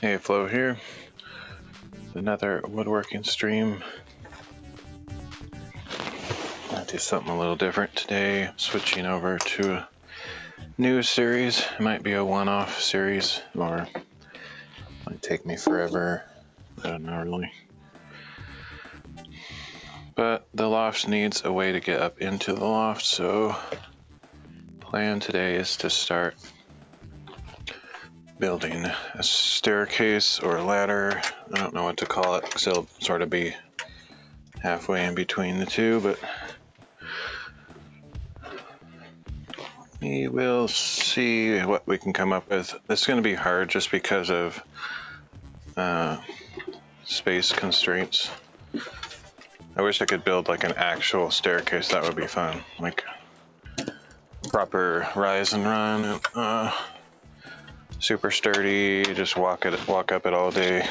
Hey, Flo here. Another woodworking stream. I'll do something a little different today. Switching over to a new series. It might be a one-off series, or it might take me forever. I don't know really. But the loft needs a way to get up into the loft, so plan today is to start building a staircase or a ladder. I don't know what to call it because it'll sort of be halfway in between the two, but we will see what we can come up with. It's going to be hard just because of space constraints. I wish I could build like an actual staircase. That would be fun, like proper rise and run, super sturdy, just walk up it all day.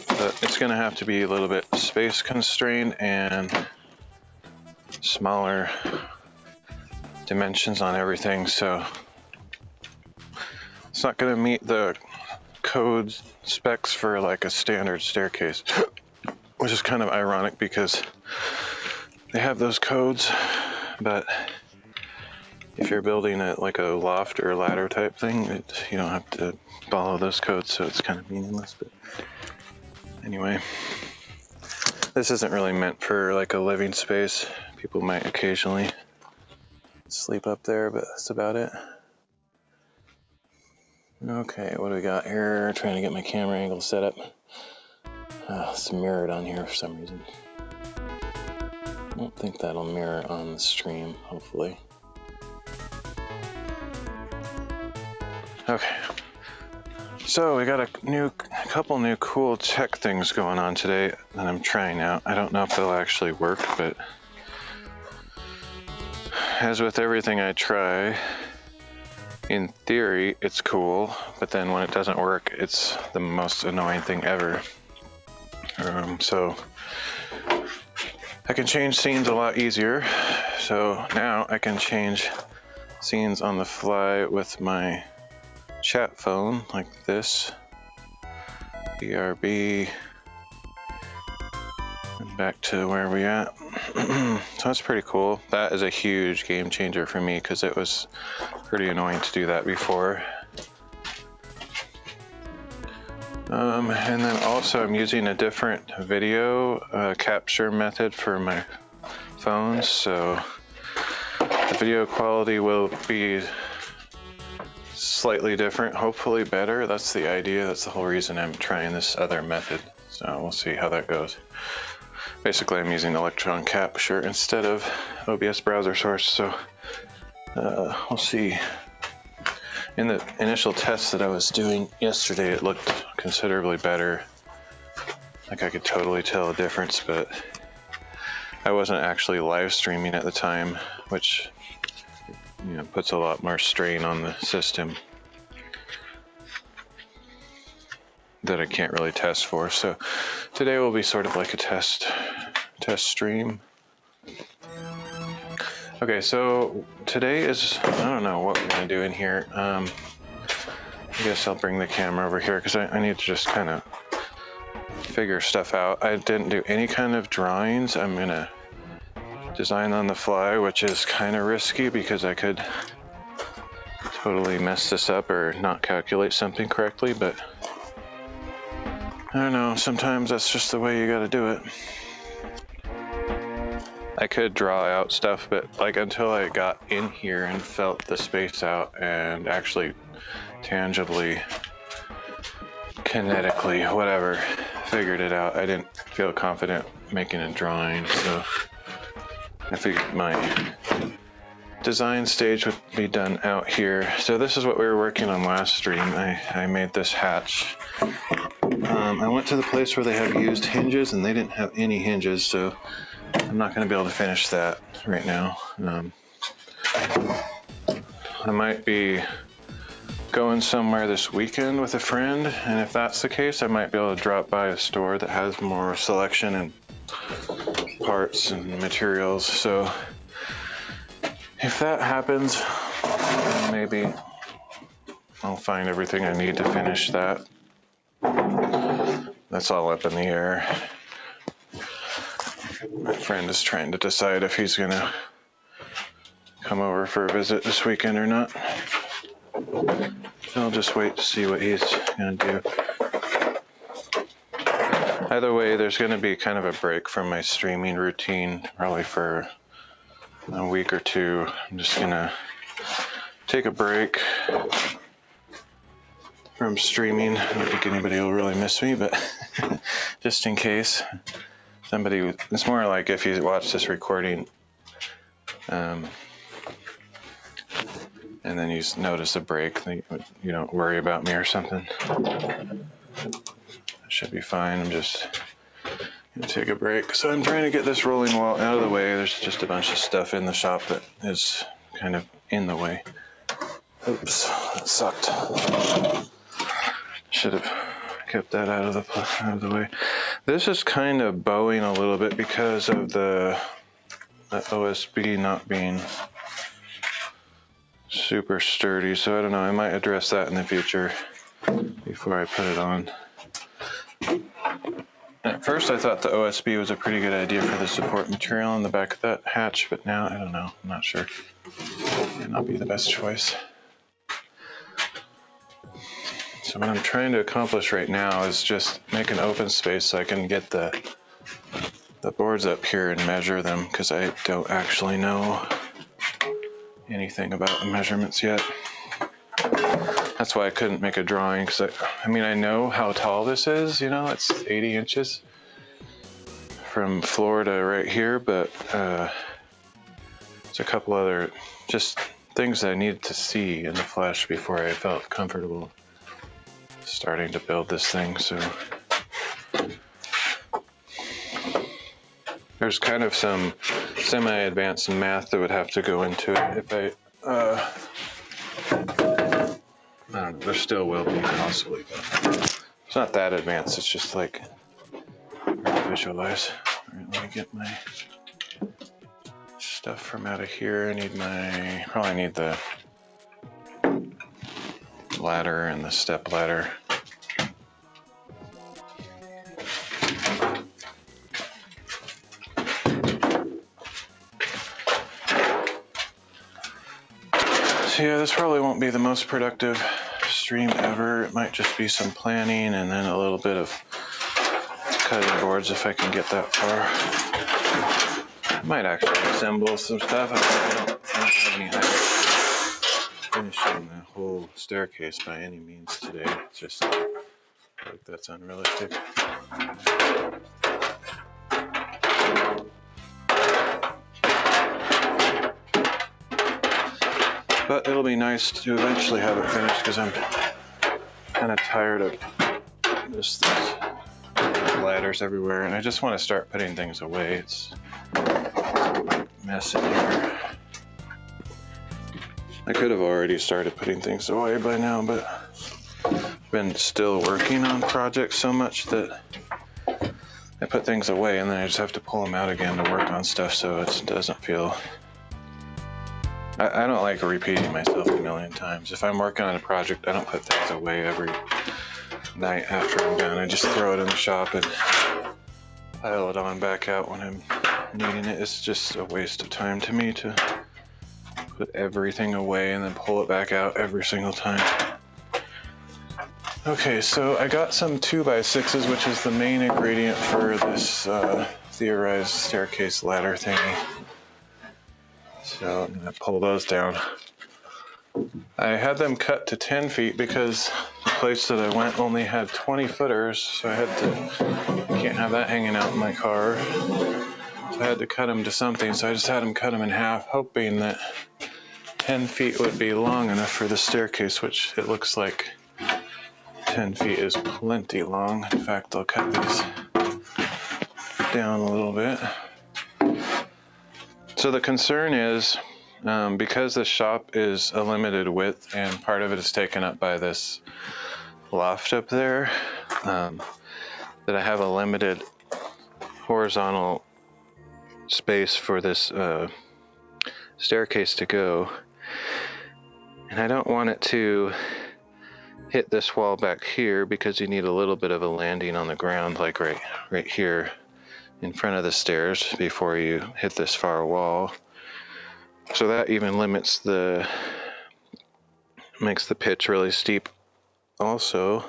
But it's going to have to be a little bit space constrained and smaller dimensions on everything, so it's not going to meet the code specs for like a standard staircase, which is kind of ironic because they have those codes, but if you're building it like a loft or ladder type thing, you don't have to follow those codes, so it's kind of meaningless. But anyway, this isn't really meant for like a living space. People might occasionally sleep up there, but that's about it. Okay, what do we got here? Trying to get my camera angle set up. It's mirrored on here for some reason. I don't think that'll mirror on the stream, hopefully. Okay, so we got a couple new cool tech things going on today that I'm trying out. I don't know if they'll actually work, but as with everything I try, in theory it's cool, but then when it doesn't work, it's the most annoying thing ever. So I can change scenes a lot easier. So now I can change scenes on the fly with my chat phone like this. BRB. And back to where we at. So that's pretty cool. That is a huge game changer for me because it was pretty annoying to do that before. And then also I'm using a different video capture method for my phone, so the video quality will be slightly different, hopefully better. That's the idea. That's the whole reason I'm trying this other method. So we'll see how that goes. Basically, I'm using electron capture instead of OBS browser source, so we'll see. In the initial test that I was doing yesterday, it looked considerably better. Like I could totally tell a difference, but I wasn't actually live streaming at the time, which puts a lot more strain on the system that I can't really test for. So today will be sort of like a test stream. Okay, so today is, I don't know what we're gonna do in here. I guess I'll bring the camera over here because I need to just kind of figure stuff out. I didn't do any kind of drawings. I'm gonna design on the fly, which is kind of risky because I could totally mess this up or not calculate something correctly, but I don't know, sometimes that's just the way you gotta do it. I could draw out stuff, but like until I got in here and felt the space out and actually tangibly, kinetically, whatever, figured it out, I didn't feel confident making a drawing, so I figured my design stage would be done out here. So this is what we were working on last stream. I made this hatch. I went to the place where they have used hinges and they didn't have any hinges, so I'm not going to be able to finish that right now. I might be going somewhere this weekend with a friend, and if that's the case, I might be able to drop by a store that has more selection and parts and materials. So if that happens, maybe I'll find everything I need to finish that. That's all up in the air. My friend is trying to decide if he's gonna come over for a visit this weekend or not. So I'll just wait to see what he's gonna do. Either way, there's gonna be kind of a break from my streaming routine, probably for a week or two. I'm just gonna take a break from streaming. I don't think anybody will really miss me, but just in case somebody, it's more like if you watch this recording and then you notice a break, you don't worry about me or something. That should be fine. I'm just gonna take a break. So I'm trying to get this rolling wall out of the way. There's just a bunch of stuff in the shop that is kind of in the way. Oops, that sucked. Should have kept that out of the way. This is kind of bowing a little bit because of the OSB not being super sturdy. So I don't know, I might address that in the future before I put it on. At first I thought the OSB was a pretty good idea for the support material on the back of that hatch, but now I don't know, I'm not sure. It might not be the best choice. So what I'm trying to accomplish right now is just make an open space so I can get the boards up here and measure them, because I don't actually know anything about the measurements yet. That's why I couldn't make a drawing, because I mean, I know how tall this is, it's 80 inches from floor to right here, but there's a couple other just things that I needed to see in the flesh before I felt comfortable starting to build this thing. So there's kind of some semi-advanced math that would have to go into it if I don't know, there still will be possibly, but it's not that advanced. It's just like hard to visualize. All right, let me get my stuff from out of here. Probably need the ladder and the step ladder. So yeah, this probably won't be the most productive stream ever. It might just be some planning and then a little bit of cutting boards if I can get that far. I might actually assemble some stuff. I don't have any height finishing the whole staircase by any means today. It's just like that's unrealistic. But it'll be nice to eventually have it finished, because I'm kind of tired of just these ladders everywhere, and I just want to start putting things away. It's a mess in here. I could have already started putting things away by now, but I've been still working on projects so much that I put things away and then I just have to pull them out again to work on stuff, so it doesn't feel... I don't like repeating myself a million times. If I'm working on a project, I don't put things away every night after I'm done. I just throw it in the shop and pile it on back out when I'm needing it. It's just a waste of time to me to put everything away and then pull it back out every single time. Okay, so I got some 2x6s, which is the main ingredient for this theorized staircase ladder thingy. So I'm gonna pull those down. I had them cut to 10 feet because the place that I went only had 20 footers, so I can't have that hanging out in my car. So I had to cut them to something, so I just had them cut them in half, hoping that 10 feet would be long enough for the staircase, which it looks like 10 feet is plenty long. In fact, I'll cut these down a little bit. So the concern is, because the shop is a limited width and part of it is taken up by this loft up there, that I have a limited horizontal space for this staircase to go. And I don't want it to hit this wall back here because you need a little bit of a landing on the ground, like right here in front of the stairs before you hit this far wall. So that even makes the pitch really steep also.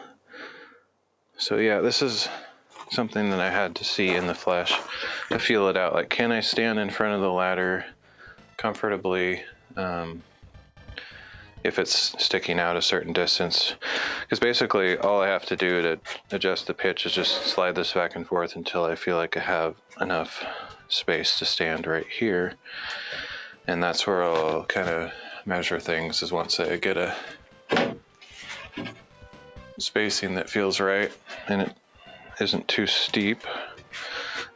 So yeah, this is something that I had to see in the flesh to feel it out. Like, can I stand in front of the ladder comfortably if it's sticking out a certain distance? Because basically all I have to do to adjust the pitch is just slide this back and forth until I feel like I have enough space to stand right here. And that's where I'll kind of measure things, is once I get a spacing that feels right and it isn't too steep.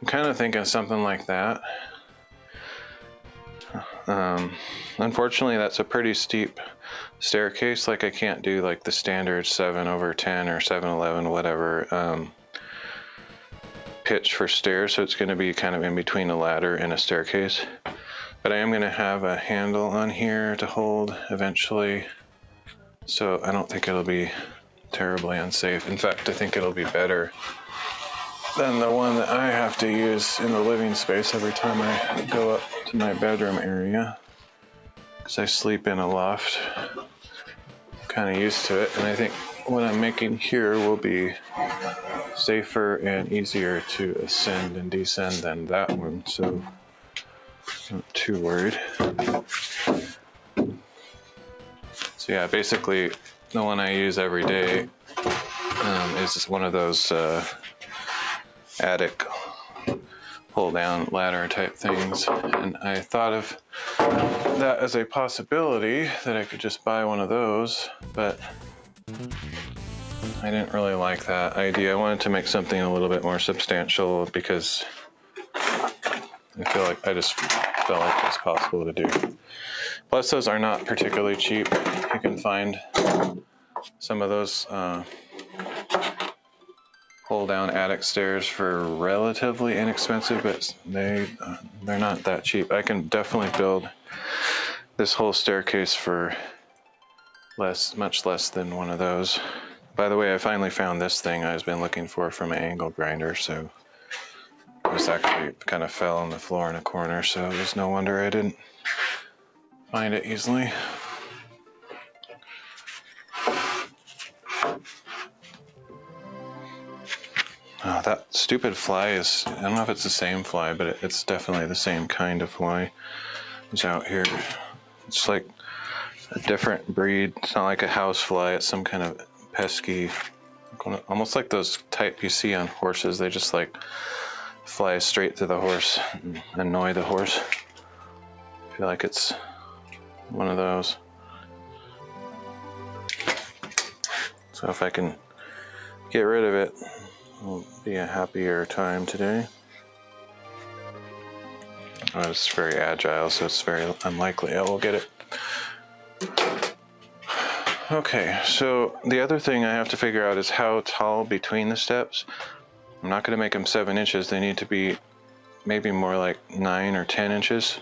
I'm kind of thinking something like that. Unfortunately, that's a pretty steep staircase. Like, I can't do like the standard 7/10 or 7/11, whatever pitch for stairs. So it's going to be kind of in between a ladder and a staircase. But I am going to have a handle on here to hold eventually. So I don't think it'll be terribly unsafe. In fact, I think it'll be better than the one that I have to use in the living space every time I go up to my bedroom area, because I sleep in a loft. Kind of used to it, and I think what I'm making here will be safer and easier to ascend and descend than that one, so I'm not too worried. So yeah, basically the one I use every day is one of those attic pull down ladder type things, and I thought of that as a possibility that I could just buy one of those, but I didn't really like that idea. I wanted to make something a little bit more substantial because I just felt like it's possible to do. Plus, those are not particularly cheap. You can find some of those pull down attic stairs for relatively inexpensive, but they're not that cheap. I can definitely build this whole staircase for much less than one of those. By the way, I finally found this thing I've been looking for from an angle grinder, so this actually kind of fell on the floor in a corner, so it was no wonder I didn't find it easily. Oh, that stupid fly is, I don't know if it's the same fly, but it's definitely the same kind of fly. It's out here. It's like a different breed. It's not like a house fly. It's some kind of pesky, almost like those type you see on horses. They just like fly straight to the horse and annoy the horse. I feel like it's one of those. So if I can get rid of it, it'll be a happier time today. Oh, it's very agile, so it's very unlikely I will get it. Okay, so the other thing I have to figure out is how tall between the steps. I'm not going to make them 7 inches. They need to be maybe more like 9 or 10 inches.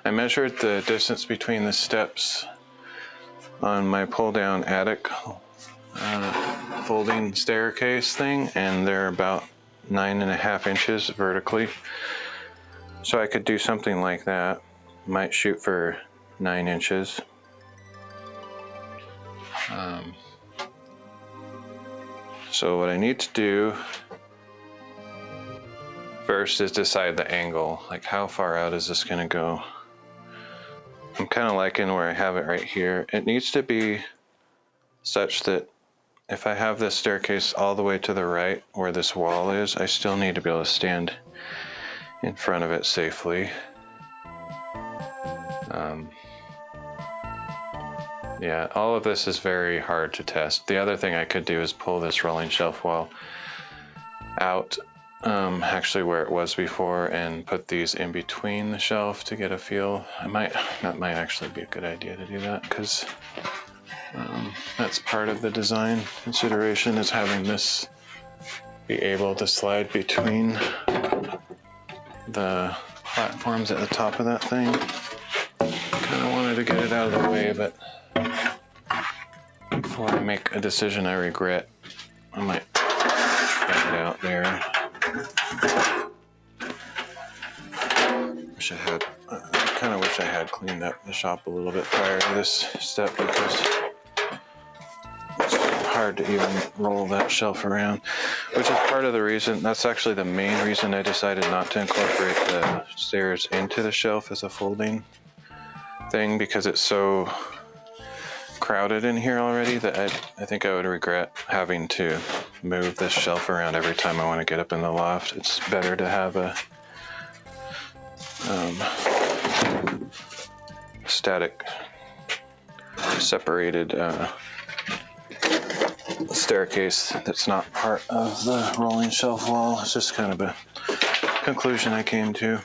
I measured the distance between the steps on my pull-down attic folding staircase thing, and they're about 9.5 inches vertically. So I could do something like that. Might shoot for 9 inches. So what I need to do first is decide the angle. Like, how far out is this going to go? I'm kind of liking where I have it right here. It needs to be such that if I have this staircase all the way to the right where this wall is, I still need to be able to stand in front of it safely. Yeah, all of this is very hard to test. The other thing I could do is pull this rolling shelf wall out, actually where it was before, and put these in between the shelf to get a feel. That might actually be a good idea to do that, because that's part of the design consideration, is having this be able to slide between the platforms at the top of that thing. Kind of wanted to get it out of the way, but before I make a decision I regret, I might try it out there. I kind of wish I had cleaned up the shop a little bit prior to this step, because it's hard to even roll that shelf around, which is part of the reason, that's actually the main reason I decided not to incorporate the stairs into the shelf as a folding thing, because it's so crowded in here already that I think I would regret having to move this shelf around every time I want to get up in the loft. It's better to have a static separated staircase that's not part of the rolling shelf wall. It's just kind of a conclusion I came to,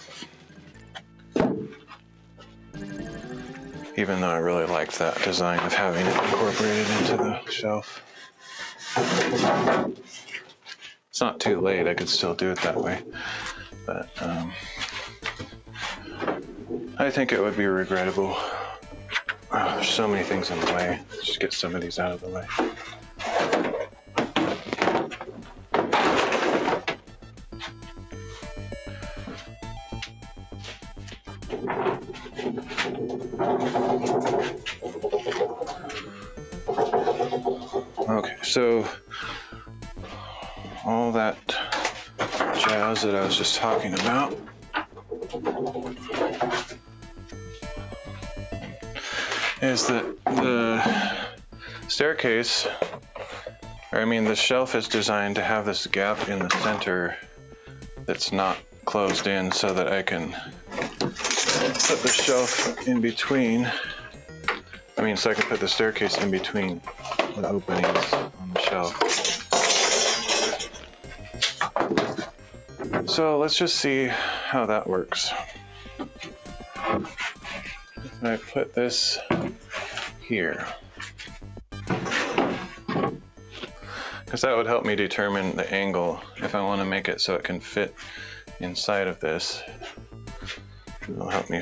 even though I really liked that design of having it incorporated into the shelf. It's not too late, I could still do it that way, but I think it would be regrettable. There's so many things in the way. Let's just get some of these out of the way. Okay, so all that jazz that I was just talking about is that the staircase, or I mean the shelf, is designed to have this gap in the center that's not closed in, so that I can put the shelf in between. So I can put the staircase in between the openings on the shelf. So let's just see how that works. I put this here, because that would help me determine the angle if I want to make it so it can fit inside of this. It'll help me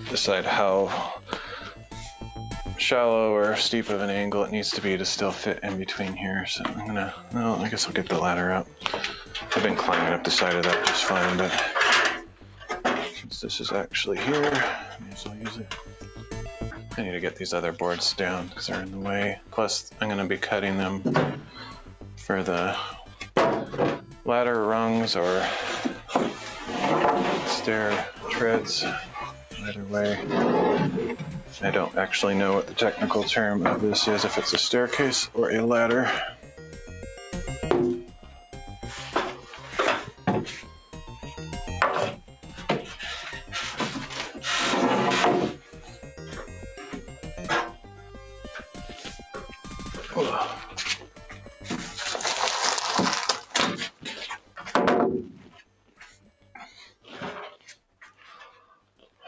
decide how shallow or steep of an angle it needs to be to still fit in between here. So I guess I'll get the ladder out. I've been climbing up the side of that just fine, but since this is actually here, I may as well use it. I need to get these other boards down because they're in the way. Plus, I'm going to be cutting them for the ladder rungs or stair treads. Either way, I don't actually know what the technical term of this is, if it's a staircase or a ladder.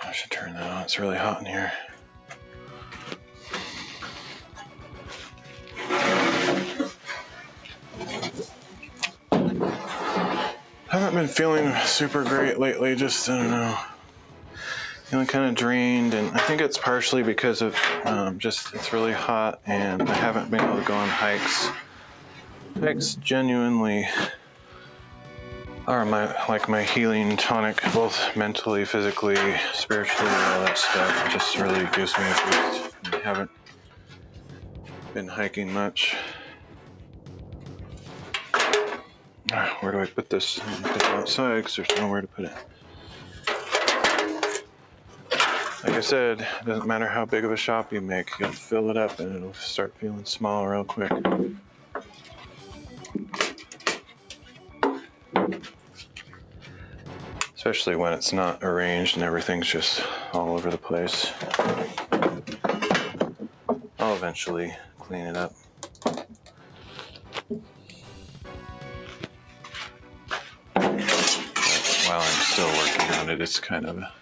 I should turn that on, it's really hot in here. Haven't been feeling super great lately, just, I don't know, feeling kind of drained, and I think it's partially because of just it's really hot and I haven't been able to go on hikes. Hikes genuinely are my healing tonic, both mentally, physically, spiritually, all that stuff. It just really gives me a boost. I haven't been hiking much. Where do I put this? Put it outside because there's nowhere to put it. Like I said, it doesn't matter how big of a shop you make, you'll fill it up and it'll start feeling small real quick. Especially when it's not arranged and everything's just all over the place. I'll eventually clean it up. While I'm still working on it, it's kind of a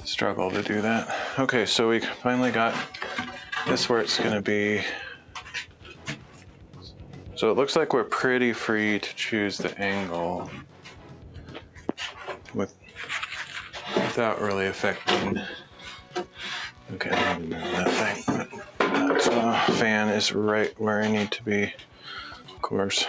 struggle to do that. Okay, so we finally got this where it's going to be. So it looks like we're pretty free to choose the angle without really affecting. Okay, I'm gonna move that thing. That fan is eyes right where I need to be, of course.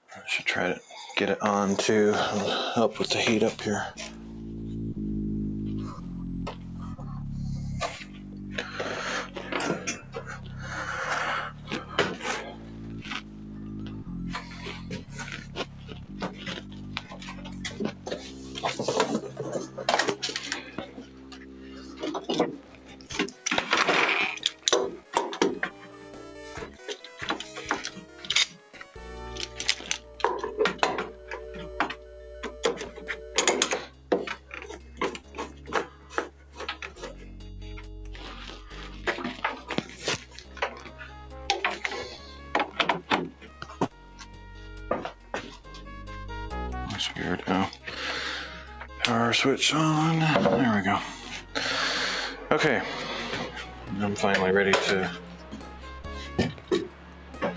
I should try to get it on to help with the heat up here. That's weird. Oh. Power switch on. There we go. Okay. I'm finally ready to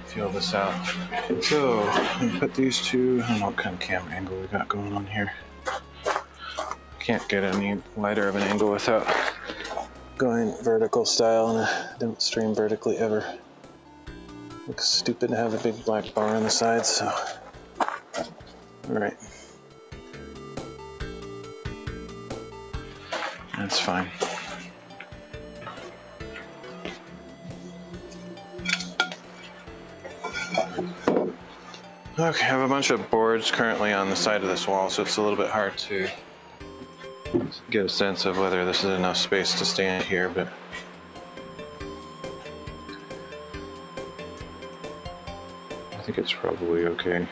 feel this out. So, I'm gonna put these two, I don't know what kind of camera angle we got going on here. Can't get any wider of an angle without going vertical style, and I don't stream vertically ever. Looks stupid to have a big black bar on the side, so. Alright. That's fine. Okay, I have a bunch of boards currently on the side of this wall, so it's a little bit hard to get a sense of whether this is enough space to stand here, but I think it's probably okay.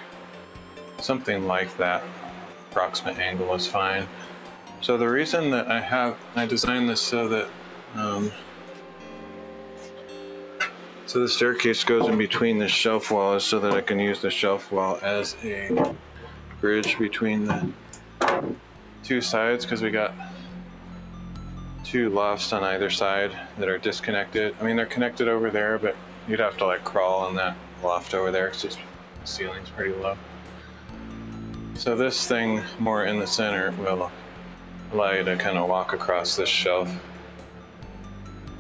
Something like that approximate angle is fine. So the reason that I designed this so that so the staircase goes in between the shelf wall is so that I can use the shelf wall as a bridge between the two sides, because we got two lofts on either side that are disconnected. I mean, they're connected over there, but you'd have to like crawl on that loft over there because the ceiling's pretty low. So this thing more in the center will allow you to kind of walk across this shelf.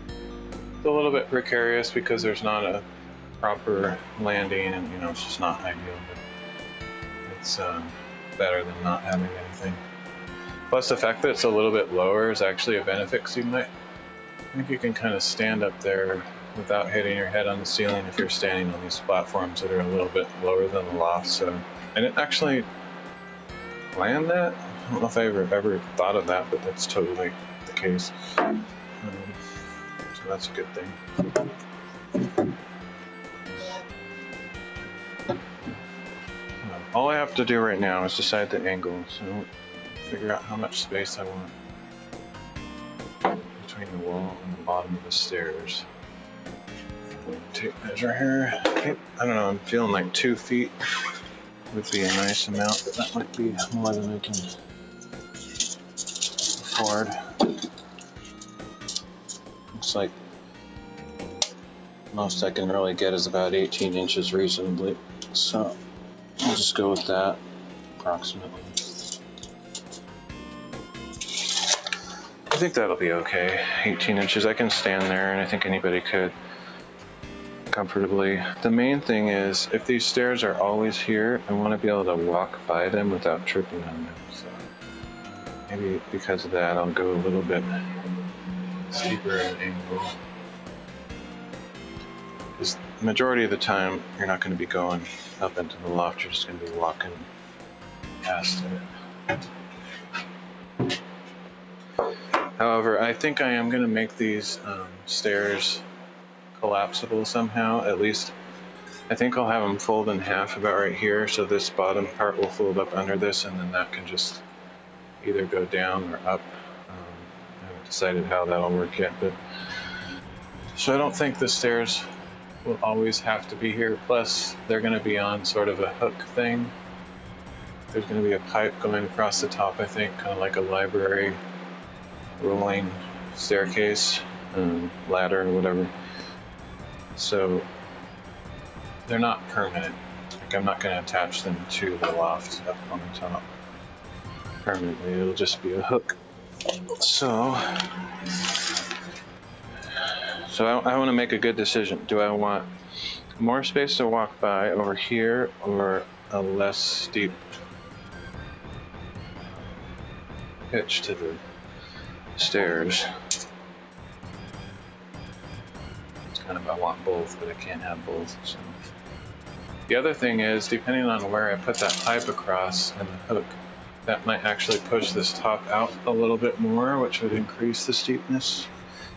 It's a little bit precarious because there's not a proper landing, and you know, it's just not ideal, but it's better than not having anything. Plus the fact that it's a little bit lower is actually a benefit, because I think you can kind of stand up there without hitting your head on the ceiling if you're standing on these platforms that are a little bit lower than the loft. So I didn't actually plan that. I don't know if I ever thought of that, but that's totally the case. So that's a good thing. All I have to do right now is decide the angle, so figure out how much space I want between the wall and the bottom of the stairs. Tape measure here. I don't know, I'm feeling like 2 feet would be a nice amount, but that might be more than I can afford. Looks like most I can really get is about 18 inches reasonably, so I'll just go with that approximately. I think that'll be okay. 18 inches, I can stand there, and I think anybody could comfortably. The main thing is, if these stairs are always here, I want to be able to walk by them without tripping on them. So maybe because of that, I'll go a little bit steeper at angle. Because the majority of the time, you're not going to be going up into the loft, you're just going to be walking past it. However, I think I am going to make these stairs collapsible somehow. At least I think I'll have them fold in half about right here, so this bottom part will fold up under this, and then that can just either go down or up. I haven't decided how that'll work yet, but so I don't think the stairs will always have to be here. Plus, they're going to be on sort of a hook thing. There's going to be a pipe going across the top, I think, kind of like a library rolling staircase, ladder or whatever. So they're not permanent. Like, I'm not going to attach them to the loft up on the top permanently. It'll just be a hook. So I want to make a good decision. Do I want more space to walk by over here, or a less steep pitch to the stairs? It's kind of, I want both, but I can't have both. So the other thing is, depending on where I put that pipe across and the hook, that might actually push this top out a little bit more, which would increase the steepness.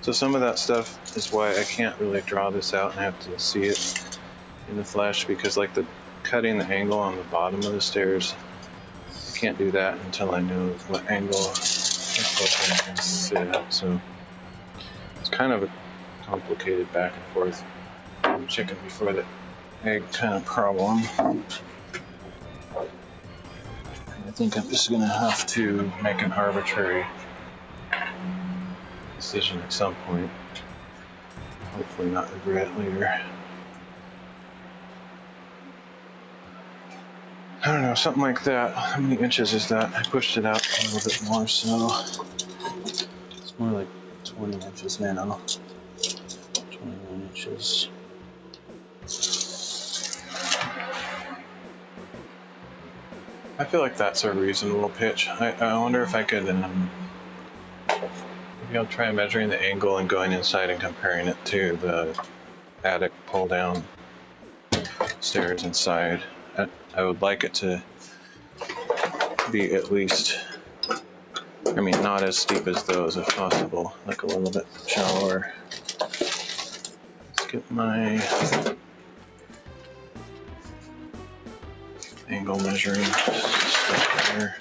So some of that stuff is why I can't really draw this out and I have to see it in the flesh, because like the cutting the angle on the bottom of the stairs, I can't do that until I know what angle I can sit at. So it's kind of a complicated back and forth chicken before the egg kind of problem. I think I'm just going to have to make an arbitrary decision at some point. Hopefully not regret it later. I don't know, something like that. How many inches is that? I pushed it out a little bit more, so it's more like 20 inches now. 21 inches. I feel like that's a reasonable pitch. I wonder if I could, maybe I'll try measuring the angle and going inside and comparing it to the attic pull down stairs inside. I would like it to be at least, I mean, not as steep as those if possible, like a little bit shallower. Let's get my angle measuring stuff here.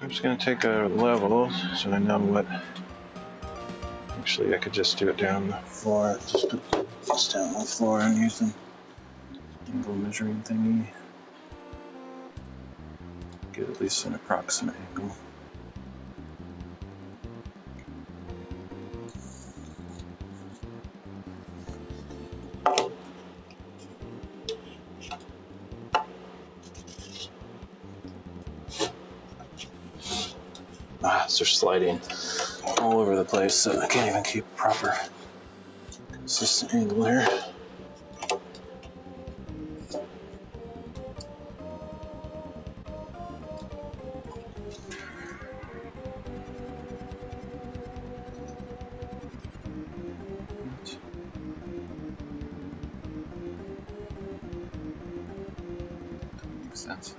I'm just going to take a level so I know what. Actually, I could just do it down the floor. Just put this down on the floor and use the angle measuring thingy. Get at least an approximate angle. They're sliding all over the place, so I can't even keep proper consistent angle here. Makes sense.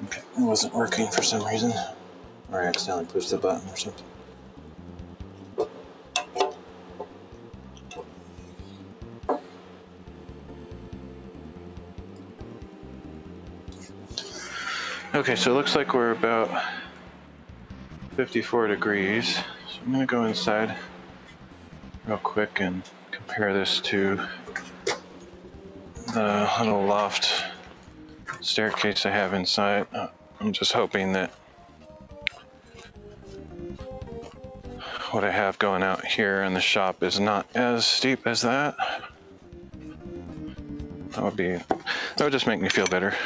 Okay, it wasn't working for some reason, or I accidentally pushed the button or something. Okay, so it looks like we're about 54 degrees. So I'm going to go inside real quick and compare this to the little loft staircase I have inside. I'm just hoping that what I have going out here in the shop is not as steep as that. That would just make me feel better.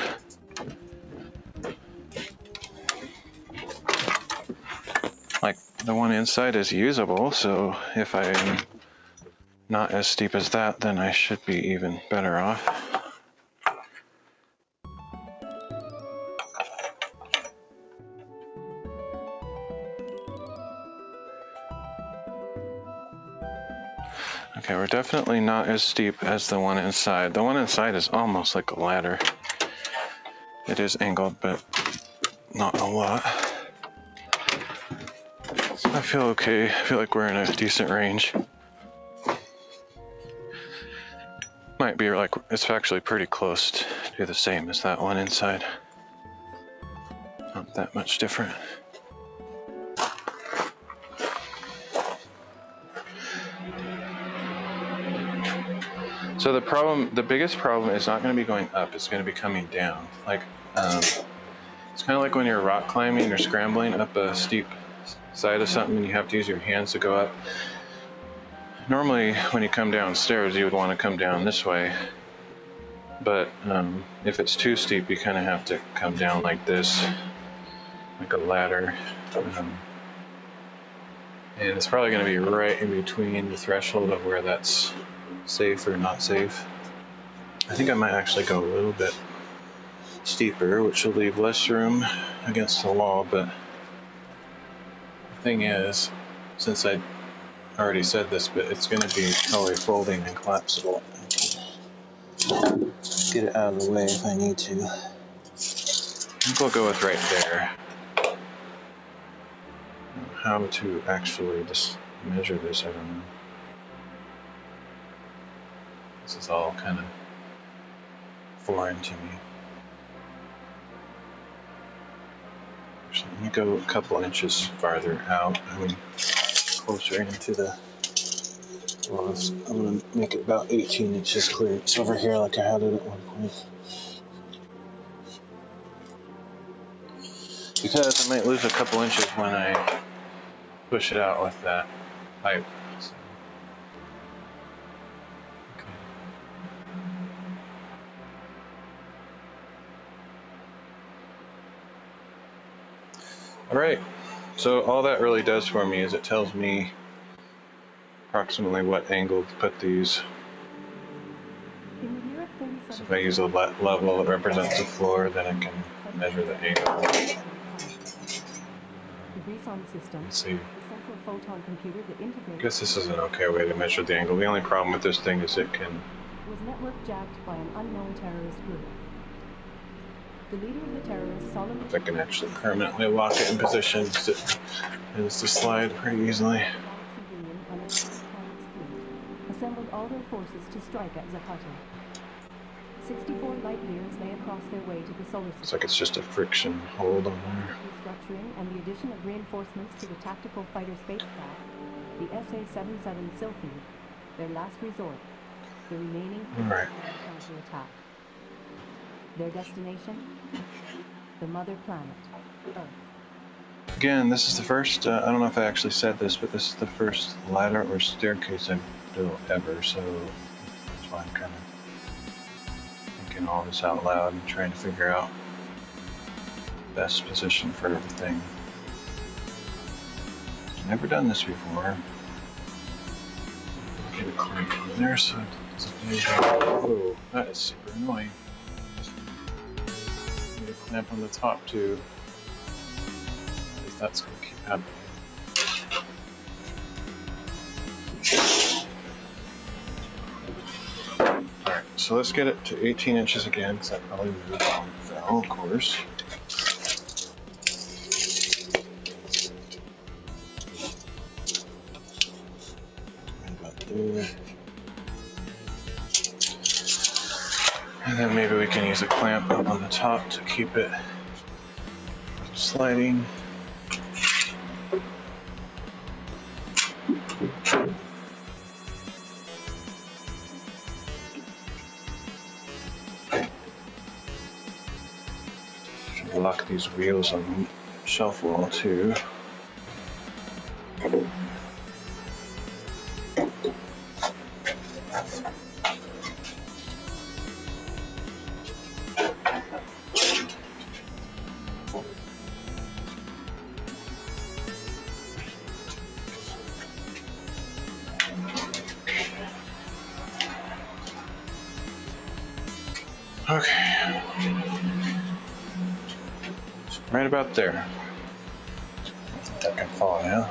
Like, the one inside is usable, so if I'm not as steep as that, then I should be even better off. Okay, we're definitely not as steep as the one inside. The one inside is almost like a ladder. It is angled, but not a lot. So I feel okay. I feel like we're in a decent range. Might be like, it's actually pretty close to the same as that one inside. Not that much different. So the biggest problem is not going to be going up, it's going to be coming down. Like, it's kind of like when you're rock climbing or scrambling up a steep side of something and you have to use your hands to go up. Normally, when you come downstairs, you would want to come down this way. But if it's too steep, you kind of have to come down like this, like a ladder. And it's probably going to be right in between the threshold of where that's safe or not safe. I think I might actually go a little bit steeper, which will leave less room against the wall, but the thing is, since I already said this, but it's going to be totally folding and collapsible. Get it out of the way if I need to. I think we'll go with right there. How to actually just measure this, I don't know. This is all kind of foreign to me. So let me go a couple inches farther out. I mean, closer into the loft. I'm going to make it about 18 inches clear. It's over here like I had it at one point. Because I might lose a couple inches when I push it out with that pipe. So. Okay. All right, so all that really does for me is it tells me approximately what angle to put these. So if I use a level that represents the floor, then I can measure the angle. Let's see. I guess this is an okay way to measure the angle. The only problem with this thing is it can... was network jacked by an unknown terrorist group. The leader of the terrorists solemnly... If I can actually permanently lock it in position, it tends to slide pretty easily. Assembled all their forces to strike at Zapata. 64 light years lay across their way to the solar system. Looks like it's just a friction hold on there. Restructuring and the addition of reinforcements to the tactical fighter spacecraft, the SA-77 Sylphide, their last resort, the remaining counterattack. Their destination? The mother planet, Earth. Again, this is the first, I don't know if I actually said this, but this is the first ladder or staircase I've built ever, so that's why I'm kind of thinking all this out loud and trying to figure out the best position for everything. Never done this before. Get a clamp on there so it doesn't... Oh, that is super annoying. Need a clamp on the top too. At least that's going to keep happening. Alright, so let's get it to 18 inches again, because that probably moved on the fell, of course. Right about there. And then maybe we can use a clamp up on the top to keep it from sliding. Lock these wheels on the shelf wall too. Okay. Right about there. I think that can fall now.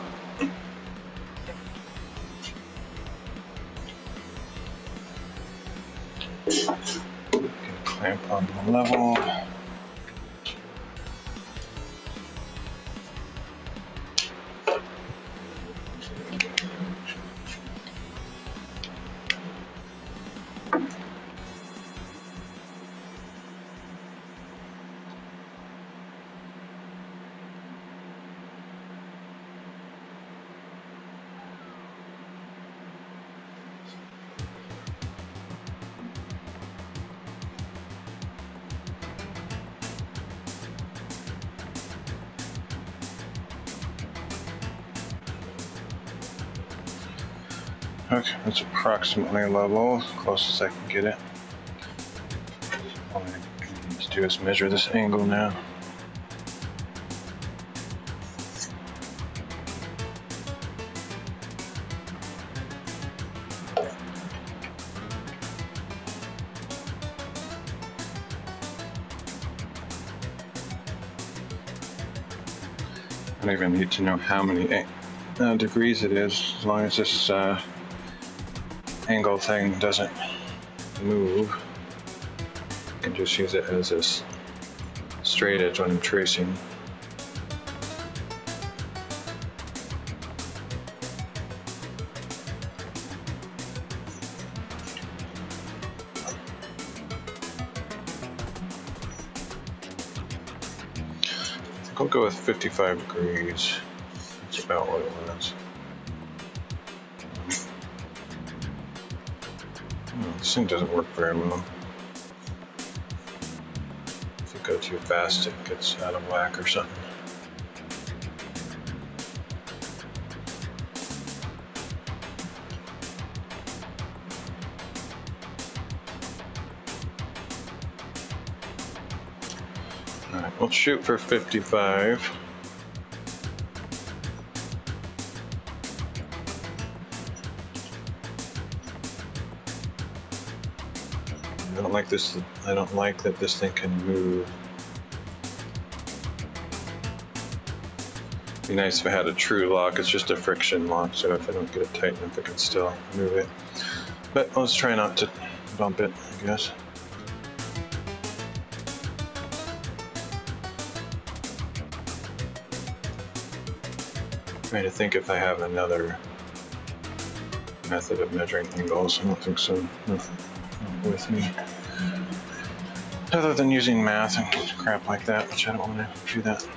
Clamp on the level. Okay, that's approximately level, close as I can get it. All I can do is measure this angle now. I don't even need to know how many degrees it is, as long as this angle thing doesn't move. I can just use it as this straight edge when I'm tracing. I think I'll go with 55 degrees. That's about what it was. Oh, this thing doesn't work very well. If you go too fast, it gets out of whack or something. Alright, we'll shoot for 55. I don't like that this thing can move. It'd be nice if I had a true lock. It's just a friction lock, so if I don't get it tight enough, I can still move it. But let's try not to bump it, I guess. Trying to think if I have another method of measuring angles. I don't think so. No, not with me. Other than using math and crap like that, which I don't want to do that.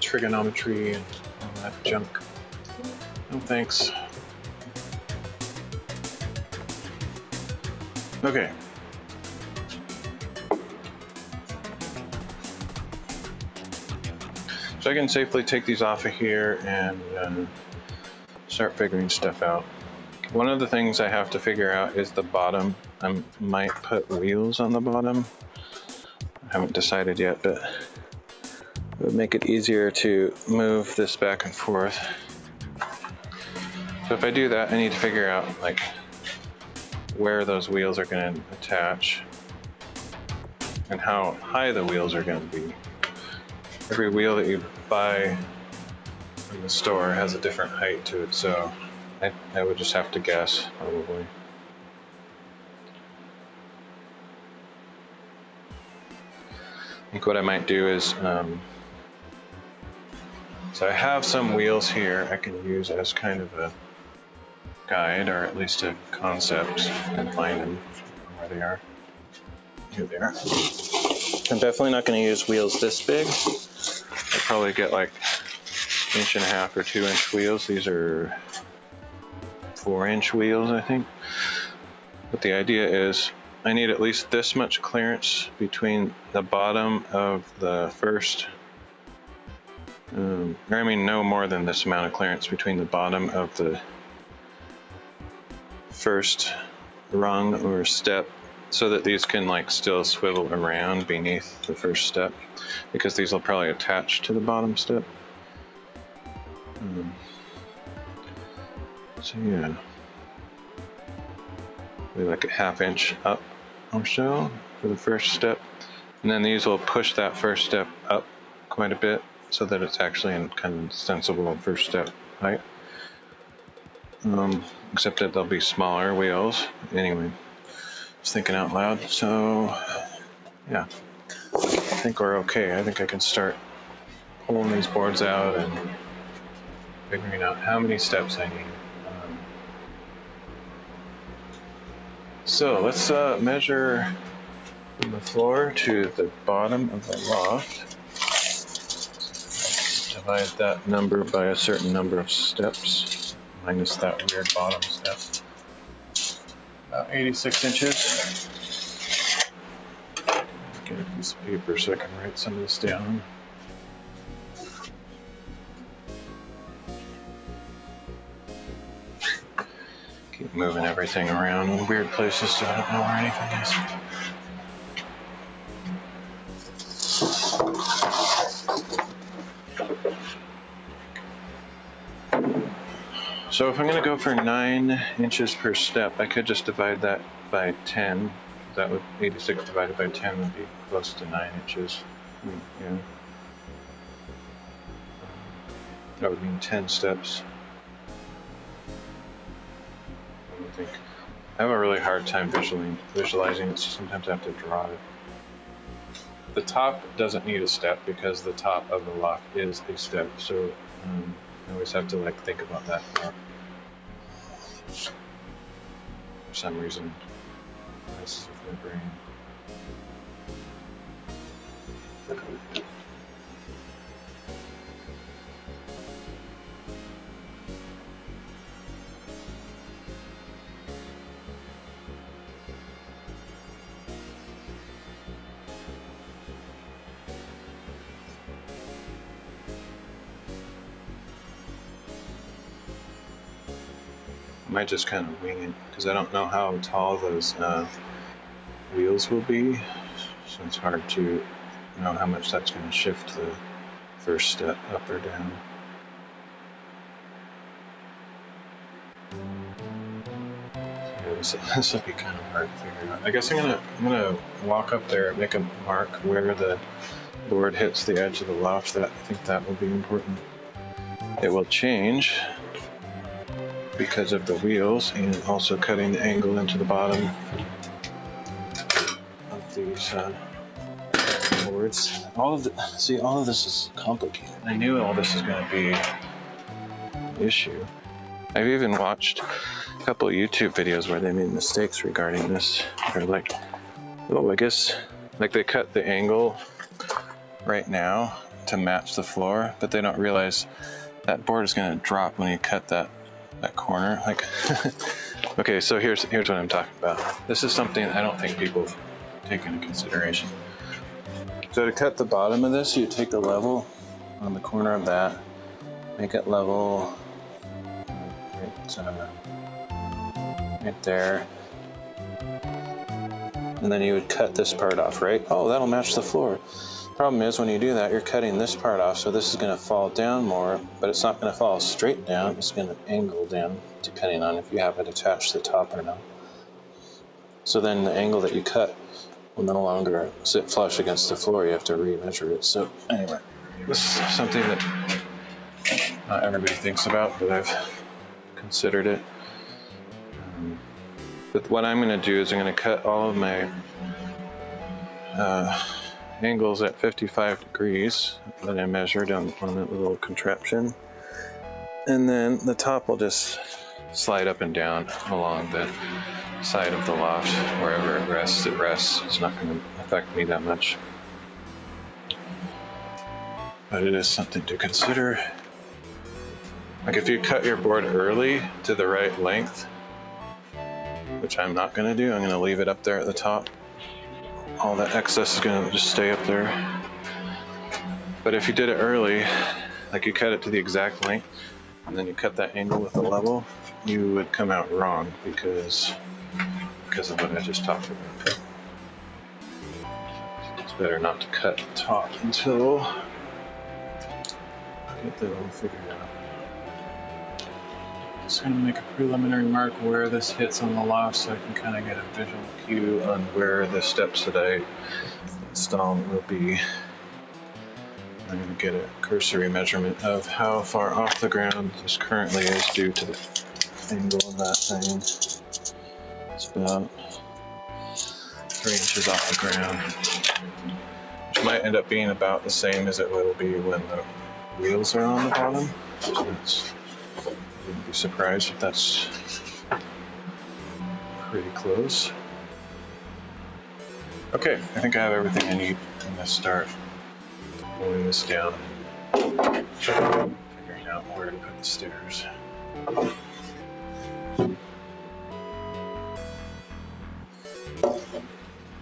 Trigonometry and all that junk. No thanks. Okay. So I can safely take these off of here and start figuring stuff out. One of the things I have to figure out is the bottom. I might put wheels on the bottom. I haven't decided yet, but it would make it easier to move this back and forth. So if I do that, I need to figure out like where those wheels are going to attach and how high the wheels are going to be. Every wheel that you buy in the store has a different height to it, so I would just have to guess, probably. I think what I might do is, so I have some wheels here I can use as kind of a guide, or at least a concept, and find them where they are. Here they are. I'm definitely not going to use wheels this big. I'll probably get like 1.5 or 2 inch wheels. These are 4-inch wheels, I think. But the idea is I need at least this much clearance between the bottom of the first, no more than this amount of clearance between the bottom of the first rung or step, so that these can like still swivel around beneath the first step, because these will probably attach to the bottom step. So yeah, maybe like a 1/2 inch up or so for the first step, and then these will push that first step up quite a bit so that it's actually in kind of sensible first step height. Except that they'll be smaller wheels anyway. was thinking out loud. So yeah, I think we're okay. I think I can start pulling these boards out and figuring out how many steps I need. So let's measure from the floor to the bottom of the loft. Divide that number by a certain number of steps, minus that weird bottom step. About 86 inches. Get a piece of paper so I can write some of this down. Keep moving everything around in weird places so I don't know where anything is. So if I'm going to go for 9 inches per step, I could just divide that by 10. That would 86 divided by 10 would be close to 9 inches. Yeah. That would mean 10 steps. I think I have a really hard time visualizing it, so sometimes I have to draw it. The top doesn't need a step because the top of the loft is a step, so I always have to think about that more. For some reason, messes with my brain. I might just kind of wing it because I don't know how tall those wheels will be, so it's hard to know how much that's going to shift the first step up or down. So this will be kind of hard to figure out. I guess I'm gonna walk up there and make a mark where the board hits the edge of the loft. I think that will be important. It will change because of the wheels and also cutting the angle into the bottom of these boards. All of this is complicated. I knew all this is going to be an issue. I've even watched a couple of YouTube videos where they made mistakes regarding this. They're I guess they cut the angle right now to match the floor, but they don't realize that board is going to drop when you cut that corner. Okay, so here's what I'm talking about. This is something I don't think people take into consideration. So to cut the bottom of this, you take a level on the corner of that, make it level right there, and then you would cut this part off, right? Oh, that'll match the floor. Problem is, when you do that, you're cutting this part off, so this is going to fall down more, but it's not going to fall straight down. It's going to angle down, depending on if you have it attached to the top or not. So then the angle that you cut will no longer sit flush against the floor. You have to re-measure it. So anyway, this is something that not everybody thinks about, but I've considered it. But what I'm going to do is I'm going to cut all of my angles at 55 degrees that I measured on that little contraption, and then the top will just slide up and down along the side of the loft. Wherever it rests, it's not going to affect me that much, but it is something to consider. If you cut your board early to the right length, which I'm not going to do, I'm going to leave it up there at the top. All that excess is going to just stay up there. But if you did it early, you cut it to the exact length, and then you cut that angle with a level, you would come out wrong because of what I just talked about. It's better not to cut the top until I get that all figured out. Just going to make a preliminary mark where this hits on the loft so I can kind of get a visual cue on where the steps that I install will be. I'm going to get a cursory measurement of how far off the ground this currently is due to the angle of that thing. It's about 3 inches off the ground, which might end up being about the same as it will be when the wheels are on the bottom. So I wouldn't be surprised if that's pretty close. Okay, I think I have everything I need. I'm gonna start pulling this down, figuring out where to put the stairs.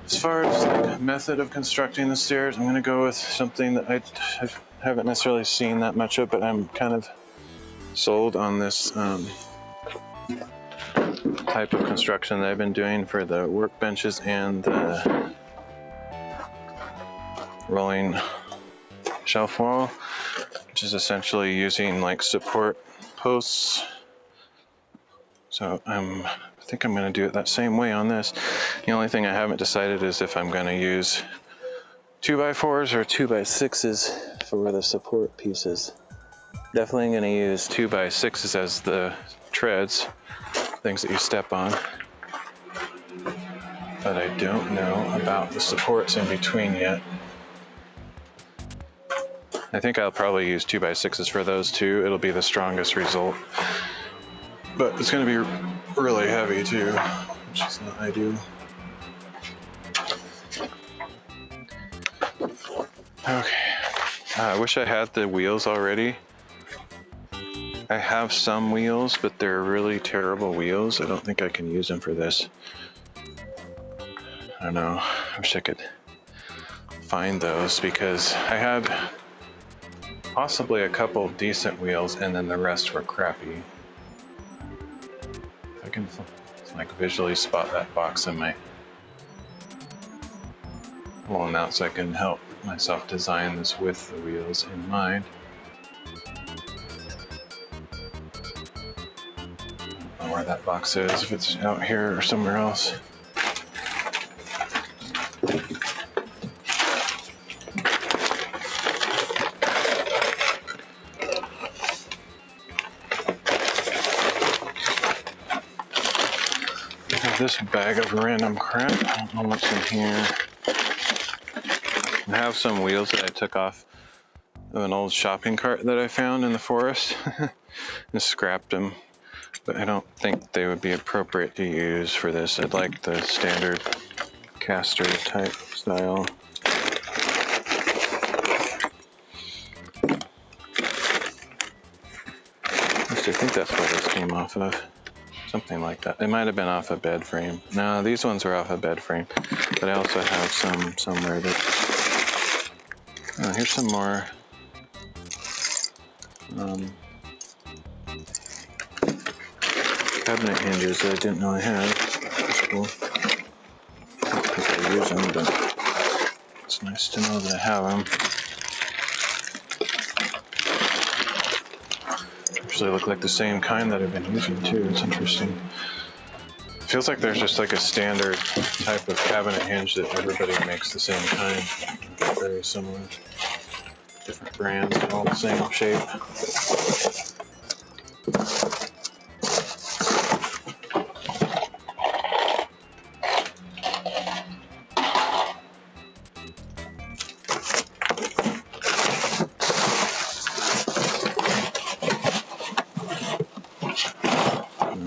As far as the method of constructing the stairs, I'm going to go with something that I haven't necessarily seen that much of, but I'm kind of sold on this type of construction that I've been doing for the workbenches and the rolling shelf wall, which is essentially using like support posts. So I think I'm going to do it that same way on this. The only thing I haven't decided is if I'm going to use 2x4s or 2x6s for the support pieces. Definitely going to use 2x6s as the treads, things that you step on. But I don't know about the supports in between yet. I think I'll probably use 2x6s for those too. It'll be the strongest result. But it's going to be really heavy too, which is not ideal. Okay. I wish I had the wheels already. I have some wheels, but they're really terrible wheels. I don't think I can use them for this. I don't know. I wish I could find those because I had possibly a couple decent wheels and then the rest were crappy. I can like visually spot that box in my wall now so I can help myself design this with the wheels in mind. I don't know where that box is, if it's out here or somewhere else. This bag of random crap. I don't know what's in here. I have some wheels that I took off of an old shopping cart that I found in the forest and scrapped them, but I don't think they would be appropriate to use for this. I'd like the standard caster type style. I think that's where this came off of. Something like that. It might have been off a bed frame. No, these ones are off a bed frame. But I also have some somewhere that... Oh, here's some more. Cabinet hinges that I didn't know I had. That's cool. I don't think I use them, but it's nice to know that I have them. Actually look like the same kind that I've been using too. It's interesting. It feels like there's just like a standard type of cabinet hinge that everybody makes the same kind. Very similar. Different brands, all the same shape.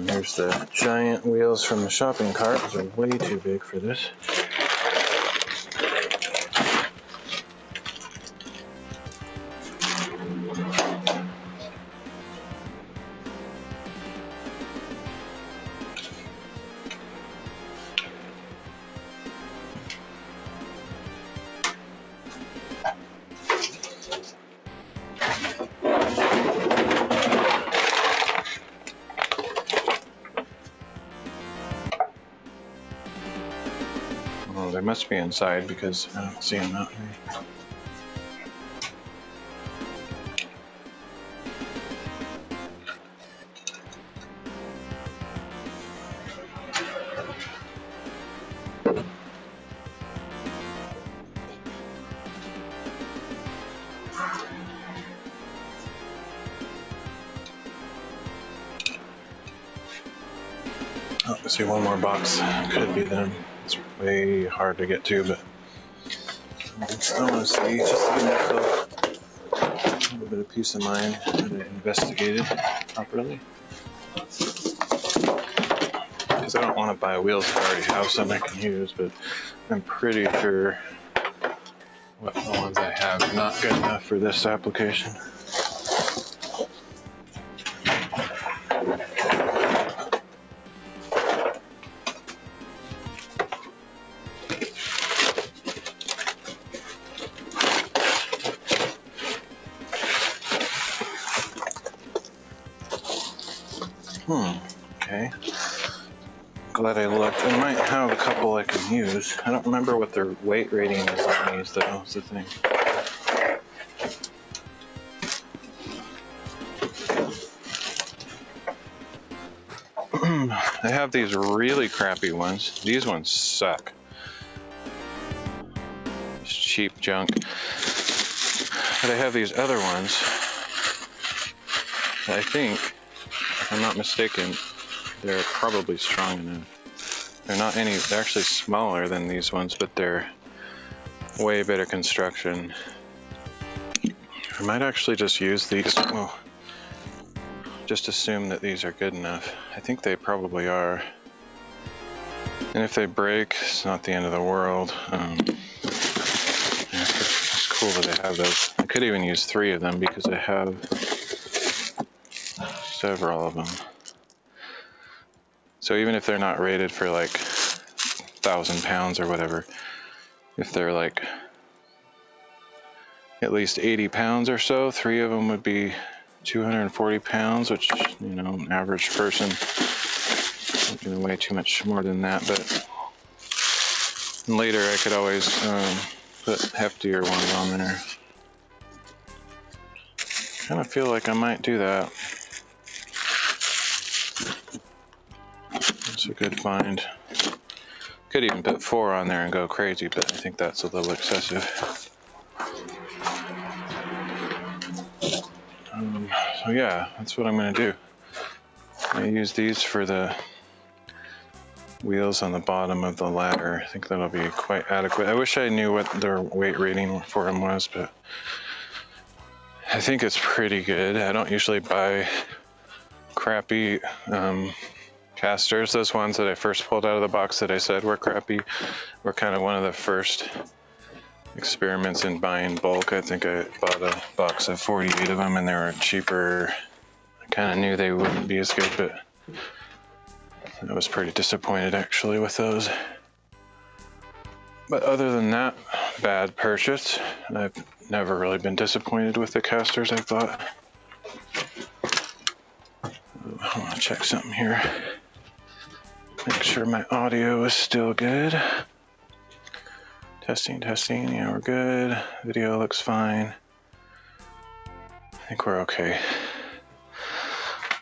Here's the giant wheels from the shopping cart. Those are way too big for this. They must be inside because I don't see them out here. Oh, I see one more box. Could be them. It's way hard to get to, but I want to see just to give myself a little bit of peace of mind that I investigated properly. Because I don't want to buy wheels that I already have some I can use, but I'm pretty sure what the ones I have are not good enough for this application. Okay. Glad I looked. I might have a couple I can use. I don't remember what their weight rating is on these, though, is the thing. I have these really crappy ones. These ones suck. It's cheap junk. But I have these other ones that I think, if I'm not mistaken, they're probably strong enough. They're actually smaller than these ones, but they're way better construction. I might actually just use these. Well, just assume that these are good enough. I think they probably are. And if they break, it's not the end of the world. It's cool that I have those. I could even use 3 of them because I have several of them. So even if they're not rated for like 1,000 pounds or whatever, if they're like at least 80 pounds or so, 3 of them would be 240 pounds, which, an average person isn't going to weigh too much more than that. But later I could always put heftier ones on there. Kind of feel like I might do that. It's a good find. Could even put 4 on there and go crazy, but I think that's a little excessive. So yeah, that's what I'm going to do. I use these for the wheels on the bottom of the ladder. I think that'll be quite adequate. I wish I knew what their weight rating for them was, but I think it's pretty good. I don't usually buy crappy casters. Those ones that I first pulled out of the box that I said were crappy were kind of one of the first experiments in buying bulk. I think I bought a box of 48 of them and they were cheaper. I kind of knew they wouldn't be as good, but I was pretty disappointed actually with those. But other than that, bad purchase. I've never really been disappointed with the casters I've bought. I want to check something here. Make sure my audio is still good. Testing. Yeah, we're good. Video looks fine. I think we're okay.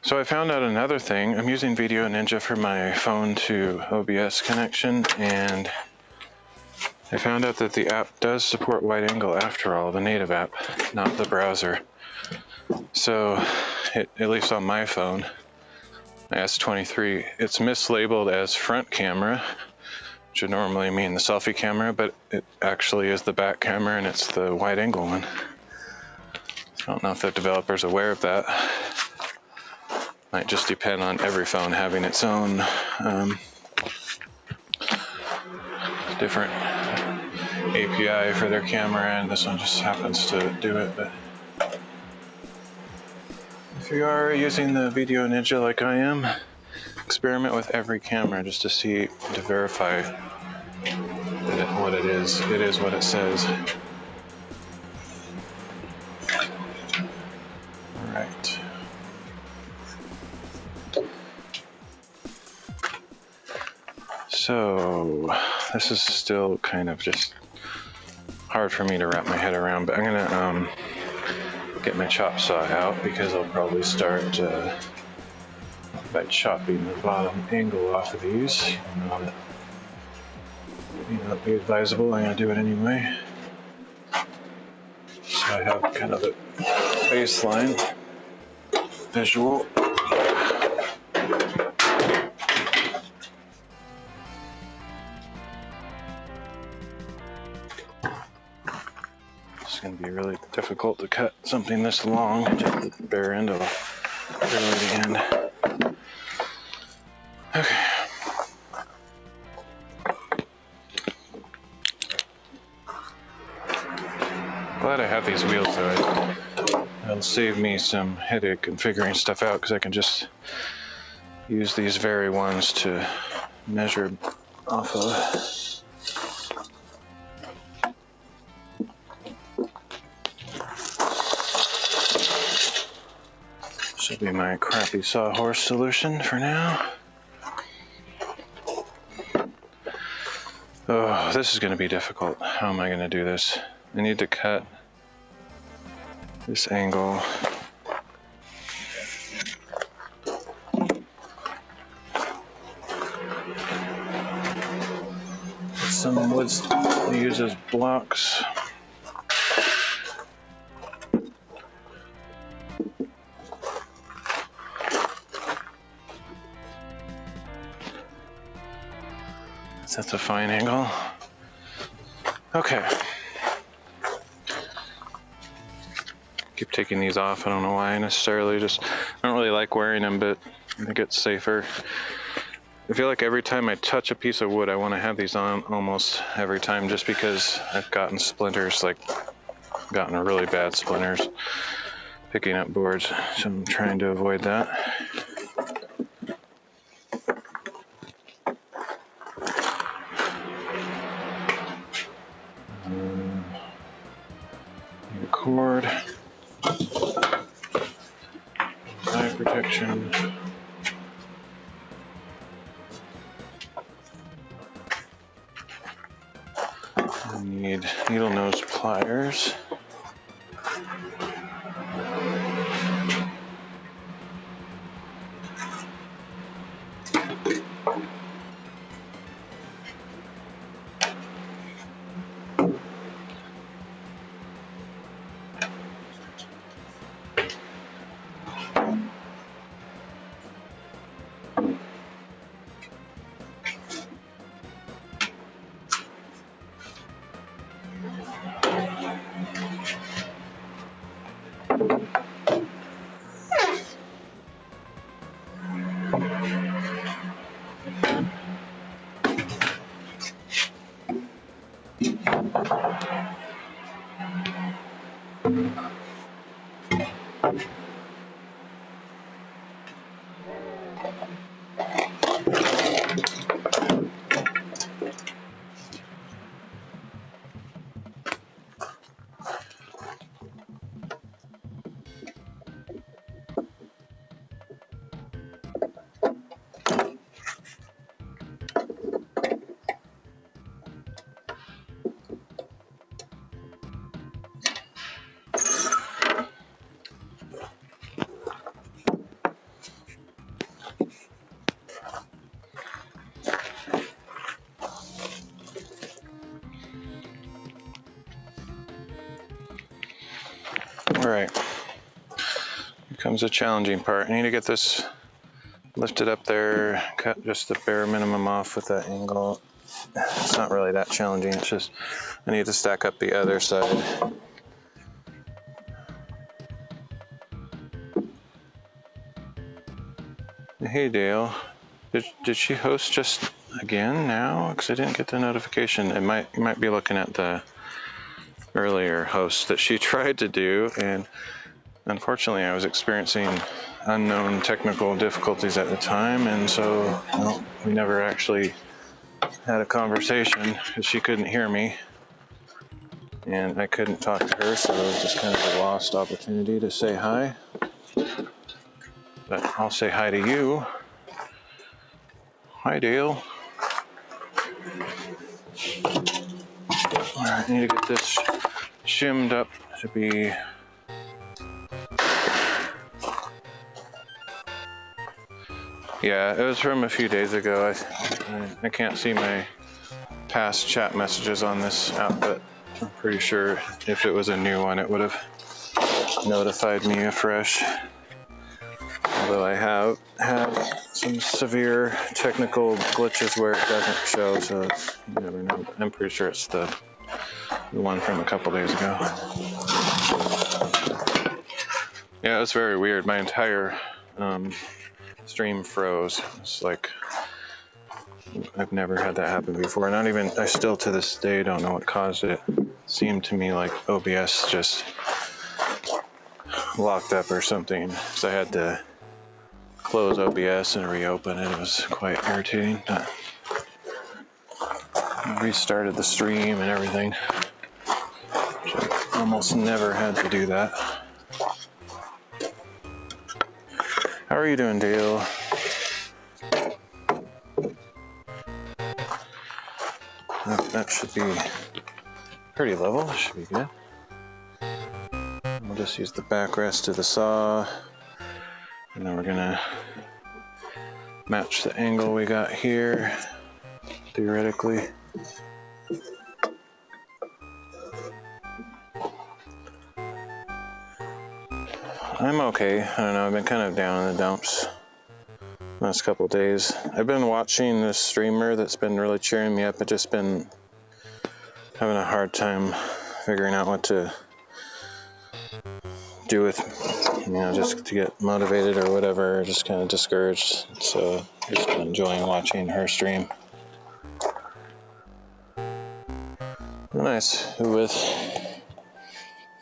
So I found out another thing. I'm using Video Ninja for my phone to OBS connection, and I found out that the app does support wide angle after all, the native app, not the browser. So, at least on my phone, my S23, it's mislabeled as front camera, which would normally mean the selfie camera, but it actually is the back camera and it's the wide angle one. So I don't know if the developer's aware of that. Might just depend on every phone having its own different API for their camera, and this one just happens to do it. But if you are using the Video Ninja like I am, experiment with every camera just to verify that what it is what it says. All right. So this is still kind of just hard for me to wrap my head around, but I'm gonna get my chop saw out because I'll probably start by chopping the bottom angle off of these. That may not be advisable. I'm gonna do it anyway. So I have kind of a baseline visual. can be really difficult to cut something this long, just the bare end of barely the end. Okay. Glad I have these wheels though. It'll save me some headache and figuring stuff out because I can just use these very ones to measure off of. Should be my crappy sawhorse solution for now. Oh, this is going to be difficult. How am I going to do this? I need to cut this angle. Some wood to use as blocks. That's a fine angle. Okay. Keep taking these off. I don't know why necessarily. I don't really like wearing them, but I think it's safer. I feel like every time I touch a piece of wood, I want to have these on almost every time, just because I've gotten splinters, gotten really bad splinters picking up boards. So I'm trying to avoid that. Need a cord. Eye protection. I need needle nose pliers. Alright, here comes the challenging part. I need to get this lifted up there, cut just the bare minimum off with that angle. It's not really that challenging, it's just I need to stack up the other side. Hey Dale, did she host just again now? Because I didn't get the notification. You might be looking at the earlier host that she tried to do, and unfortunately I was experiencing unknown technical difficulties at the time, and so we never actually had a conversation because she couldn't hear me and I couldn't talk to her, so it was just kind of a lost opportunity to say hi. But I'll say hi to you. Hi Dale. Alright, I need to get this shimmed up to be it was from a few days ago. I can't see my past chat messages on this app, but I'm pretty sure if it was a new one, it would have notified me afresh. Although I have had some severe technical glitches where it doesn't show, so you never know. I'm pretty sure it's the one from a couple days ago. Yeah, it was very weird. My entire stream froze. It's like I've never had that happen before. I still to this day don't know what caused it. It seemed to me like OBS just locked up or something. So I had to close OBS and reopen it. It was quite irritating. I restarted the stream and everything. I almost never had to do that. How are you doing, Dale? That should be pretty level. That should be good. We'll just use the backrest of the saw, and then we're gonna match the angle we got here, theoretically. I'm okay. I don't know, I've been kind of down in the dumps last couple of days. I've been watching this streamer that's been really cheering me up. I've just been having a hard time figuring out what to do with, just to get motivated or whatever, just kind of discouraged. So I've just been enjoying watching her stream. Nice. With,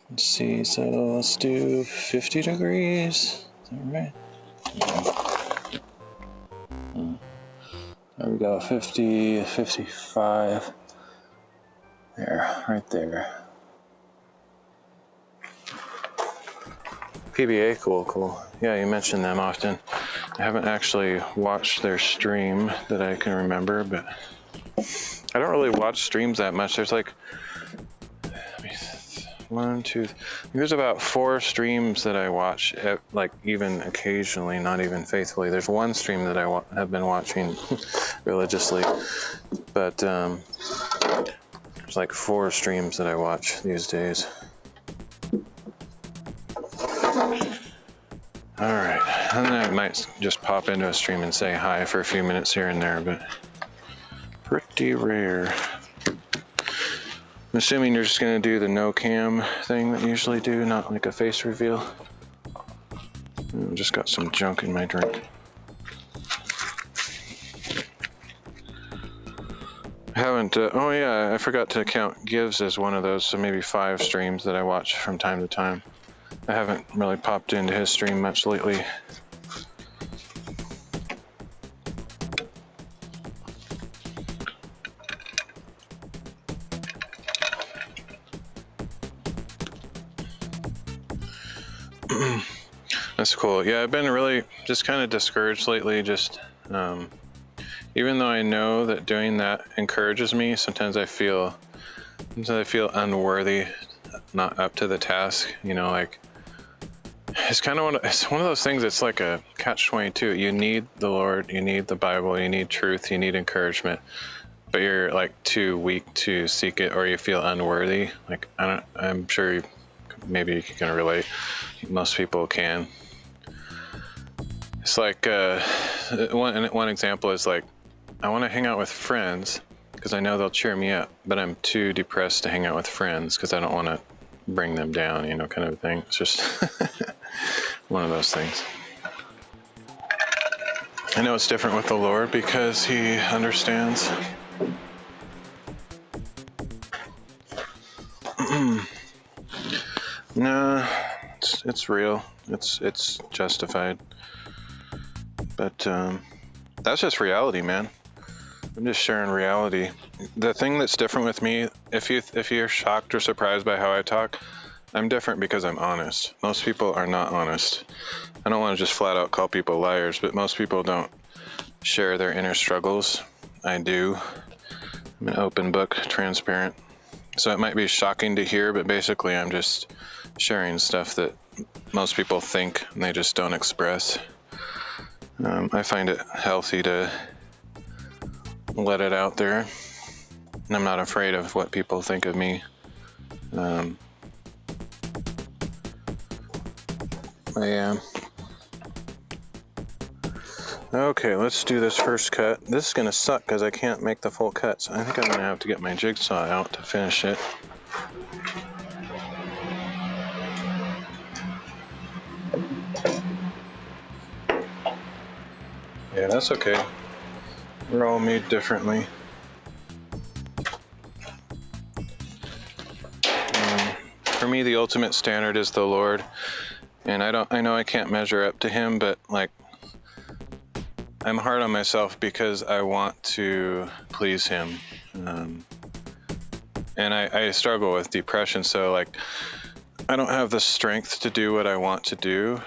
let's see, so let's do 50 degrees. Is that right? There we go, 50, 55. There, right there. PBA, cool. Yeah, you mention them often. I haven't actually watched their stream that I can remember, but I don't really watch streams that much. There's like there's about 4 streams that I watch, like even occasionally, not even faithfully. There's one stream that I have been watching religiously, but there's like 4 streams that I watch these days. All right, and then I might just pop into a stream and say hi for a few minutes here and there, but pretty rare. I'm assuming you're just gonna do the no cam thing that you usually do, not like a face reveal. I just got some junk in my drink. I haven't, oh yeah, I forgot to count gives as one of those, so maybe 5 streams that I watch from time to time. I haven't really popped into his stream much lately. That's cool. Yeah, I've been really just kind of discouraged lately. Just even though I know that doing that encourages me, sometimes I feel unworthy, not up to the task. Like it's one of those things. It's like a catch-22. You need the Lord, you need the Bible, you need truth, you need encouragement, but you're like too weak to seek it, or you feel unworthy. Like I'm sure maybe you can relate. Most people can. It's like one example is like I want to hang out with friends because I know they'll cheer me up, but I'm too depressed to hang out with friends because I don't want to bring them down, kind of a thing. It's just one of those things. I know it's different with the Lord because He understands. No, it's real. It's justified. But that's just reality, man. I'm just sharing reality. The thing that's different with me, if you're shocked or surprised by how I talk, I'm different because I'm honest. Most people are not honest. I don't want to just flat out call people liars, but most people don't share their inner struggles. I do. I'm an open book, transparent. So it might be shocking to hear, but basically I'm just sharing stuff that most people think and they just don't express. I find it healthy to let it out there, and I'm not afraid of what people think of me. Yeah. Okay, let's do this first cut. This is gonna suck because I can't make the full cut, so I think I'm gonna have to get my jigsaw out to finish it. Yeah, that's okay. We're all made differently. For me, the ultimate standard is the Lord, and I know I can't measure up to Him, but like, I'm hard on myself because I want to please Him, and I struggle with depression. So like, I don't have the strength to do what I want to do.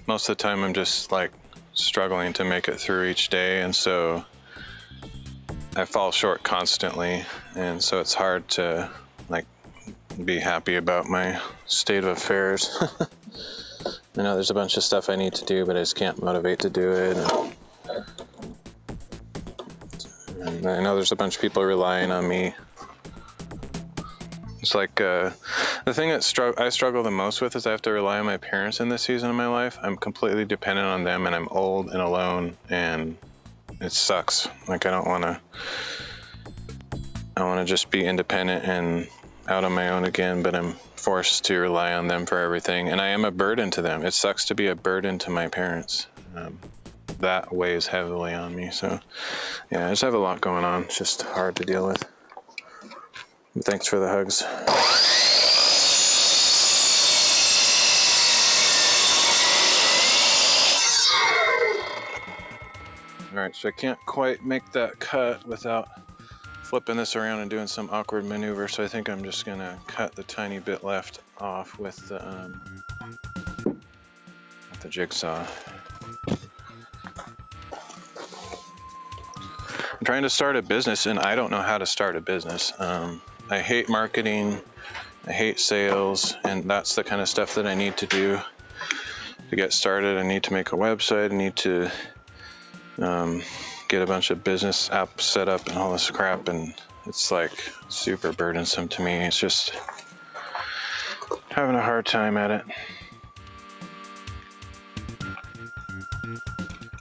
Most of the time, I'm just like struggling to make it through each day, and so I fall short constantly, and so it's hard to like be happy about my state of affairs. I know there's a bunch of stuff I need to do, but I just can't motivate to do it. And I know there's a bunch of people relying on me. It's like the thing that I struggle the most with is I have to rely on my parents in this season of my life. I'm completely dependent on them, and I'm old and alone, and it sucks. Like I want to just be independent and out on my own again, but I'm forced to rely on them for everything, and I am a burden to them. It sucks to be a burden to my parents. That weighs heavily on me. So yeah, I just have a lot going on. It's just hard to deal with. But thanks for the hugs. All right, so I can't quite make that cut without flipping this around and doing some awkward maneuver, so I think I'm just gonna cut the tiny bit left off with the jigsaw. I'm trying to start a business, and I don't know how to start a business. I hate marketing, I hate sales, and that's the kind of stuff that I need to do to get started. I need to make a website, I need to get a bunch of business apps set up and all this crap, and it's like super burdensome to me. It's just having a hard time at it.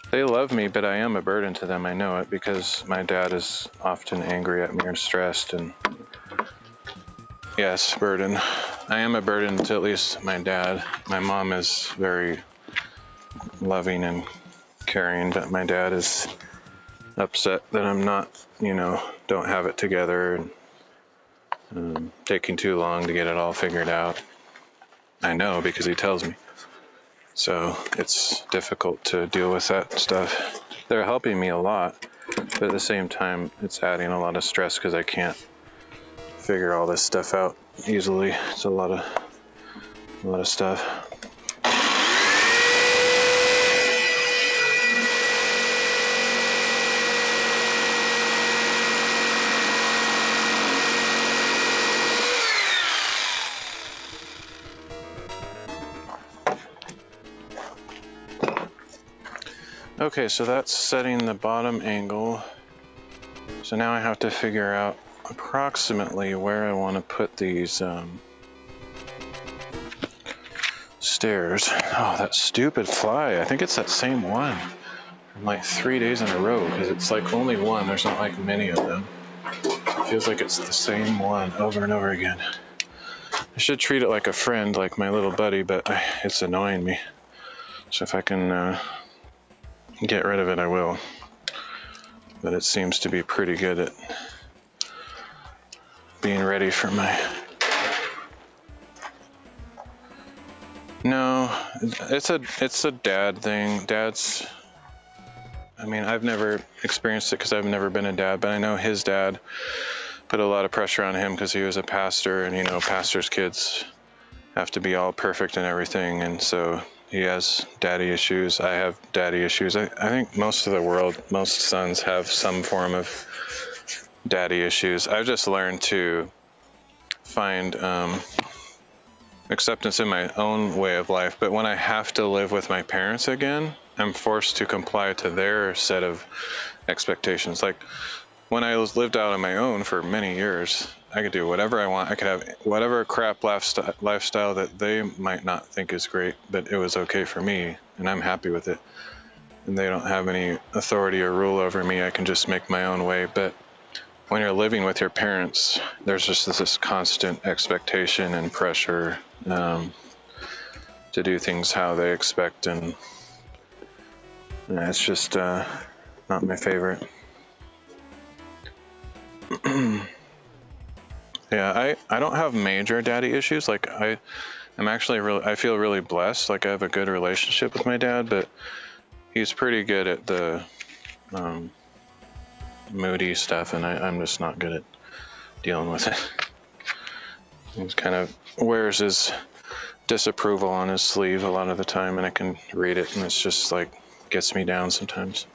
They love me, but I am a burden to them. I know it because my dad is often angry at me or stressed, and yes, burden. I am a burden to at least my dad. My mom is very loving and caring, but my dad is upset that I'm not, don't have it together and taking too long to get it all figured out. I know because he tells me. So it's difficult to deal with that stuff. They're helping me a lot, but at the same time, it's adding a lot of stress because I can't figure all this stuff out easily. It's a lot of stuff. Okay, so that's setting the bottom angle. So now I have to figure out approximately where I want to put these stairs. Oh, that stupid fly. I think it's that same one from like 3 days in a row because it's like only one. There's not like many of them. It feels like it's the same one over and over again. I should treat it like a friend, like my little buddy, but it's annoying me. So if I can get rid of it, I will. But it seems to be pretty good at being ready for my... No, it's a dad thing. I've never experienced it because I've never been a dad, but I know his dad put a lot of pressure on him because he was a pastor, and pastors' kids have to be all perfect and everything, and so he has daddy issues. I have daddy issues. I think most sons have some form of daddy issues. I've just learned to find acceptance in my own way of life, but when I have to live with my parents again, I'm forced to comply to their set of expectations. Like when I lived out on my own for many years, I could do whatever I want. I could have whatever crap lifestyle that they might not think is great, but it was okay for me, and I'm happy with it. and they don't have any authority or rule over me. I can just make my own way. But when you're living with your parents, there's just this constant expectation and pressure to do things how they expect, and it's just not my favorite. Yeah, I don't have major daddy issues. Like I'm actually I feel really blessed. Like I have a good relationship with my dad, but he's pretty good at the moody stuff, and I'm just not good at dealing with it. He kind of wears his disapproval on his sleeve a lot of the time, and I can read it, and it's just like gets me down sometimes.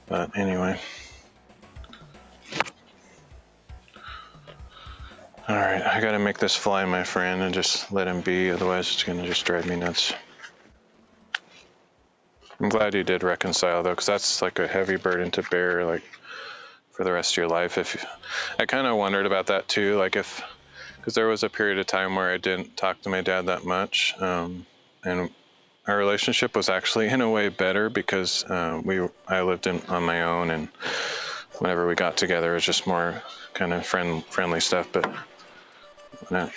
But anyway. Alright, I gotta make this fly my friend and just let him be, otherwise it's gonna just drive me nuts. I'm glad you did reconcile though, because that's like a heavy burden to bear, like for the rest of your life. I kind of wondered about that too, like because there was a period of time where I didn't talk to my dad that much, and our relationship was actually in a way better because I lived on my own, and whenever we got together it was just more kind of friendly stuff. But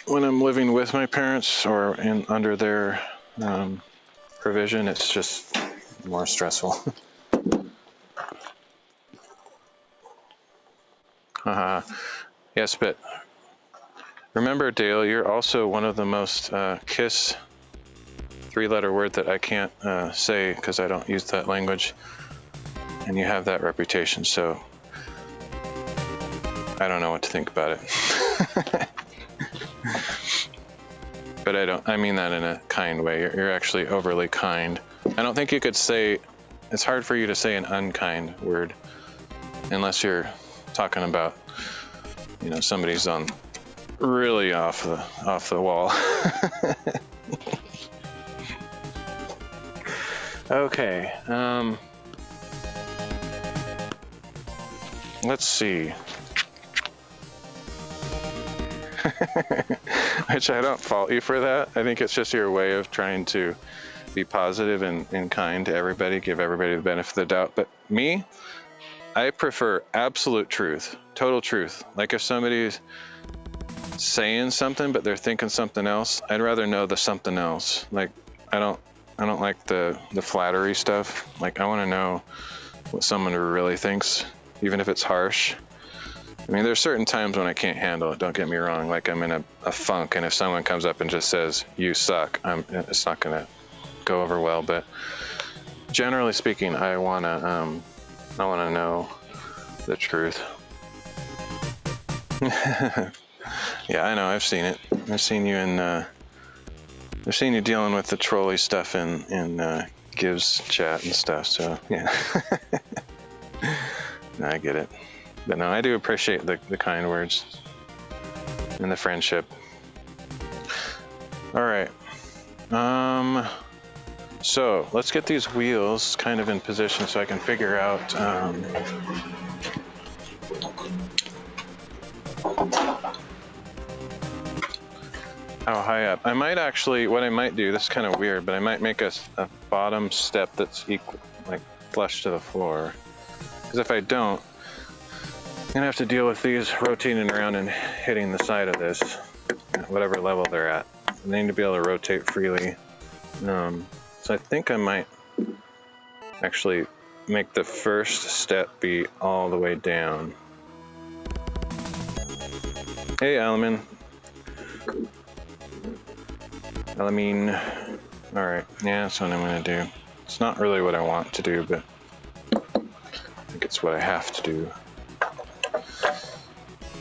when I'm living with my parents or under their provision, it's just more stressful. Yes, but remember, Dale, you're also one of the most KISS 3-letter word that I can't say because I don't use that language, and you have that reputation, so I don't know what to think about it. But I mean that in a kind way. You're actually overly kind. I don't think you could say, it's hard for you to say an unkind word unless you're talking about, somebody's on really off the wall. Okay, let's see. Which I don't fault you for that. I think it's just your way of trying to be positive and kind to everybody, give everybody the benefit of the doubt. But me, I prefer absolute truth, total truth. Like if somebody's saying something but they're thinking something else, I'd rather know the something else. Like I don't like the flattery stuff. Like I want to know what someone really thinks, even if it's harsh. I mean, there's certain times when I can't handle it, don't get me wrong. Like I'm in a funk, and if someone comes up and just says, "You suck," it's not going to go over well. But generally speaking, I want to know the truth. Yeah, I know. I've seen it. I've seen you I've seen you dealing with the trolley stuff in Gives chat and stuff. So yeah, I get it. But no, I do appreciate the kind words and the friendship. All right. So let's get these wheels kind of in position so I can figure out how high up. I might actually, what I might do, this is kind of weird, but I might make a bottom step that's equal, like flush to the floor. Because if I don't, I'm gonna have to deal with these rotating around and hitting the side of this at whatever level they're at. They need to be able to rotate freely. So I think I might actually make the first step be all the way down. Hey, Alamine. All right, yeah, that's what I'm gonna do. It's not really what I want to do, but I think it's what I have to do.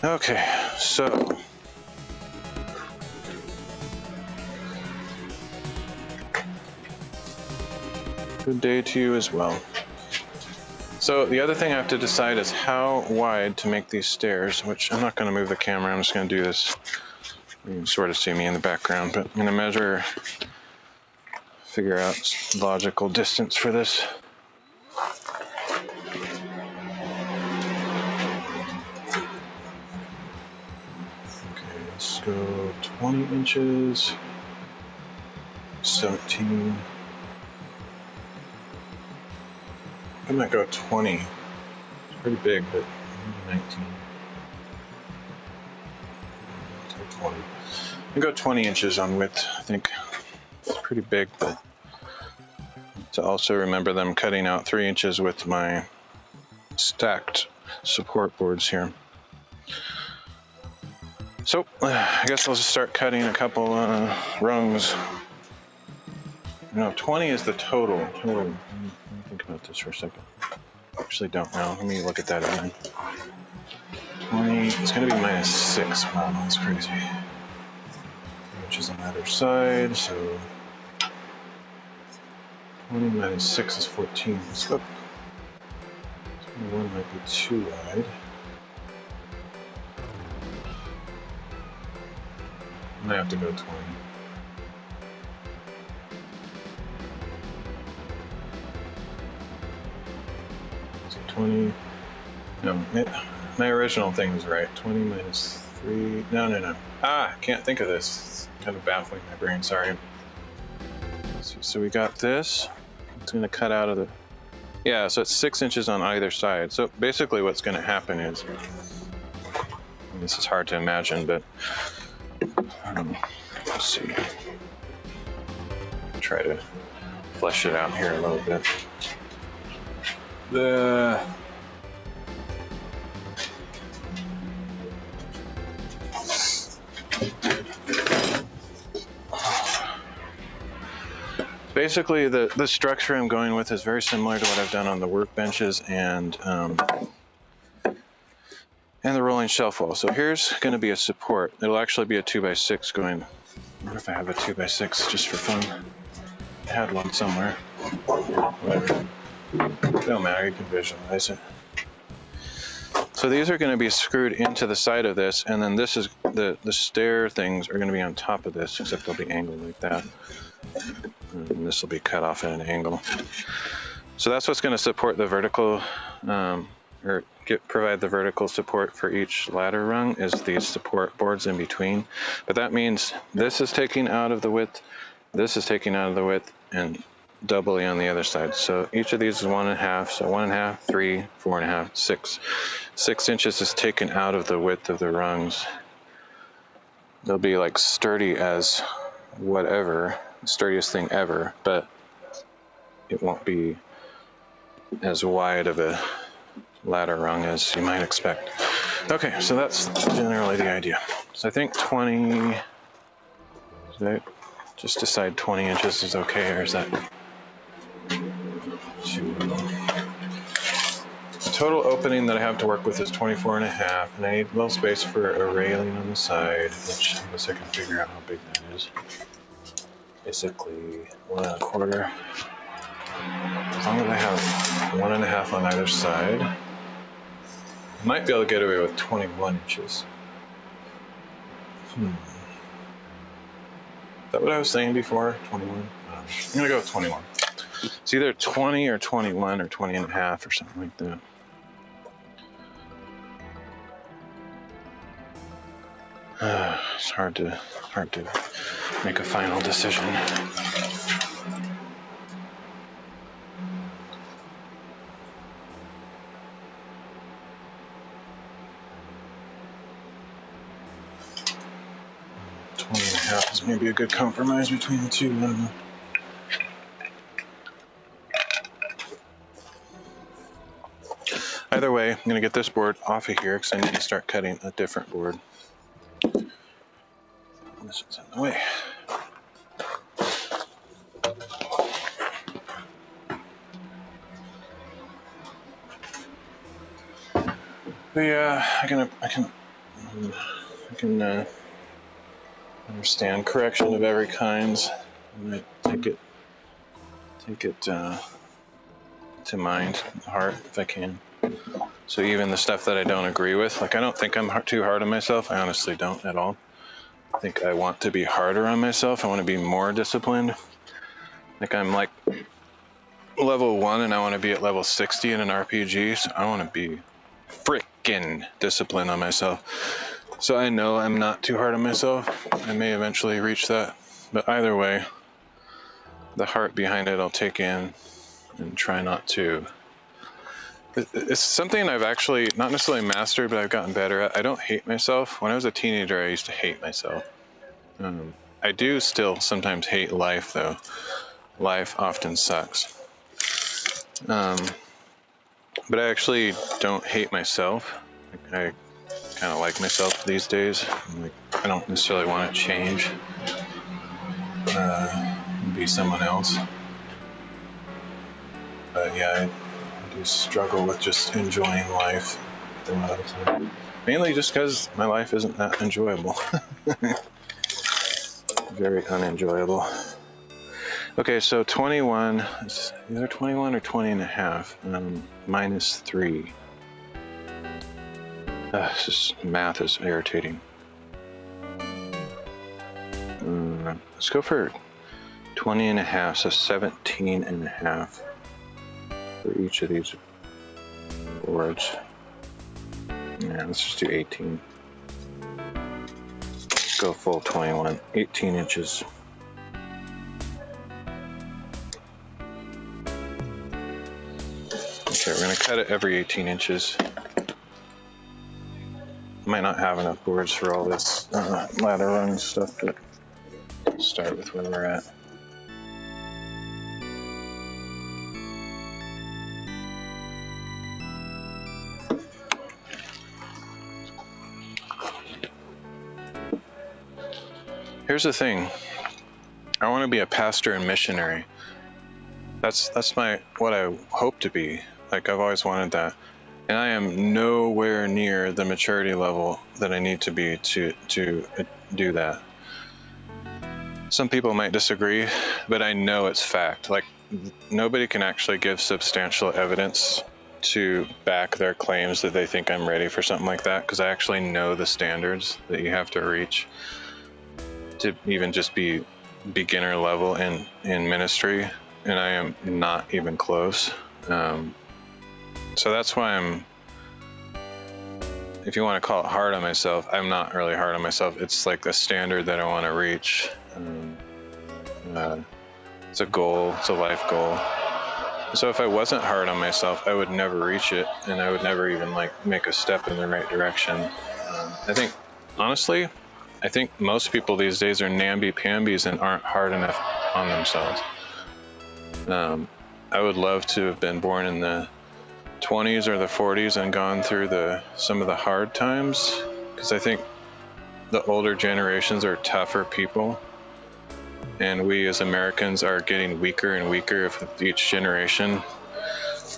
Okay, so good day to you as well. So the other thing I have to decide is how wide to make these stairs, which I'm not going to move the camera. I'm just going to do this. You can sort of see me in the background, but I'm going to figure out logical distance for this. Let's go 20 inches, 17, I might go 20. It's pretty big, but maybe 19. Let's go 20. I go 20 inches on width, I think. It's pretty big, but to also remember that I'm cutting out 3 inches with my stacked support boards here. So I guess I'll just start cutting a couple rungs. No, 20 is the total. Let me think about this for a second. Actually don't know. Let me look at that again. 20, it's going to be -6. Wow, that's crazy. 3 inches on either side, so 20 minus 6 is 14. So 21 might be too wide. I might have to go 20. So 20. No, my original thing was right. 20 minus 3. No. Can't think of this. It's kind of baffling my brain. Sorry. Let's see. So we got this. It's going to cut out of the. Yeah, so it's 6 inches on either side. So basically, what's going to happen is. This is hard to imagine, but. Let's see. Try to flesh it out here a little bit. Basically, the structure I'm going with is very similar to what I've done on the workbenches and the rolling shelf wall. So here's going to be a support. It'll actually be a 2x6 going. I wonder if I have a 2x6 just for fun. I had one somewhere. Whatever. Don't matter, you can visualize it. So these are going to be screwed into the side of this, and then this is the stair things are going to be on top of this, except they'll be angled like that. And this will be cut off at an angle. So that's what's going to support the vertical, provide the vertical support for each ladder rung is these support boards in between. But that means this is taking out of the width, this is taking out of the width, and doubly on the other side. So each of these is 1.5, so 1.5, 3, 4.5, 6. 6 inches is taken out of the width of the rungs. They'll be like sturdy as whatever, sturdiest thing ever, but it won't be as wide of a ladder rung as you might expect. Okay, so that's generally the idea. So I think 20, did I just decide 20 inches is okay, or is that too low? The total opening that I have to work with is 24.5, and I need a little space for a railing on the side, which I guess I can figure out how big that is. Basically 1.25. As long as I have 1.5 on either side, I might be able to get away with 21 inches. Is that what I was saying before? 21? I'm going to go with 21. It's either 20 or 21 or 20.5 or something like that. It's hard to make a final decision. Is maybe a good compromise between the two. I don't know. Either way, I'm going to get this board off of here because I need to start cutting a different board. This one's in the way. But yeah, I can understand correction of every kind. I might take it to mind, heart, if I can. So even the stuff that I don't agree with, like I don't think I'm too hard on myself. I honestly don't at all. I think I want to be harder on myself. I want to be more disciplined. Like I'm like level 1 and I want to be at level 60 in an RPG. So I want to be freaking disciplined on myself. So I know I'm not too hard on myself. I may eventually reach that. But either way, the heart behind it I'll take in and try not to It's something I've actually not necessarily mastered, but I've gotten better at. I don't hate myself. When I was a teenager, I used to hate myself. I do still sometimes hate life, though. Life often sucks. But I actually don't hate myself. I kind of like myself these days. I don't necessarily want to change, be someone else. But yeah, I do struggle with just enjoying life a lot of the time. Mainly just because my life isn't that enjoyable. Very unenjoyable. Okay, so 21, it's either 21 or 20 and a half, minus 3. This math is irritating. Let's go for 20 and a half, so 17 and a half for each of these boards. Yeah, let's just do 18. Go full 21, 18 inches. Okay, we're gonna cut it every 18 inches. Might not have enough boards for all this ladder rung stuff, but start with where we're at. Here's the thing. I want to be a pastor and missionary. That's what I hope to be. Like, I've always wanted that. And I am nowhere near the maturity level that I need to be to do that. Some people might disagree, but I know it's fact. Like, nobody can actually give substantial evidence to back their claims that they think I'm ready for something like that, because I actually know the standards that you have to reach to even just be beginner level in ministry, and I am not even close. So that's why I'm, if you want to call it hard on myself, I'm not really hard on myself. It's like the standard that I want to reach. It's a goal, it's a life goal. So if I wasn't hard on myself, I would never reach it, and I would never even make a step in the right direction. I think, honestly, most people these days are namby-pambies and aren't hard enough on themselves. I would love to have been born in the 20s or the 40s and gone through some of the hard times, because I think the older generations are tougher people, and we as Americans are getting weaker and weaker with each generation.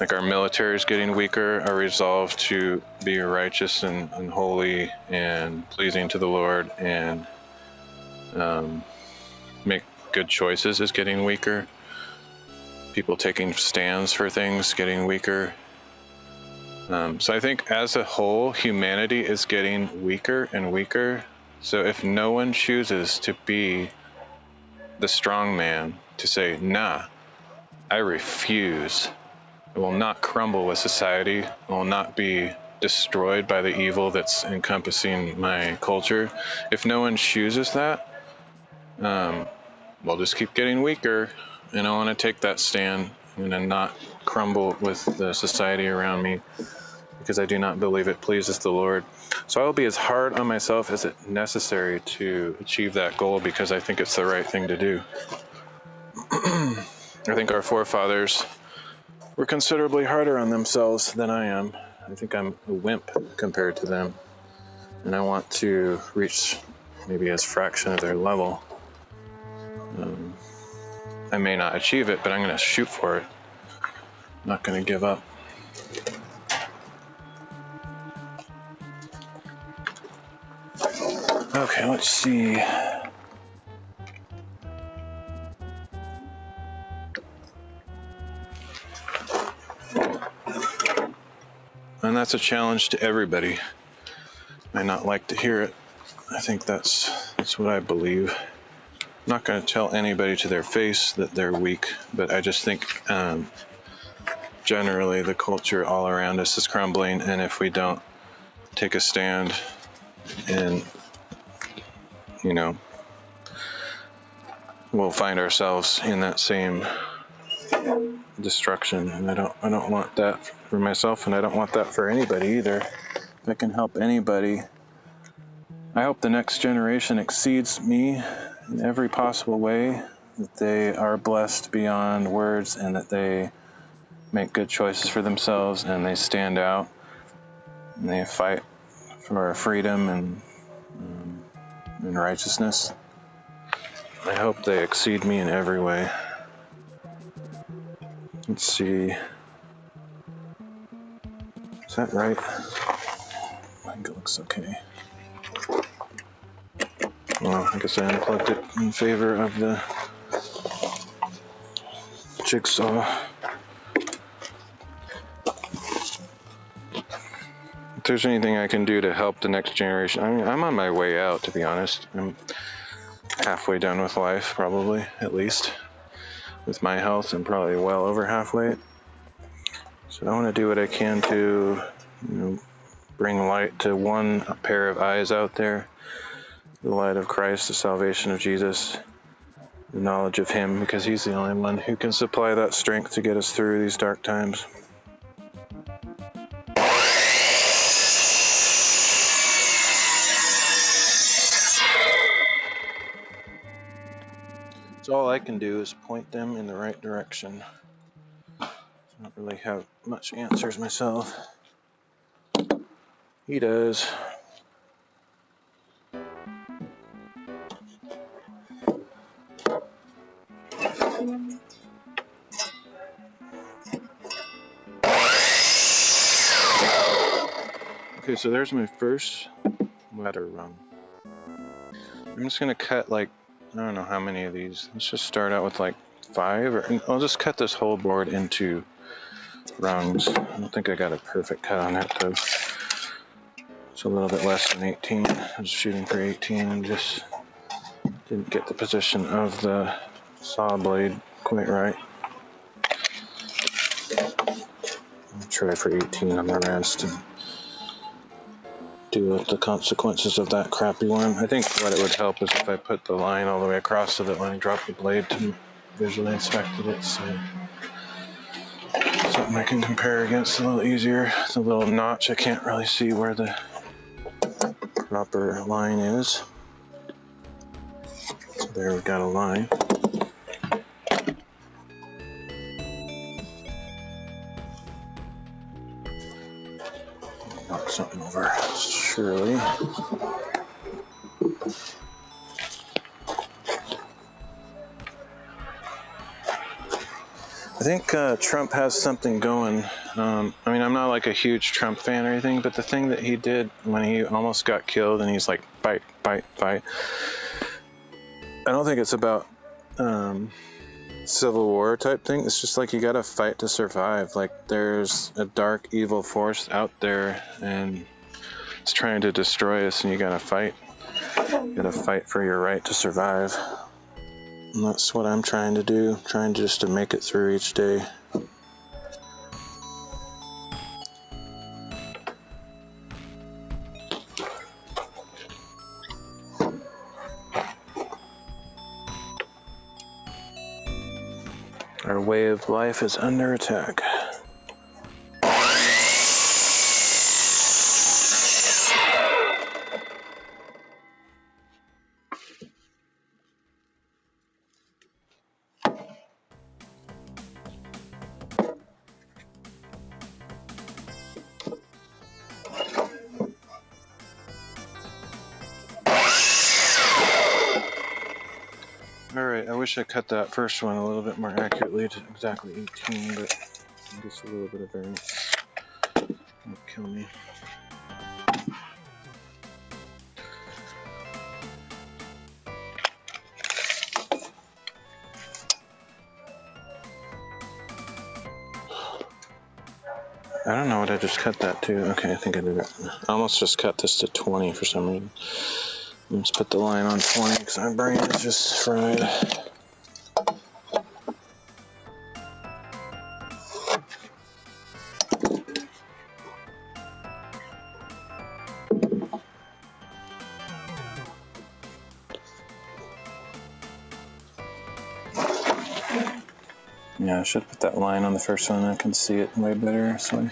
Like, our military is getting weaker. Our resolve to be righteous and holy and pleasing to the Lord and make good choices is getting weaker. People taking stands for things getting weaker. So I think as a whole, humanity is getting weaker and weaker. So if no one chooses to be the strong man, to say, nah, I refuse, I will not crumble with society, I will not be destroyed by the evil that's encompassing my culture. If no one chooses that, we'll just keep getting weaker, and I want to take that stand and not crumble with the society around me, because I do not believe it pleases the Lord. So I will be as hard on myself as it's necessary to achieve that goal, because I think it's the right thing to do. I think our forefathers were considerably harder on themselves than I am. I think I'm a wimp compared to them, and I want to reach maybe a fraction of their level. I may not achieve it, but I'm going to shoot for it. I'm not going to give up. Okay, let's see. And that's a challenge to everybody. I not like to hear it. I think that's what I believe. I'm not going to tell anybody to their face that they're weak, but I just think generally the culture all around us is crumbling, and if we don't take a stand and, we'll find ourselves in that same destruction, and I don't want that for myself, and I don't want that for anybody either. If I can help anybody, I hope the next generation exceeds me in every possible way, that they are blessed beyond words, and that they make good choices for themselves, and they stand out, and they fight for freedom and righteousness. I hope they exceed me in every way. Let's see. Is that right? I think it looks okay. Well, I guess I unplugged it in favor of the jigsaw. If there's anything I can do to help the next generation, I mean, I'm on my way out, to be honest. I'm halfway done with life, probably, at least. With my health, I'm probably well over halfway. So I want to do what I can to, bring light to one pair of eyes out there. The light of Christ, the salvation of Jesus, the knowledge of Him, because He's the only one who can supply that strength to get us through these dark times. So all I can do is point them in the right direction. I don't really have much answers myself. He does. Okay, so there's my first ladder rung. I'm just gonna cut I don't know how many of these. Let's just start out with 5, or I'll just cut this whole board into rungs. I don't think I got a perfect cut on it though. It's a little bit less than 18. I was shooting for 18 and just didn't get the position of the saw blade quite right. I'll try for 18 on the rest and deal with the consequences of that crappy one. I think what it would help is if I put the line all the way across so that when I drop the blade to visually inspect it, so something I can compare against a little easier. The little notch, I can't really see where the proper line is. So there we've got a line. Knock something over, surely. I think Trump has something going. I mean, I'm not a huge Trump fan or anything, but the thing that he did when he almost got killed and he's like, fight, fight, fight. I don't think it's about Civil War type thing. It's just you gotta fight to survive. There's a dark, evil force out there and it's trying to destroy us, and you gotta fight. You gotta fight for your right to survive. And that's what I'm trying to do, trying just to make it through each day. Our way of life is under attack. Alright, I wish I cut that first one a little bit more accurately to exactly 18, but just a little bit of variance won't kill me. I don't know what I just cut that to. Okay, I think I did it. I almost just cut this to 20 for some reason. Let's put the line on 20 because my brain is just fried. Yeah, I should put that line on the first one. I can see it way better. So.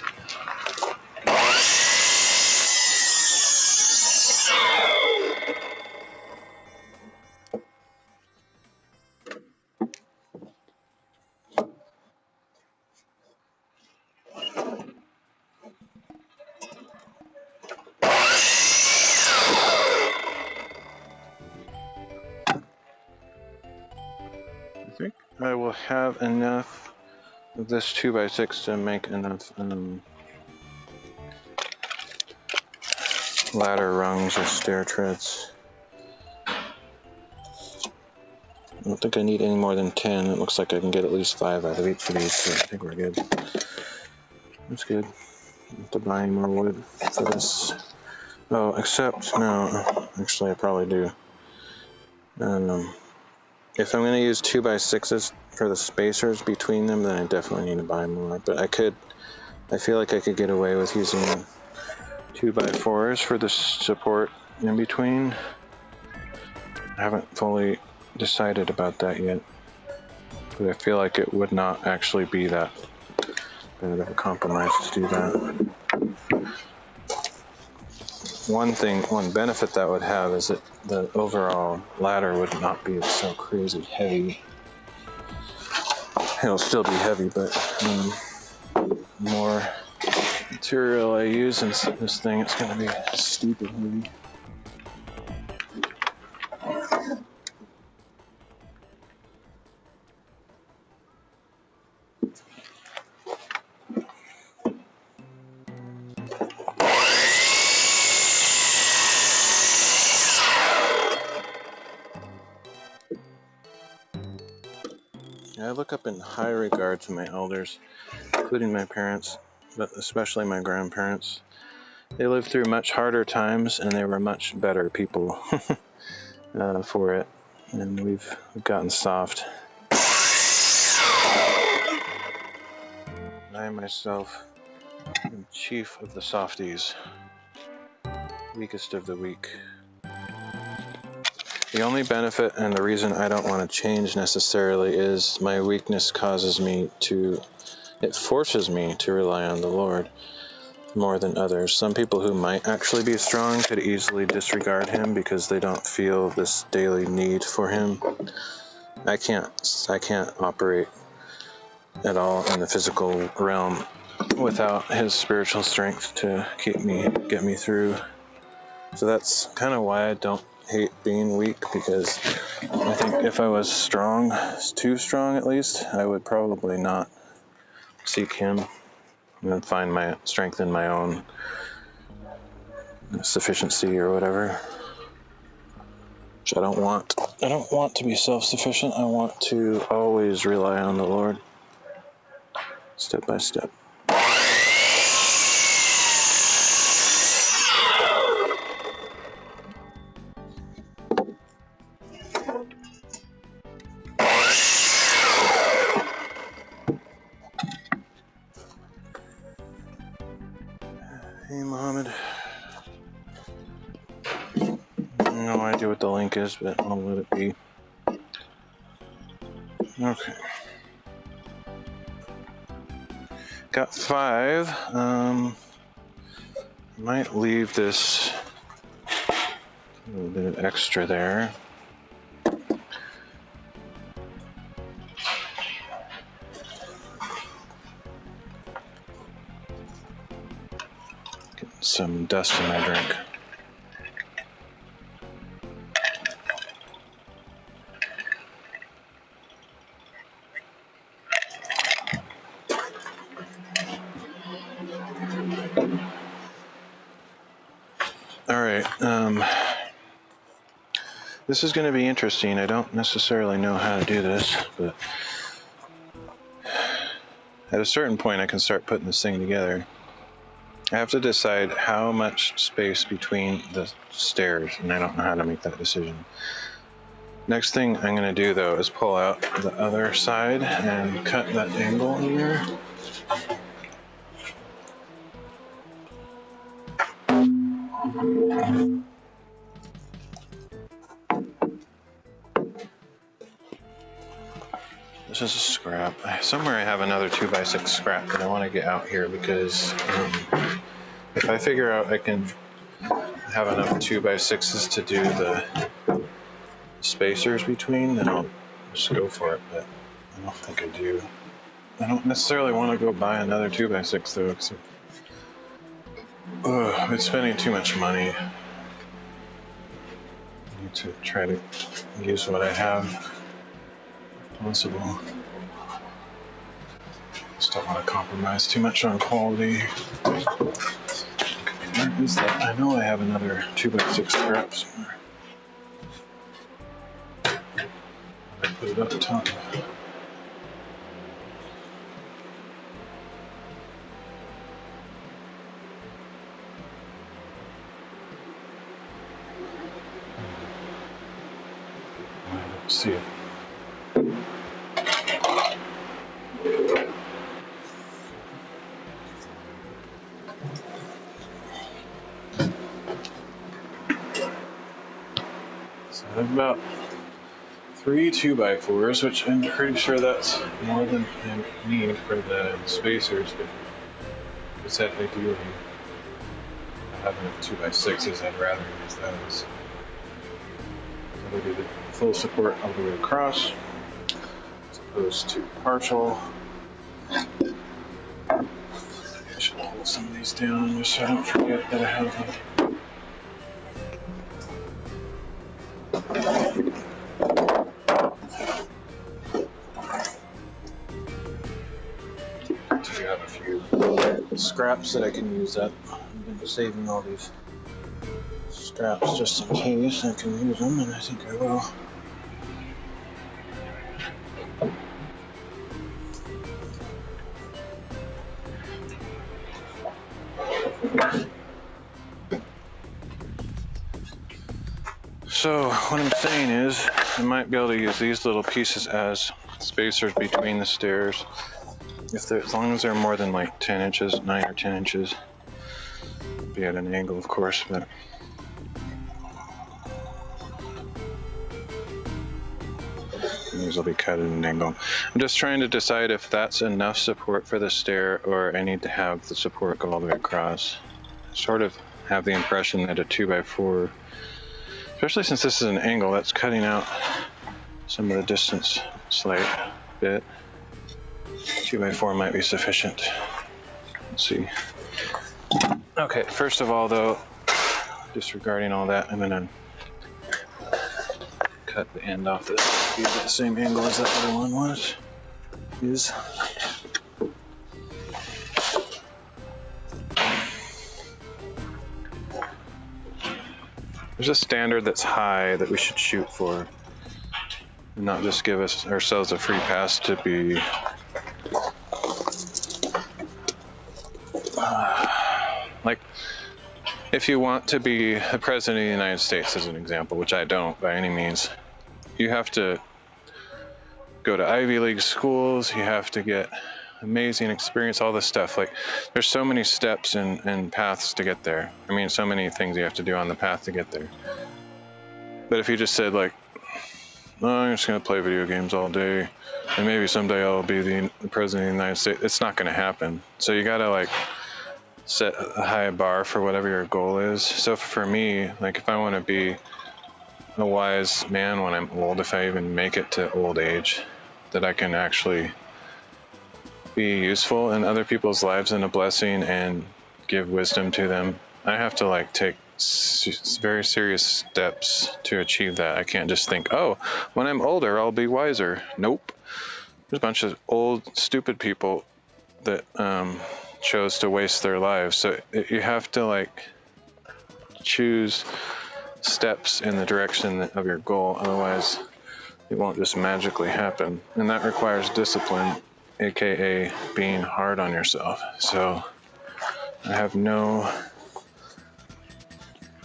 I think I will have enough of this 2x6 to make enough ladder rungs or stair treads. I don't think I need any more than 10. It looks like I can get at least 5 out of each of these, so I think we're good. That's good. I have to buy any more wood for this. Oh, except, no, actually I probably do. If I'm going to use 2x6s for the spacers between them, then I definitely need to buy more. But I feel like I could get away with using 2x4s for the support in between. I haven't fully decided about that yet, but I feel like it would not actually be that bad of a compromise to do that. One benefit that would have is that the overall ladder would not be so crazy heavy. It'll still be heavy, but more material I use in this thing, it's going to be stupid heavy. I look up in high regard to my elders, including my parents, but especially my grandparents. They lived through much harder times, and they were much better people for it, and we've gotten soft. I myself am chief of the softies, weakest of the weak. The only benefit and the reason I don't want to change necessarily is my weakness it forces me to rely on the Lord more than others. Some people who might actually be strong could easily disregard him because they don't feel this daily need for him. I can't operate at all in the physical realm without his spiritual strength to get me through. So that's kind of why I don't hate being weak, because I think if I was strong, too strong at least, I would probably not seek him and find my strength in my own sufficiency or whatever. Which I don't want. I don't want to be self-sufficient. I want to always rely on the Lord, step by step. Hey, Mohammed. No idea what the link is, but I'll let it be. Okay. Got 5. Might leave this a little bit of extra there. Get some dust in my drink. Alright, this is going to be interesting. I don't necessarily know how to do this, but at a certain point I can start putting this thing together. I have to decide how much space between the stairs, and I don't know how to make that decision. Next thing I'm going to do, though, is pull out the other side and cut that angle in there. This much is a scrap? Somewhere I have another 2x6 scrap that I want to get out here because if I figure out I can have enough 2x6s to do the spacers between, then I'll just go for it, but I don't think I do. I don't necessarily want to go buy another 2x6 though, because I've been spending too much money. I need to try to use what I have if possible. Just don't want to compromise too much on quality. Where is that? I know I have another 2x6 scrap somewhere. I put it up top. I don't see it. So I have about 3 2x4s, which I'm pretty sure that's more than I need for the spacers, but it's that ideally I have enough 2x6s, I'd rather use those. So we do the full support all the way across, as opposed to partial. I should hold some of these down just so I don't forget that I have them. Scraps that I can use up. I've been saving all these scraps just in case I can use them, and I think I will. So what I'm saying is I might be able to use these little pieces as spacers between the stairs. As long as they're more than like 10 inches, 9 or 10 inches. Be at an angle, of course, but these will be cut at an angle. I'm just trying to decide if that's enough support for the stair or I need to have the support go all the way across. I sort of have the impression that a 2x4, especially since this is an angle, that's cutting out some of the distance a slight bit. 2x4 might be sufficient. Let's see. Okay, first of all though, disregarding all that, I'm gonna cut the end off this to be at the same angle as that other one was. There's a standard that's high that we should shoot for, and not just give ourselves a free pass to be like, if you want to be the president of the United States, as an example, which I don't by any means, you have to go to Ivy League schools, you have to get amazing experience, all this stuff. Like, there's so many steps and paths to get there. I mean, so many things you have to do on the path to get there. But if you just said, like, oh, I'm just going to play video games all day, and maybe someday I'll be the president of the United States, it's not going to happen. So you got to, like, set a high bar for whatever your goal is. So for me, like, if I want to be a wise man when I'm old, if I even make it to old age, that I can actually be useful in other people's lives and a blessing and give wisdom to them, I have to, like, take very serious steps to achieve that. I can't just think, oh, when I'm older, I'll be wiser. Nope. There's a bunch of old, stupid people that chose to waste their lives. So you have to, like, choose steps in the direction of your goal. Otherwise, it won't just magically happen. And that requires discipline, aka being hard on yourself. So I have no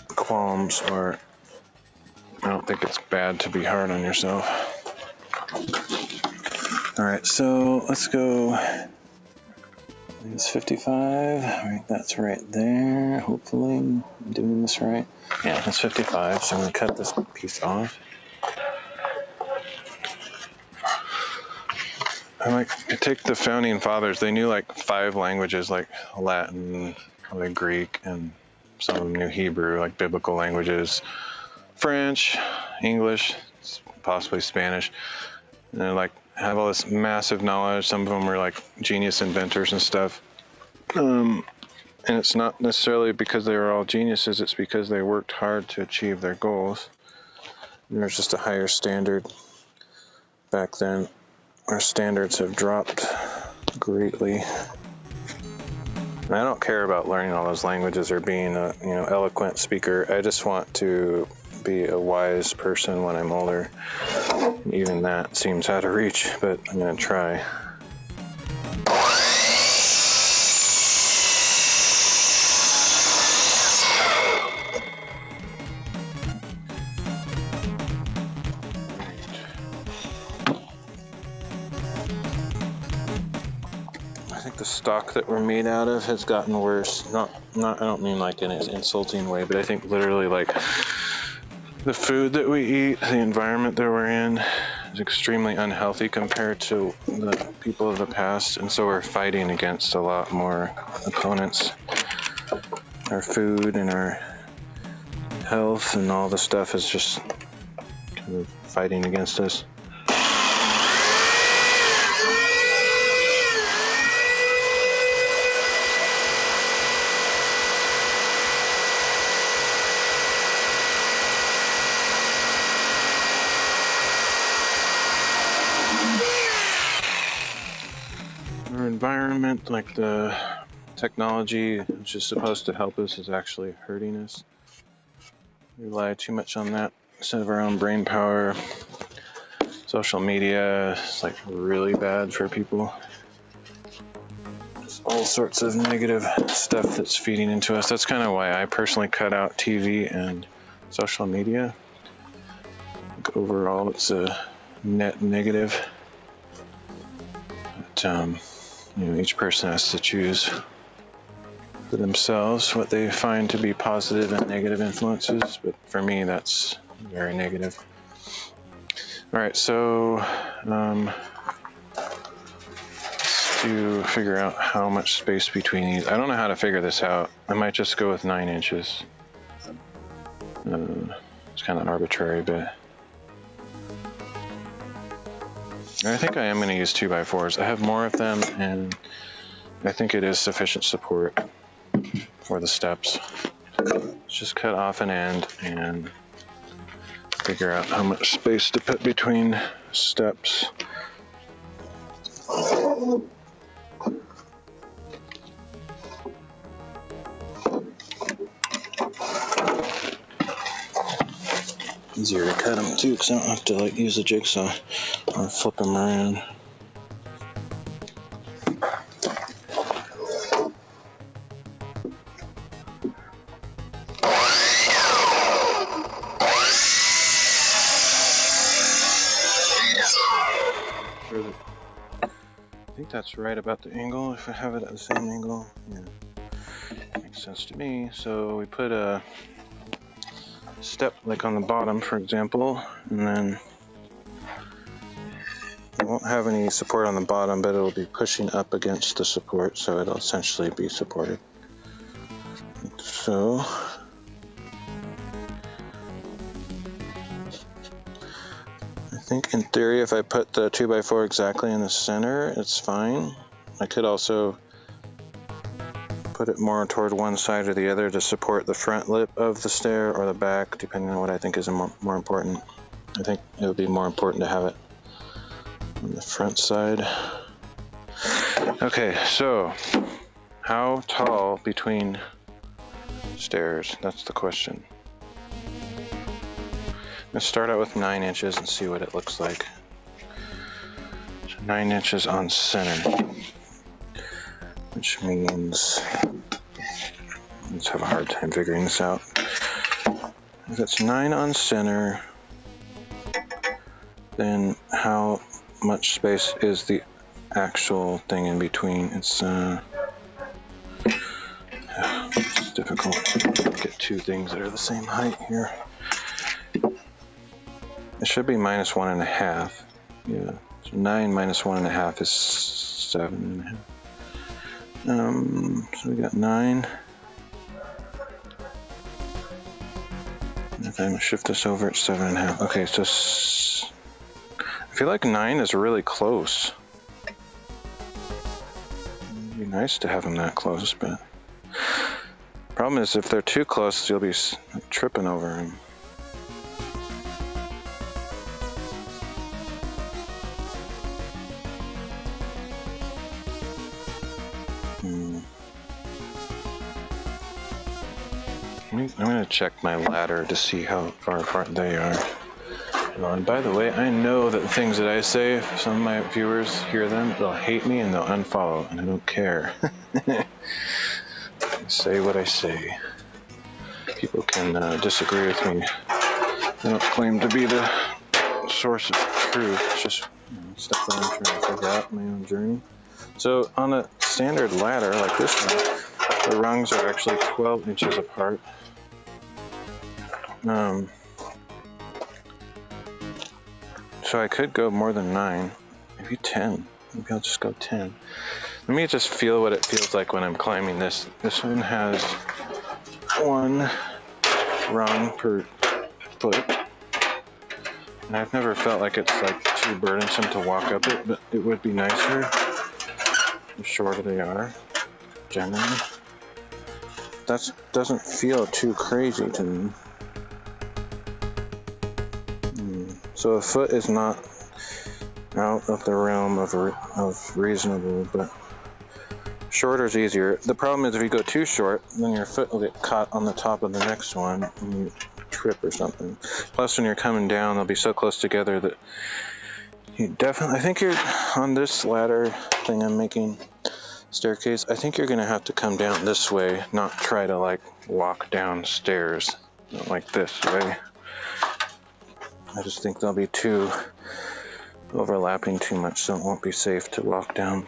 qualms, or I don't think it's bad to be hard on yourself. All right, so let's go. It's 55. All right, that's right there. Hopefully I'm doing this right. Yeah, it's 55, so I'm going to cut this piece off. I like take the founding fathers. They knew like 5 languages, like Latin, probably Greek, and some of them knew Hebrew, like biblical languages, French, English, possibly Spanish. And they like have all this massive knowledge. Some of them were like genius inventors and stuff. And it's not necessarily because they were all geniuses. It's because they worked hard to achieve their goals. And there's just a higher standard back then. Our standards have dropped greatly. And I don't care about learning all those languages or being a eloquent speaker. I just want to be a wise person when I'm older. Even that seems out of reach, but I'm going to try. I think the stock that we're made out of has gotten worse. Not I don't mean like in an insulting way, but I think literally like the food that we eat, the environment that we're in is extremely unhealthy compared to the people of the past, and so we're fighting against a lot more opponents. Our food and our health and all the stuff is just kind of fighting against us. Our environment, like the technology, which is supposed to help us, is actually hurting us. We rely too much on that instead of our own brain power. Social media is like really bad for people. There's all sorts of negative stuff that's feeding into us. That's kind of why I personally cut out TV and social media. Like overall, it's a net negative. But, each person has to choose for themselves what they find to be positive and negative influences. But for me, that's very negative. All right, so to figure out how much space between these. I don't know how to figure this out. I might just go with 9 inches. It's kind of arbitrary, but I think I am going to use 2x4s. I have more of them, and I think it is sufficient support for the steps. Let's just cut off an end and figure out how much space to put between steps. Easier to cut them too, because I don't have to use a jigsaw or flip them around. I think that's right about the angle. If I have it at the same angle, yeah, makes sense to me. So we put a step on the bottom, for example, and then it won't have any support on the bottom, but it'll be pushing up against the support, so it'll essentially be supported. So I think in theory, if I put the 2x4 exactly in the center, it's fine. I could also put it more toward one side or the other to support the front lip of the stair or the back, depending on what I think is more important. I think it would be more important to have it on the front side. Okay, so how tall between stairs? That's the question. Let's start out with 9 inches and see what it looks like. So 9 inches on center, which means, let's have a hard time figuring this out. If it's 9 on center, then how much space is the actual thing in between? It's difficult to get 2 things that are the same height here. It should be -1.5. Yeah, So 9 minus 1.5 is 7.5. So we got 9. If I shift this over, it's 7.5. Okay, so I feel like 9 is really close. It'd be nice to have them that close, but problem is if they're too close, you'll be tripping over them. I'm going to check my ladder to see how far apart they are. And by the way, I know that the things that I say, if some of my viewers hear them, they'll hate me and they'll unfollow, and I don't care. I say what I say. People can disagree with me. I don't claim to be the source of truth. It's just stuff that I'm trying to figure out in my own journey. So on a standard ladder like this one, the rungs are actually 12 inches apart. So I could go more than 9, maybe 10. Maybe I'll just go 10. Let me just feel what it feels like when I'm climbing this. This one has 1 rung per foot. And I've never felt like it's like too burdensome to walk up it, but it would be nicer the shorter they are, generally. That doesn't feel too crazy to me. So a foot is not out of the realm of reasonable, but shorter is easier. The problem is if you go too short, then your foot will get caught on the top of the next one and you trip or something. Plus, when you're coming down, they'll be so close together that you definitely, I think you're on this ladder thing I'm making, staircase, I think you're going to have to come down this way, not try to like walk downstairs like this way. I just think they'll be too overlapping too much, so it won't be safe to walk down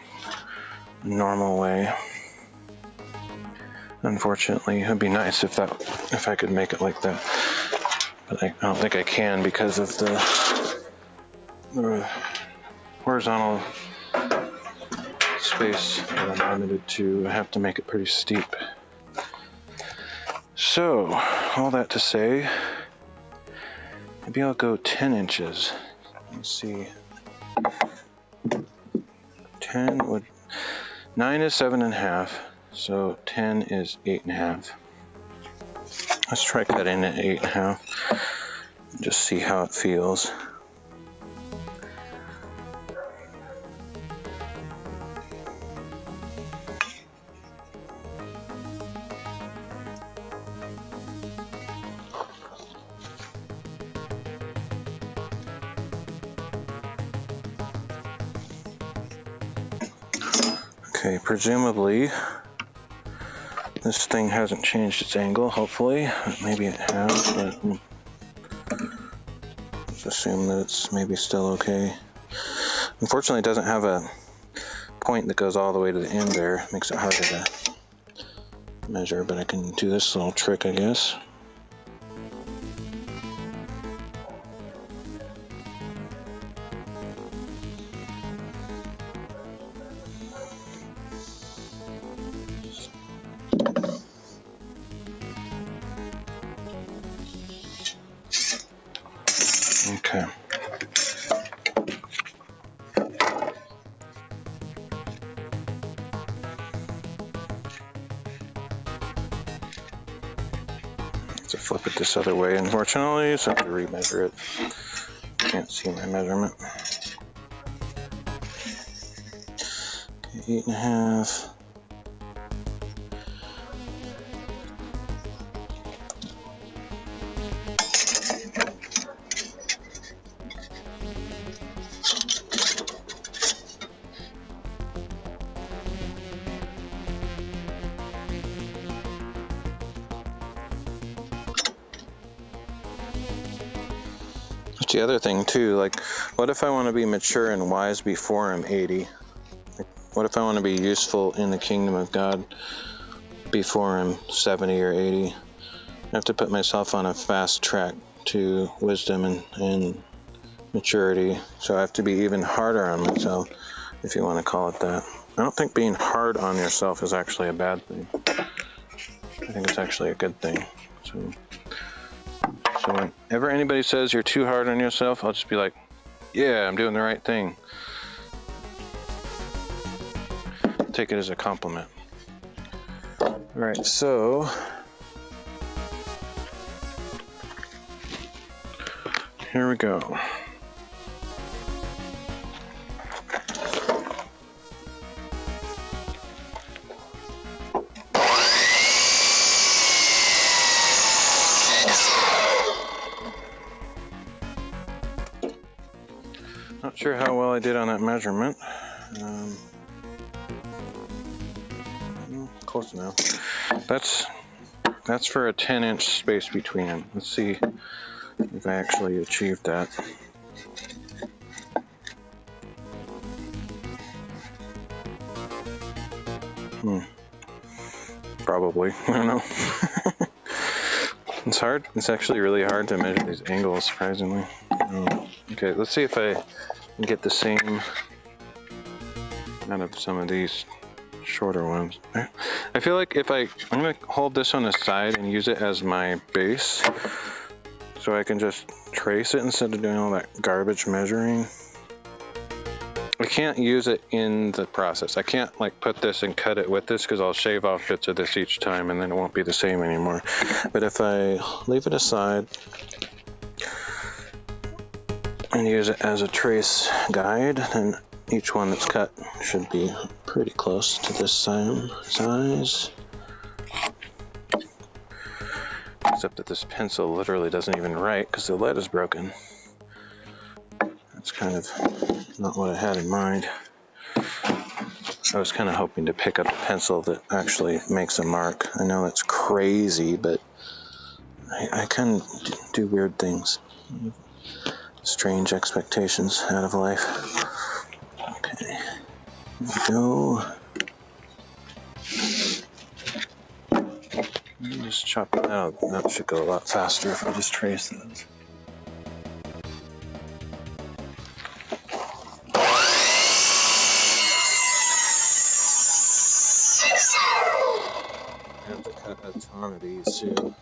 the normal way. Unfortunately, it'd be nice if I could make it like that, but I don't think I can because of the horizontal space that I'm limited to. I have to make it pretty steep. So, all that to say, maybe I'll go 10 inches. Let's see. 9 is 7.5, so 10 is 8.5. Let's try cutting at 8.5. Just see how it feels. Okay, presumably this thing hasn't changed its angle, hopefully. Maybe it has, but let's assume that it's maybe still okay. Unfortunately, it doesn't have a point that goes all the way to the end there. It makes it harder to measure, but I can do this little trick, I guess. Okay. To flip it this other way, unfortunately, so I have to remeasure it. Can't see my measurement. Okay, 8.5. The other thing too, like, what if I want to be mature and wise before I'm 80? Like, what if I want to be useful in the kingdom of God before I'm 70 or 80? I have to put myself on a fast track to wisdom and maturity, so I have to be even harder on myself, if you want to call it that. I don't think being hard on yourself is actually a bad thing. I think it's actually a good thing. So whenever anybody says you're too hard on yourself, I'll just be like, yeah, I'm doing the right thing. Take it as a compliment. All right, so here we go. Not sure how well I did on that measurement. Close enough. That's for a 10-inch space between them. Let's see if I actually achieved that. Probably. I don't know. It's hard. It's actually really hard to measure these angles, surprisingly. Okay, let's see if I can get the same out of some of these shorter ones. I feel like I'm going to hold this on the side and use it as my base, so I can just trace it instead of doing all that garbage measuring. I can't use it in the process. I can't like put this and cut it with this, because I'll shave off bits of this each time and then it won't be the same anymore. But if I leave it aside and use it as a trace guide, then each one that's cut should be pretty close to this same size. Except that this pencil literally doesn't even write because the lead is broken. That's kind of not what I had in mind. I was kind of hoping to pick up a pencil that actually makes a mark. I know that's crazy, but I can do weird things. Strange expectations out of life. Okay, here we go. Let me just chop it out. That should go a lot faster if I just trace those. I have to cut a ton of these too.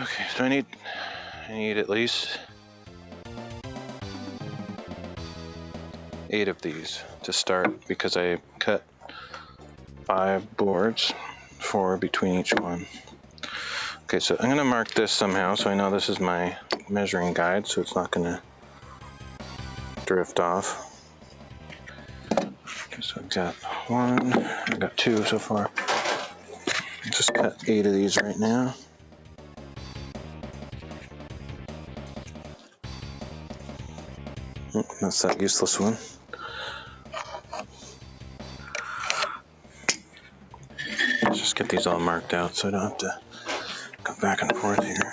Okay, so I need at least 8 of these to start, because I cut 5 boards, 4 between each one. Okay, so I'm gonna mark this somehow so I know this is my measuring guide, so it's not gonna drift off. Okay, so I've got 1, I've got 2 so far. I'll just cut 8 of these right now. Oh, that's that useless one. Let's just get these all marked out so I don't have to go back and forth here.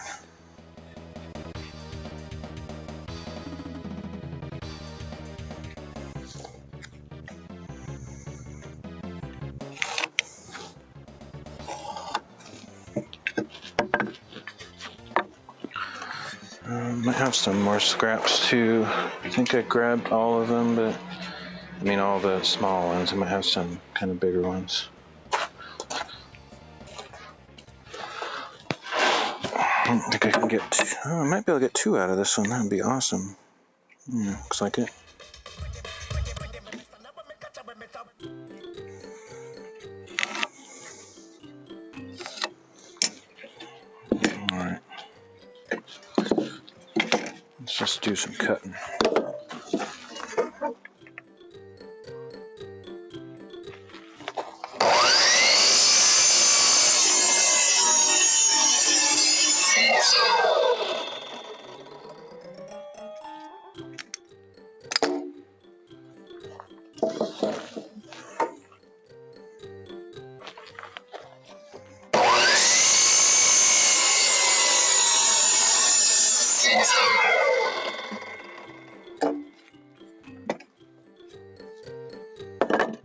Might have some more scraps too. I think I grabbed all of them, but I mean all the small ones. I might have some kind of bigger ones. I don't think I can get two. Oh, I might be able to get 2 out of this one. That would be awesome. Yeah, looks like it. Alright. Let's just do some cutting.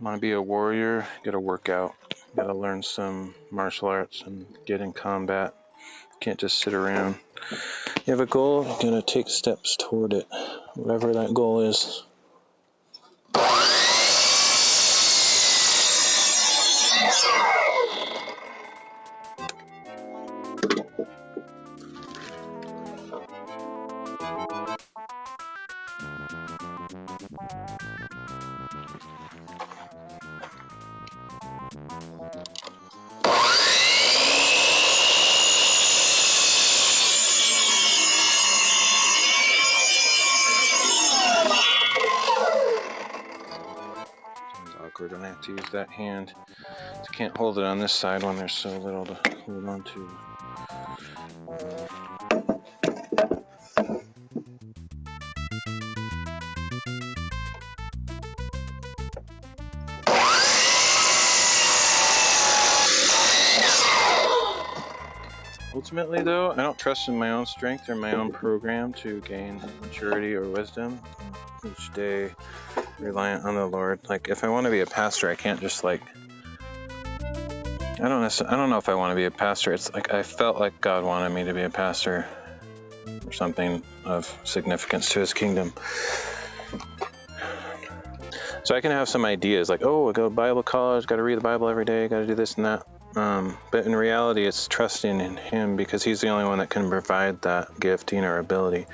Want to be a warrior, gotta work out, gotta learn some martial arts and get in combat. Can't just sit around. You have a goal, you're gonna take steps toward it, whatever that goal is. Awkward when I have to use that hand. I can't hold it on this side when there's so little to hold on to. Ultimately, though, I don't trust in my own strength or my own program to gain maturity or wisdom. Each day, reliant on the Lord. Like, if I want to be a pastor, I can't just I don't know if I want to be a pastor. It's like I felt like God wanted me to be a pastor or something of significance to His kingdom. So I can have some ideas like, oh, I go to Bible college, got to read the Bible every day, got to do this and that. But in reality, it's trusting in Him because He's the only one that can provide that gifting or ability.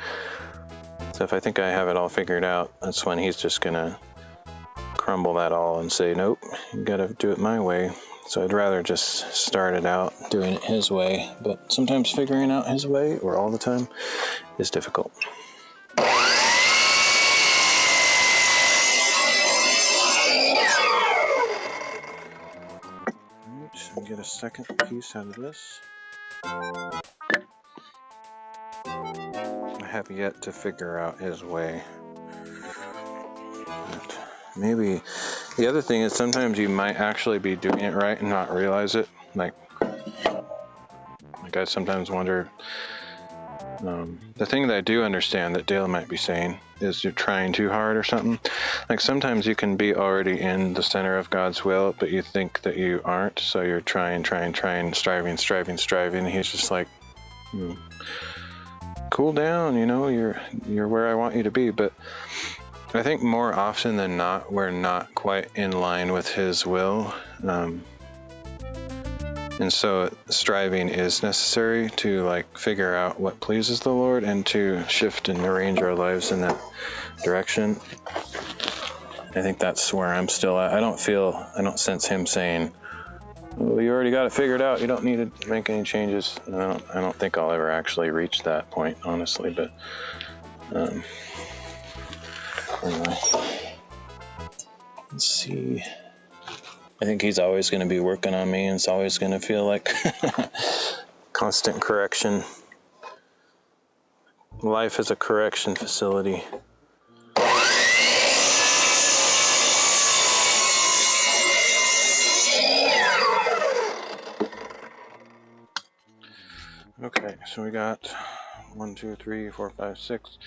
So if I think I have it all figured out, that's when He's just going to crumble that all and say, nope, you got to do it my way. So I'd rather just start it out doing it His way. But sometimes figuring out His way, or all the time, is difficult. And get a second piece out of this. I have yet to figure out His way. But maybe the other thing is sometimes you might actually be doing it right and not realize it. Like I sometimes wonder. The thing that I do understand that Dale might be saying is you're trying too hard or something. Like sometimes you can be already in the center of God's will, but you think that you aren't. So you're trying, striving. He's just like, cool down, you're where I want you to be. But I think more often than not, we're not quite in line with His will. And so striving is necessary to figure out what pleases the Lord and to shift and arrange our lives in that direction. I think that's where I'm still at. I don't sense Him saying, well, you already got it figured out. You don't need to make any changes. I don't think I'll ever actually reach that point, honestly. But anyway, let's see. I think He's always going to be working on me, and it's always going to feel like constant correction. Life is a correction facility. Okay, so we got 1, 2, 3, 4, 5, 6.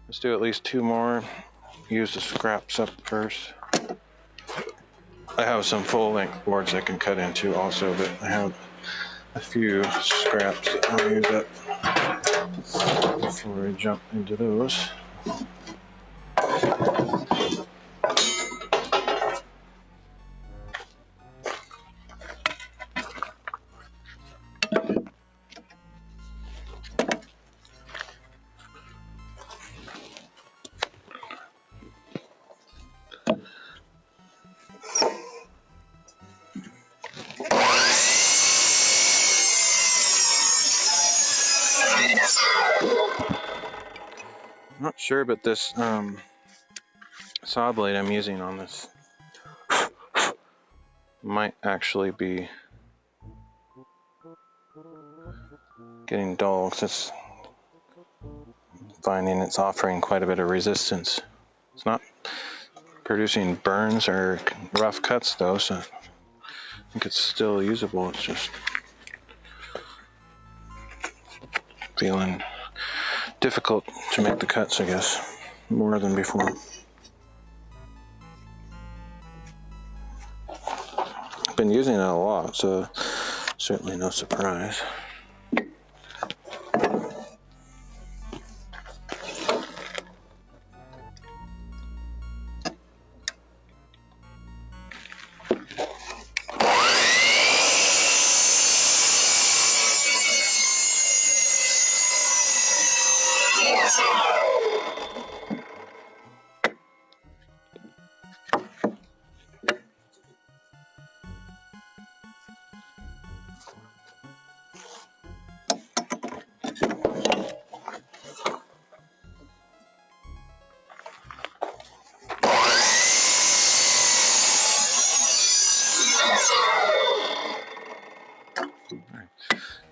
Let's do at least 2 more. Use the scraps up first. I have some full-length boards I can cut into also, but I have a few scraps that I'll use up before I jump into those. I'm not sure, but this saw blade I'm using on this might actually be getting dull because it's finding it's offering quite a bit of resistance. It's not producing burns or rough cuts though, so I think it's still usable. It's just feeling difficult to make the cuts, I guess, more than before. I've been using it a lot, so certainly no surprise.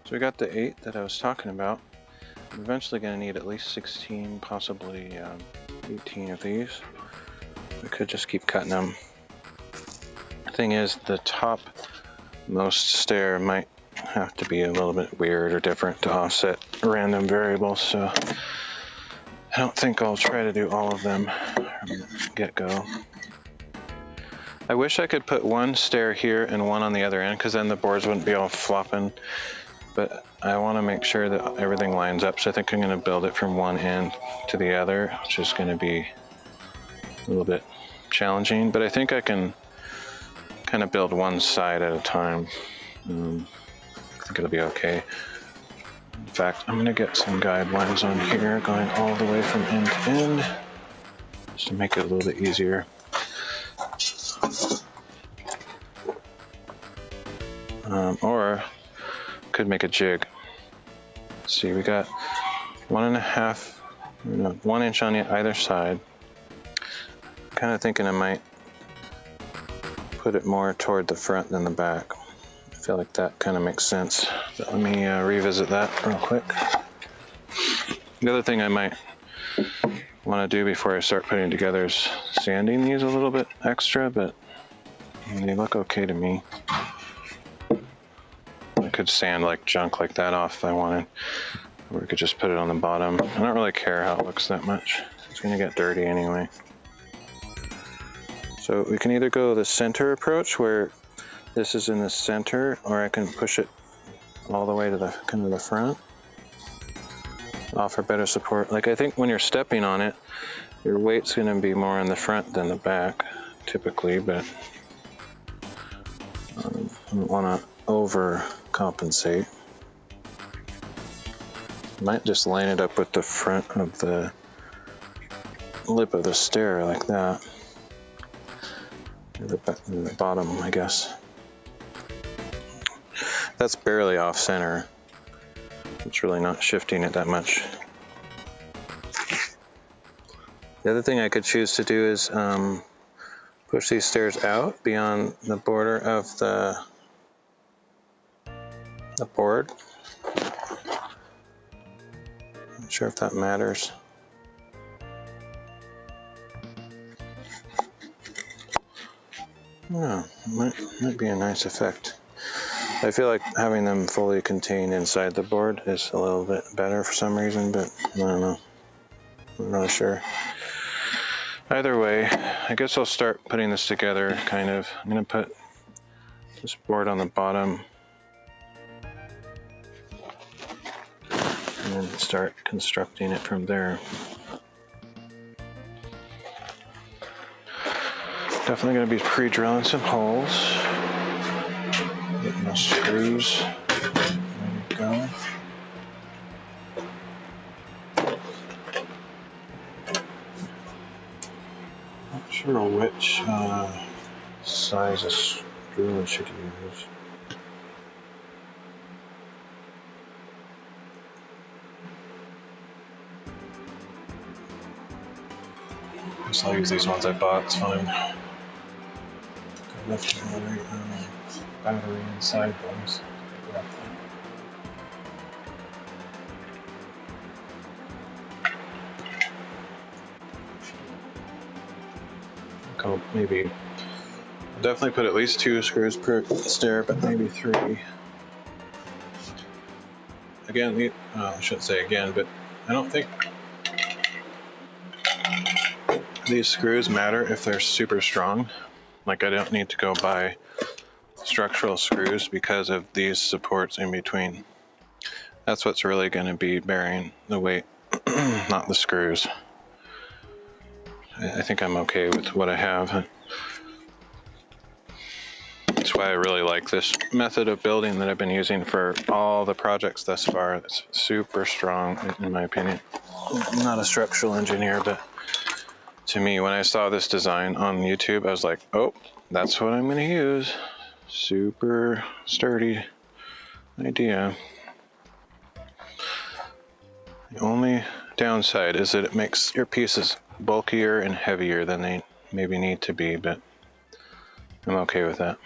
So we got the 8 that I was talking about. I'm eventually going to need at least 16, possibly 18 of these. We could just keep cutting them. The thing is, the top most stair might have to be a little bit weird or different to offset random variables, so I don't think I'll try to do all of them from the get-go. I wish I could put one stair here and one on the other end, because then the boards wouldn't be all flopping. But I want to make sure that everything lines up, so I think I'm going to build it from one end to the other, which is going to be a little bit challenging. But I think I can kind of build one side at a time. I think it'll be okay. In fact, I'm going to get some guidelines on here going all the way from end to end, just to make it a little bit easier. Or could make a jig. Let's see, we got 1 inch on either side. Kind of thinking I might put it more toward the front than the back. I feel like that kind of makes sense. But let me revisit that real quick. The other thing I might want to do before I start putting together is sanding these a little bit extra, but they look okay to me. I could sand like junk like that off if I wanted, or we could just put it on the bottom. I don't really care how it looks that much. It's going to get dirty anyway. So we can either go the center approach, where this is in the center, or I can push it all the way to the kind of the front, offer better support. Like, I think when you're stepping on it, your weight's going to be more in the front than the back, typically, but I don't want to overcompensate. Might just line it up with the front of the lip of the stair like that. The bottom, I guess. That's barely off center. It's really not shifting it that much. The other thing I could choose to do is push these stairs out beyond the border of the board. Not sure if that matters. Yeah, might be a nice effect. I feel like having them fully contained inside the board is a little bit better for some reason, but I don't know. I'm not really sure. Either way, I guess I'll start putting this together, kind of. I'm going to put this board on the bottom and then start constructing it from there. Definitely going to be pre-drilling some holes. Getting my screws ready to go. Not sure which size of screw I should use. I'll use these ones I bought, it's fine. Got left battery inside those. Maybe I'll definitely put at least 2 screws per stair, but maybe 3. Again, I shouldn't say again, but I don't think these screws matter if they're super strong. Like, I don't need to go buy structural screws because of these supports in between. That's what's really going to be bearing the weight, not the screws. I think I'm okay with what I have. That's why I really like this method of building that I've been using for all the projects thus far. It's super strong, in my opinion. I'm not a structural engineer, but to me, when I saw this design on YouTube, I was like, oh, that's what I'm going to use. Super sturdy idea. The only downside is that it makes your pieces bulkier and heavier than they maybe need to be, but I'm okay with that.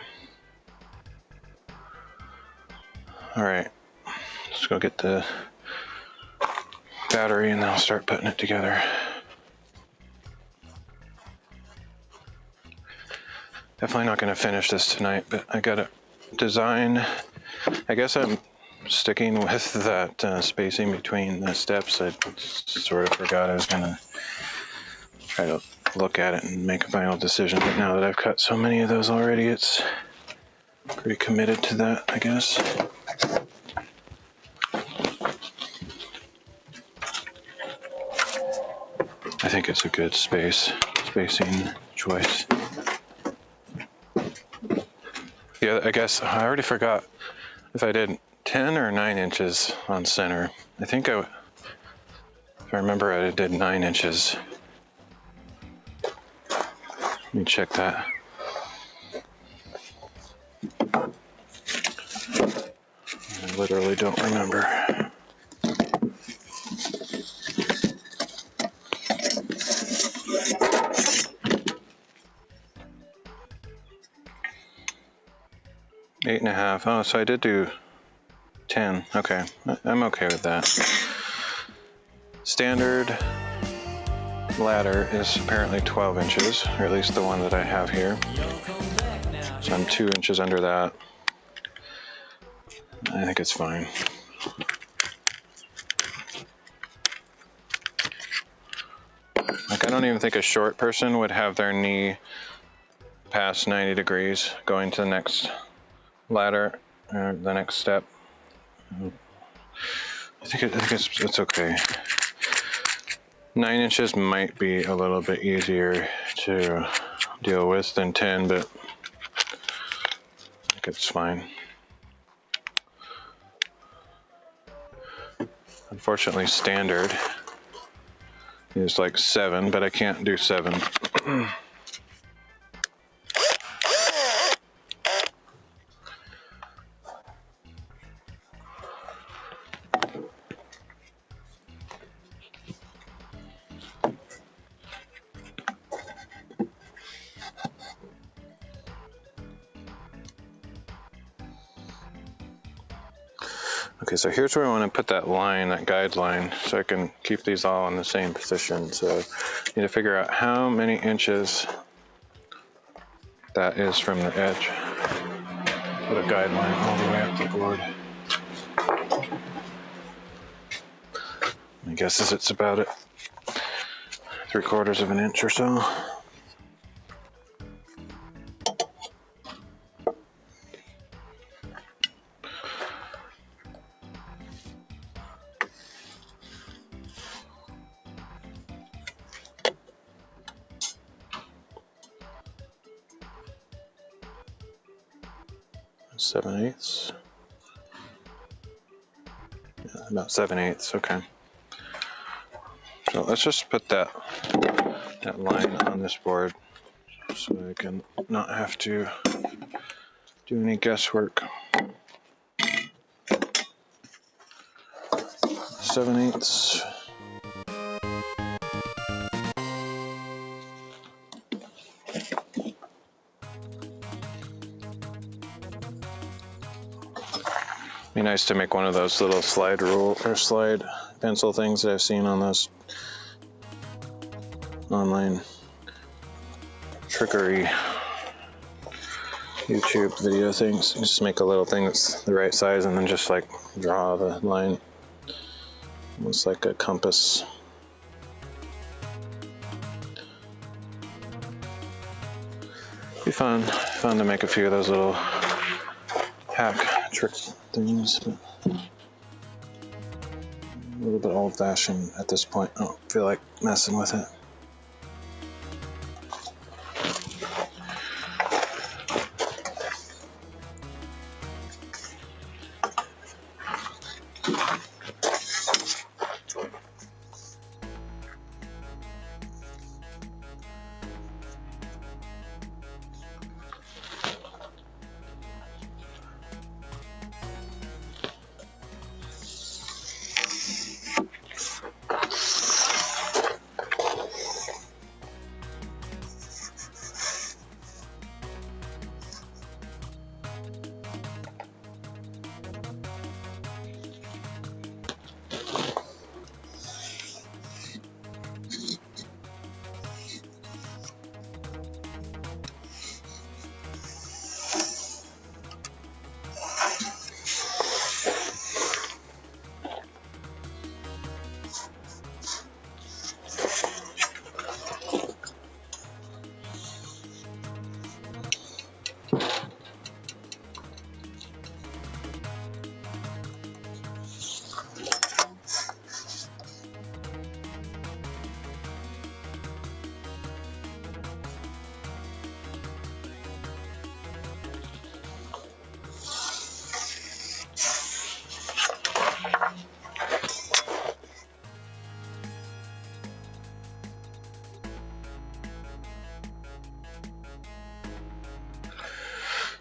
All right, let's go get the battery and then I'll start putting it together. Definitely not going to finish this tonight, but I got to design. I guess I'm sticking with that spacing between the steps. I sort of forgot I was going to try to look at it and make a final decision, but now that I've cut so many of those already, it's pretty committed to that, I guess. I think it's a good spacing choice. Yeah, I guess I already forgot if I did 10 or 9 inches on center. I think if I remember, I did 9 inches. Let me check that. I literally don't remember. Eight and a half. Oh, so I did do 10. Okay, I'm okay with that. Standard ladder is apparently 12 inches, or at least the one that I have here. So I'm 2 inches under that. I think it's fine. Like, I don't even think a short person would have their knee past 90 degrees going to the next ladder, or the next step. I think it's okay. 9 inches might be a little bit easier to deal with than 10, but I think it's fine. Unfortunately, standard is like 7, but I can't do 7. 'Kay, so here's where I want to put that line, that guideline, so I can keep these all in the same position. So I need to figure out how many inches that is from the edge. Put a guideline all the way up the board. My guess is it's about 3/4 of an inch or so. Seven eighths. Yeah, about 7/8. Okay. So let's just put that line on this board so I can not have to do any guesswork. 7/8. Be nice to make one of those little slide rule or slide pencil things that I've seen on those online trickery YouTube video things. Just make a little thing that's the right size and then just like draw the line Almost like a compass. Be fun to make a few of those little hack trick things, but a little bit old-fashioned at this point. I don't feel like messing with it.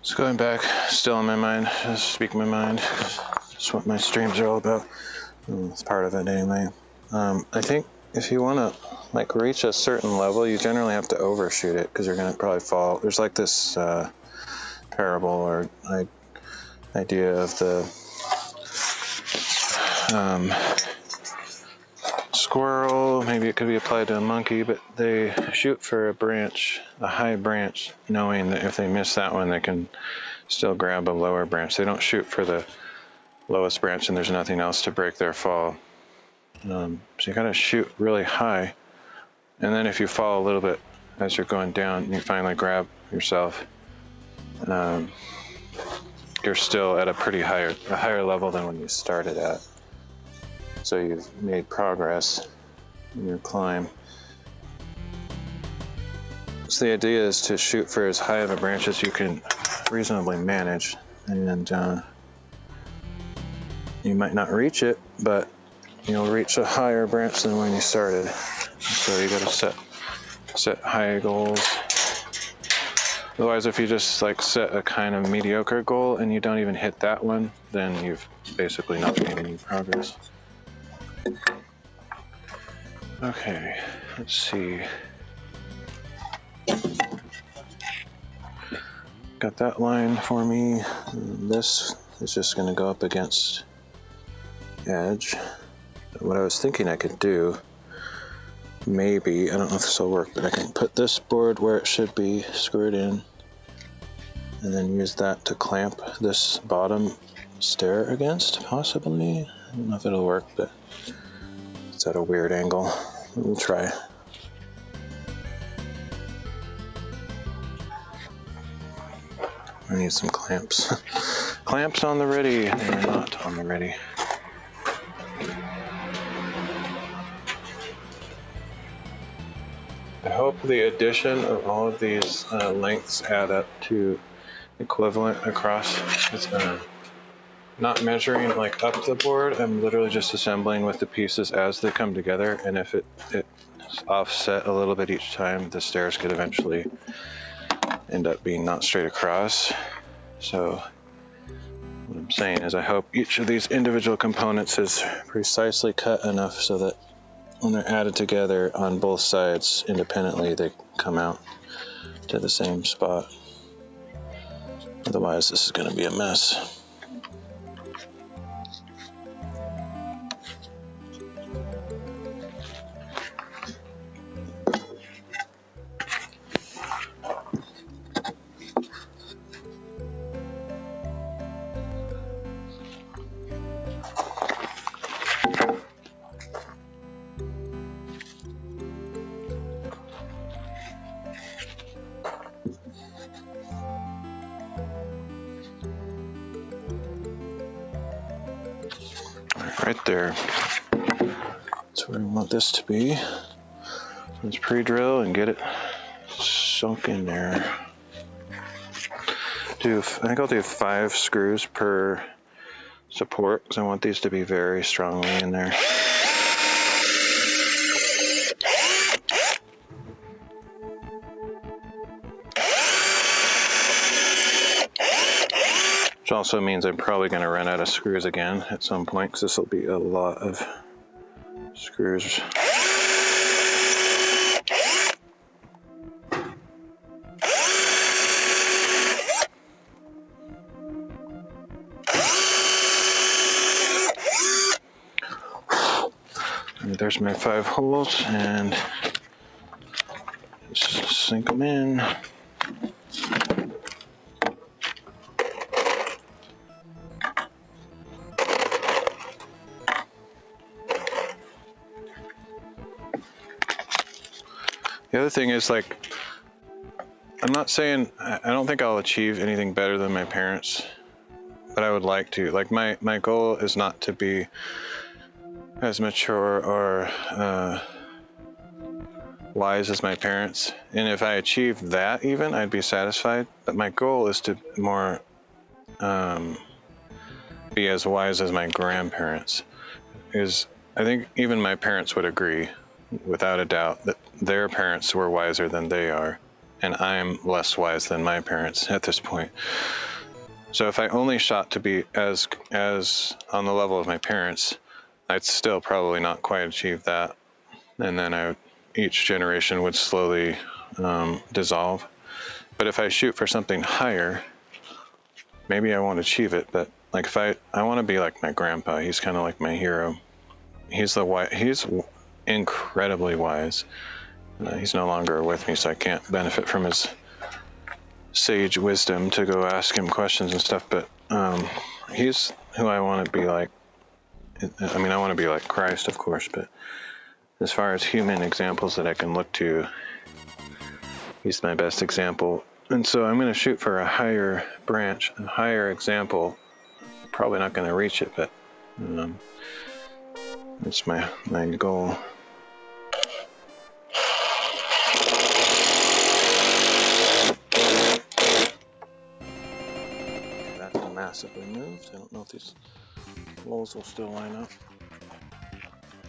Just going back, still in my mind, just speaking my mind. That's what my streams are all about. It's part of it anyway. I think if you want to like reach a certain level, you generally have to overshoot it because you're going to probably fall. There's like this parable or idea of the squirrel. Maybe it could be applied to a monkey, but they shoot for a branch, a high branch, knowing that if they miss that one, they can still grab a lower branch. They don't shoot for the lowest branch and there's nothing else to break their fall. So you gotta shoot really high, and then if you fall a little bit as you're going down, you finally grab yourself. You're still at a higher level than when you started at. So you've made progress in your climb. So the idea is to shoot for as high of a branch as you can reasonably manage, and you might not reach it, but you'll reach a higher branch than when you started. So you gotta set high goals. Otherwise, if you just like set a kind of mediocre goal and you don't even hit that one, then you've basically not made any progress. Okay, let's see. Got that line for me. This is just going to go up against edge. What I was thinking I could do, maybe, I don't know if this will work, but I can put this board where it should be screwed in and then use that to clamp this bottom stair against, possibly. I don't know if it'll work, but it's at a weird angle. We'll try. I need some clamps. Clamps on the ready. They're not on the ready. I hope the addition of all of these lengths add up to equivalent across. It's not measuring like up the board. I'm literally just assembling with the pieces as they come together, and if it's offset a little bit each time, the stairs could eventually end up being not straight across. So what I'm saying is I hope each of these individual components is precisely cut enough so that when they're added together on both sides independently, they come out to the same spot. Otherwise, this is going to be a mess. right there. That's where we want this to be. Let's pre-drill and get it sunk in there. I think I'll do 5 screws per support because I want these to be very strongly in there. Which also means I'm probably going to run out of screws again at some point because this will be a lot of screws. And there's my 5 holes, and just sink them in. The other thing is, like, I'm not saying, I don't think I'll achieve anything better than my parents, but I would like to. Like, my goal is not to be as mature or wise as my parents. And if I achieve that even, I'd be satisfied. But my goal is to more be as wise as my grandparents. Because I think even my parents would agree, without a doubt, that their parents were wiser than they are, and I'm less wise than my parents at this point. So if I only shot to be as on the level of my parents, I'd still probably not quite achieve that, and then each generation would slowly dissolve. But if I shoot for something higher, maybe I won't achieve it. But like if I want to be like my grandpa, he's kind of like my hero. He's incredibly wise. He's no longer with me, so I can't benefit from his sage wisdom to go ask him questions and stuff. But he's who I want to be like. I mean, I want to be like Christ, of course, but as far as human examples that I can look to, he's my best example. And so I'm going to shoot for a higher branch, a higher example. Probably not going to reach it, but it's my goal. That's massively moved. I don't know if these holes will still line up.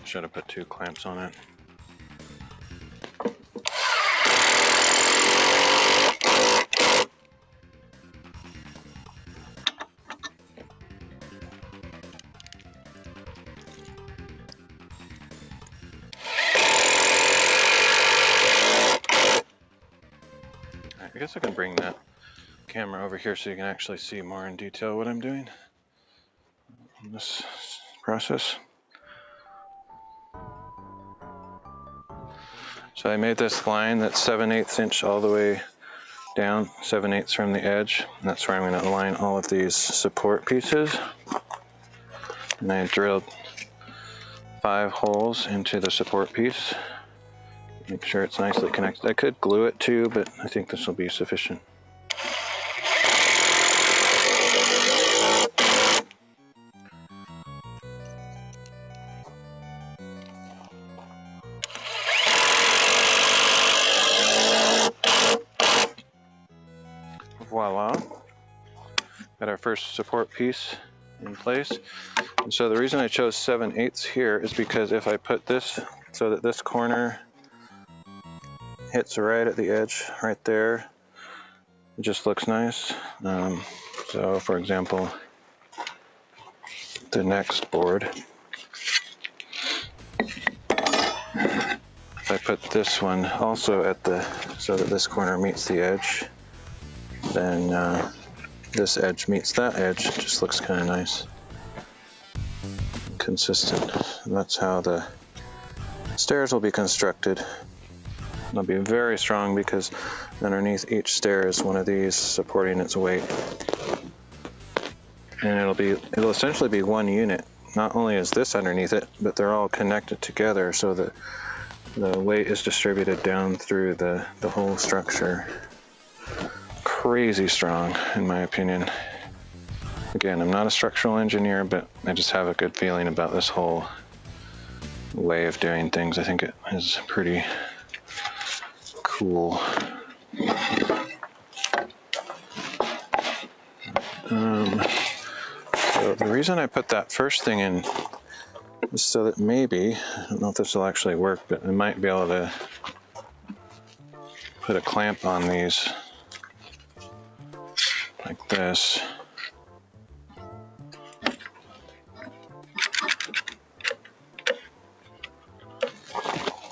Should have put 2 clamps on it. I guess I can bring that camera over here so you can actually see more in detail what I'm doing in this process. So I made this line that's 7/8 inch all the way down, 7/8 from the edge. And that's where I'm going to align all of these support pieces. And I drilled 5 holes into the support piece. Make sure it's nicely connected. I could glue it too, but I think this will be sufficient. Voila. Got our first support piece in place. And so the reason I chose 7/8 here is because if I put this so that this corner hits right at the edge, right there, it just looks nice. So for example, the next board, if I put this one also at so that this corner meets the edge, then this edge meets that edge. It just looks kind of nice, consistent. And that's how the stairs will be constructed. They'll be very strong because underneath each stair is one of these supporting its weight. And it'll essentially be one unit. Not only is this underneath it, but they're all connected together so that the weight is distributed down through the whole structure. Crazy strong, in my opinion. Again, I'm not a structural engineer, but I just have a good feeling about this whole way of doing things. I think it is pretty cool. So the reason I put that first thing in is so that maybe, I don't know if this will actually work, but I might be able to put a clamp on these like this.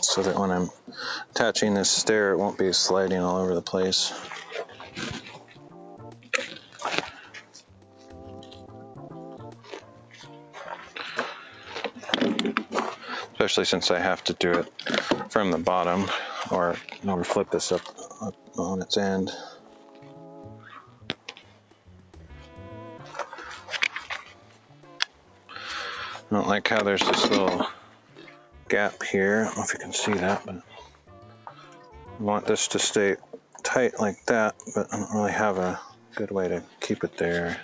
So that when I'm attaching this stair, it won't be sliding all over the place. Especially since I have to do it from the bottom, or flip this up on its end. I don't like how there's this little gap here. I don't know if you can see that, but I want this to stay tight like that, but I don't really have a good way to keep it there.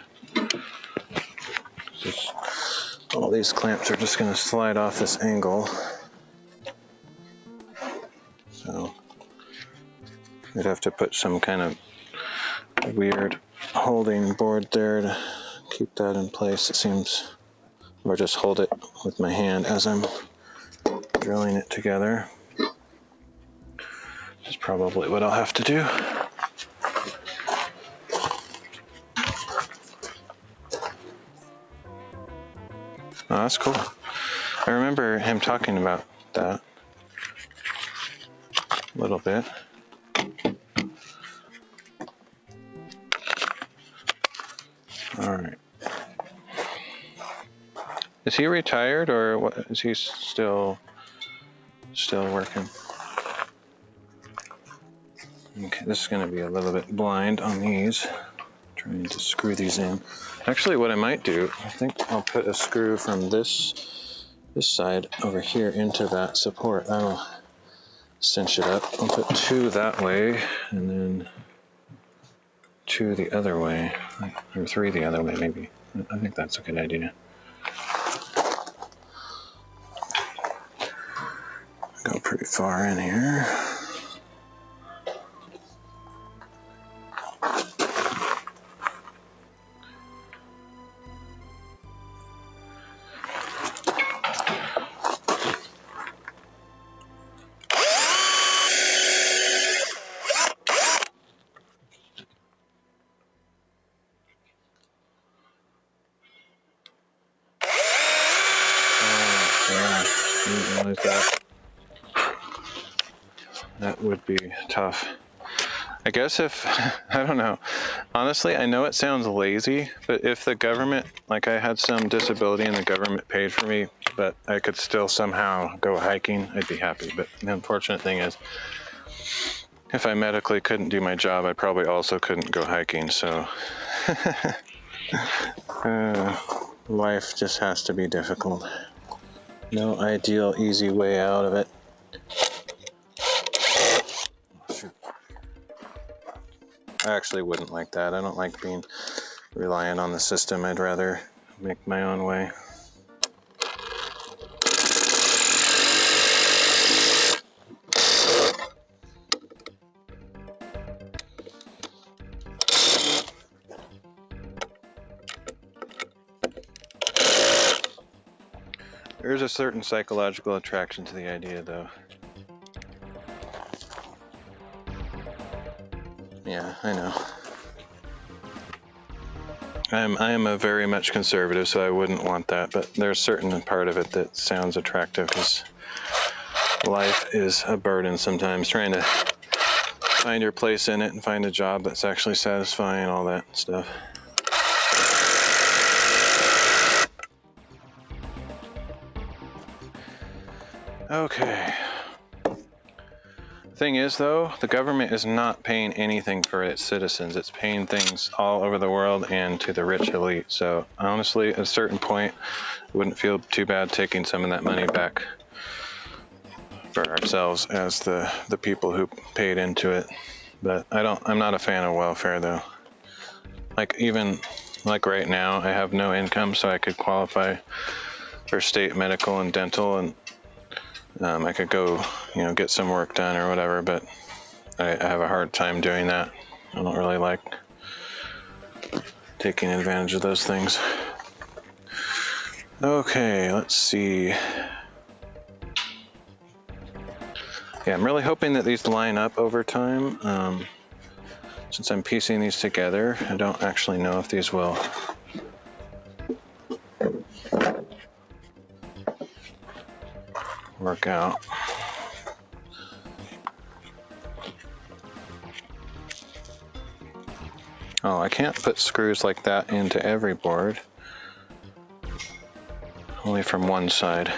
All these clamps are just going to slide off this angle. So I'd have to put some kind of weird holding board there to keep that in place, it seems. Or just hold it with my hand as I'm drilling it together. That's probably what I'll have to do. Oh, that's cool. I remember him talking about that a little bit. All right. Is he retired, or what, is he still working? Okay, this is going to be a little bit blind on these. Trying to screw these in. Actually, what I might do, I think I'll put a screw from this side over here into that support. That'll cinch it up. I'll put 2 that way, and then 2 the other way, or 3 the other way maybe. I think that's a good idea. Go pretty far in here. That would be tough. I guess if, I don't know. Honestly, I know it sounds lazy, but if the government, like I had some disability and the government paid for me, but I could still somehow go hiking, I'd be happy. But the unfortunate thing is, if I medically couldn't do my job, I probably also couldn't go hiking, so life just has to be difficult. No ideal, easy way out of it. I actually wouldn't like that. I don't like being reliant on the system. I'd rather make my own way. There's a certain psychological attraction to the idea, though. Yeah, I know. I am a very much conservative, so I wouldn't want that, but there's a certain part of it that sounds attractive, because life is a burden sometimes, trying to find your place in it and find a job that's actually satisfying, all that stuff. Okay. Thing is, though, the government is not paying anything for its citizens. It's paying things all over the world and to the rich elite. So honestly, at a certain point, it wouldn't feel too bad taking some of that money back for ourselves as the people who paid into it. But I'm not a fan of welfare, though. Like, even like right now, I have no income, so I could qualify for state medical and dental, and I could go, get some work done or whatever, but I have a hard time doing that. I don't really like taking advantage of those things. Okay, let's see. Yeah, I'm really hoping that these line up over time. Since I'm piecing these together, I don't actually know if these will work out. Oh, I can't put screws like that into every board. Only from one side.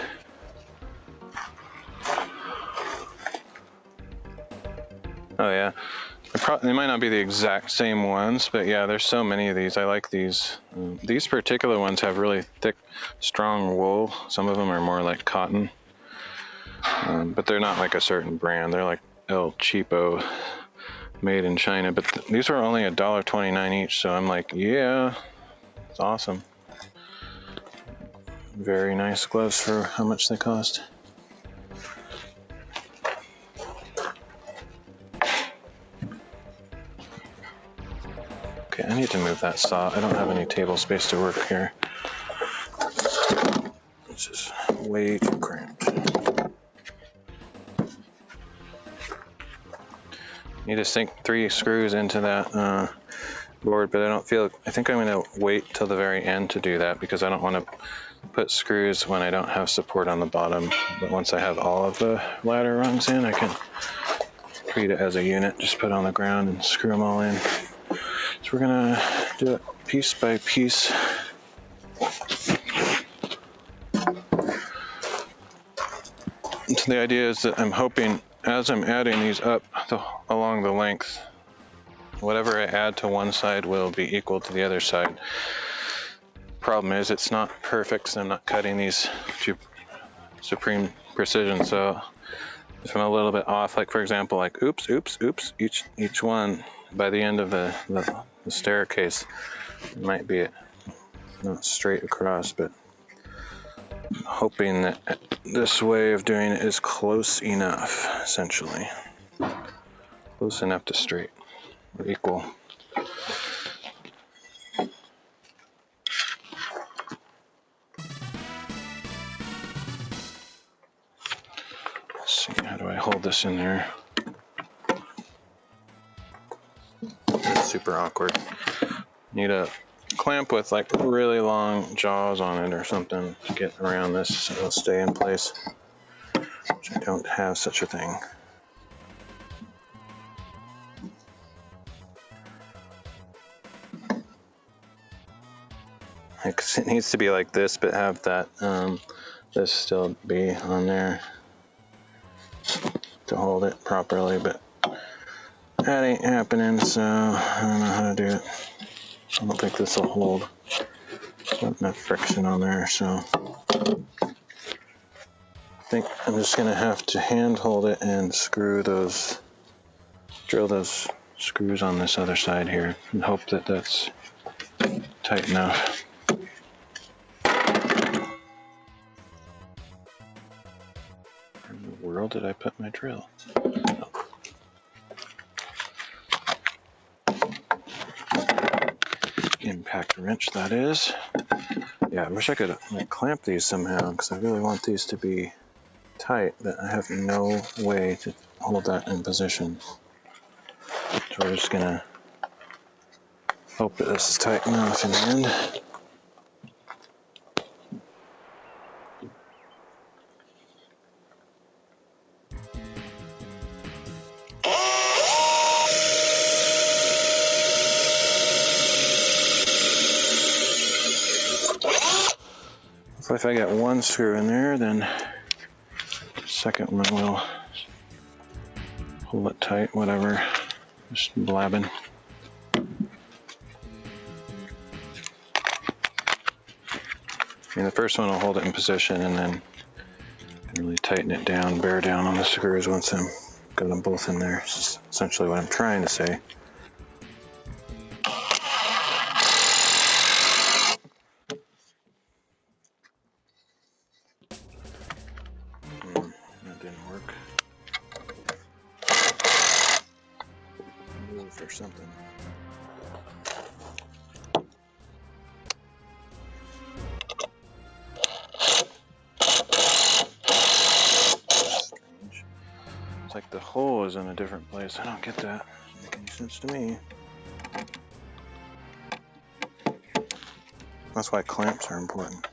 Oh yeah, they might not be the exact same ones, but yeah, there's so many of these. I like these. These particular ones have really thick, strong wool. Some of them are more like cotton, but they're not like a certain brand. They're like El Cheapo, made in China. But these are only $1.29 each, so I'm like, yeah, it's awesome. Very nice gloves for how much they cost. Okay, I need to move that saw. I don't have any table space to work here. This is way too cramped. Need to sink 3 screws into that board, but I think I'm going to wait till the very end to do that because I don't want to put screws when I don't have support on the bottom. But once I have all of the ladder rungs in, I can treat it as a unit, just put it on the ground and screw them all in. So we're going to do it piece by piece. So the idea is that I'm hoping as I'm adding these up along the length, whatever I add to one side will be equal to the other side. Problem is it's not perfect, so I'm not cutting these to supreme precision. So if I'm a little bit off, like for example, like oops, each one by the end of the staircase, it might be not straight across, but I'm hoping that this way of doing it is close enough, essentially. Close enough to straight or equal. Let's see, how do I hold this in there? It's super awkward. Need a clamp with like really long jaws on it or something to get around this so it'll stay in place, which I don't have such a thing. It needs to be like this, but have that this still be on there to hold it properly, but that ain't happening, so I don't know how to do it. I don't think this will hold. Not enough friction on there, so I think I'm just gonna have to hand hold it and drill those screws on this other side here and hope that that's tight enough. Where in the world did I put my drill? Oh. Impact wrench, that is. Yeah, I wish I could clamp these somehow because I really want these to be tight, but I have no way to hold that in position. So we're just gonna hope that this is tight enough in the end. So if I get one screw in there, then the second one will hold it tight, whatever, just blabbing. I mean, the first one will hold it in position and then really tighten it down, bear down on the screws once I'm got them both in there. This is essentially what I'm trying to say. or something. Strange. It's like the hole is in a different place. I don't get that. Doesn't make any sense to me. That's why clamps are important.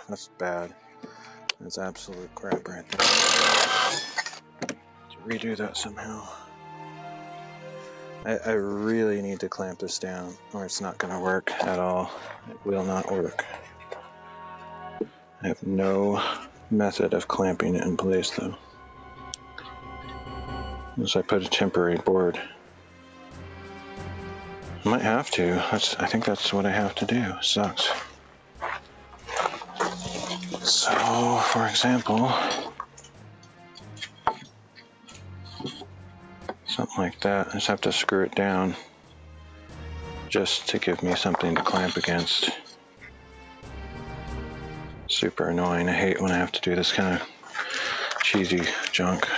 That's bad. That's absolute crap right there. To redo that somehow. I really need to clamp this down or it's not going to work at all. It will not work. I have no method of clamping it in place though. Unless I put a temporary board. I might have to. I think that's what I have to do. Sucks. So, for example, something like that. I just have to screw it down just to give me something to clamp against. Super annoying. I hate when I have to do this kind of cheesy junk.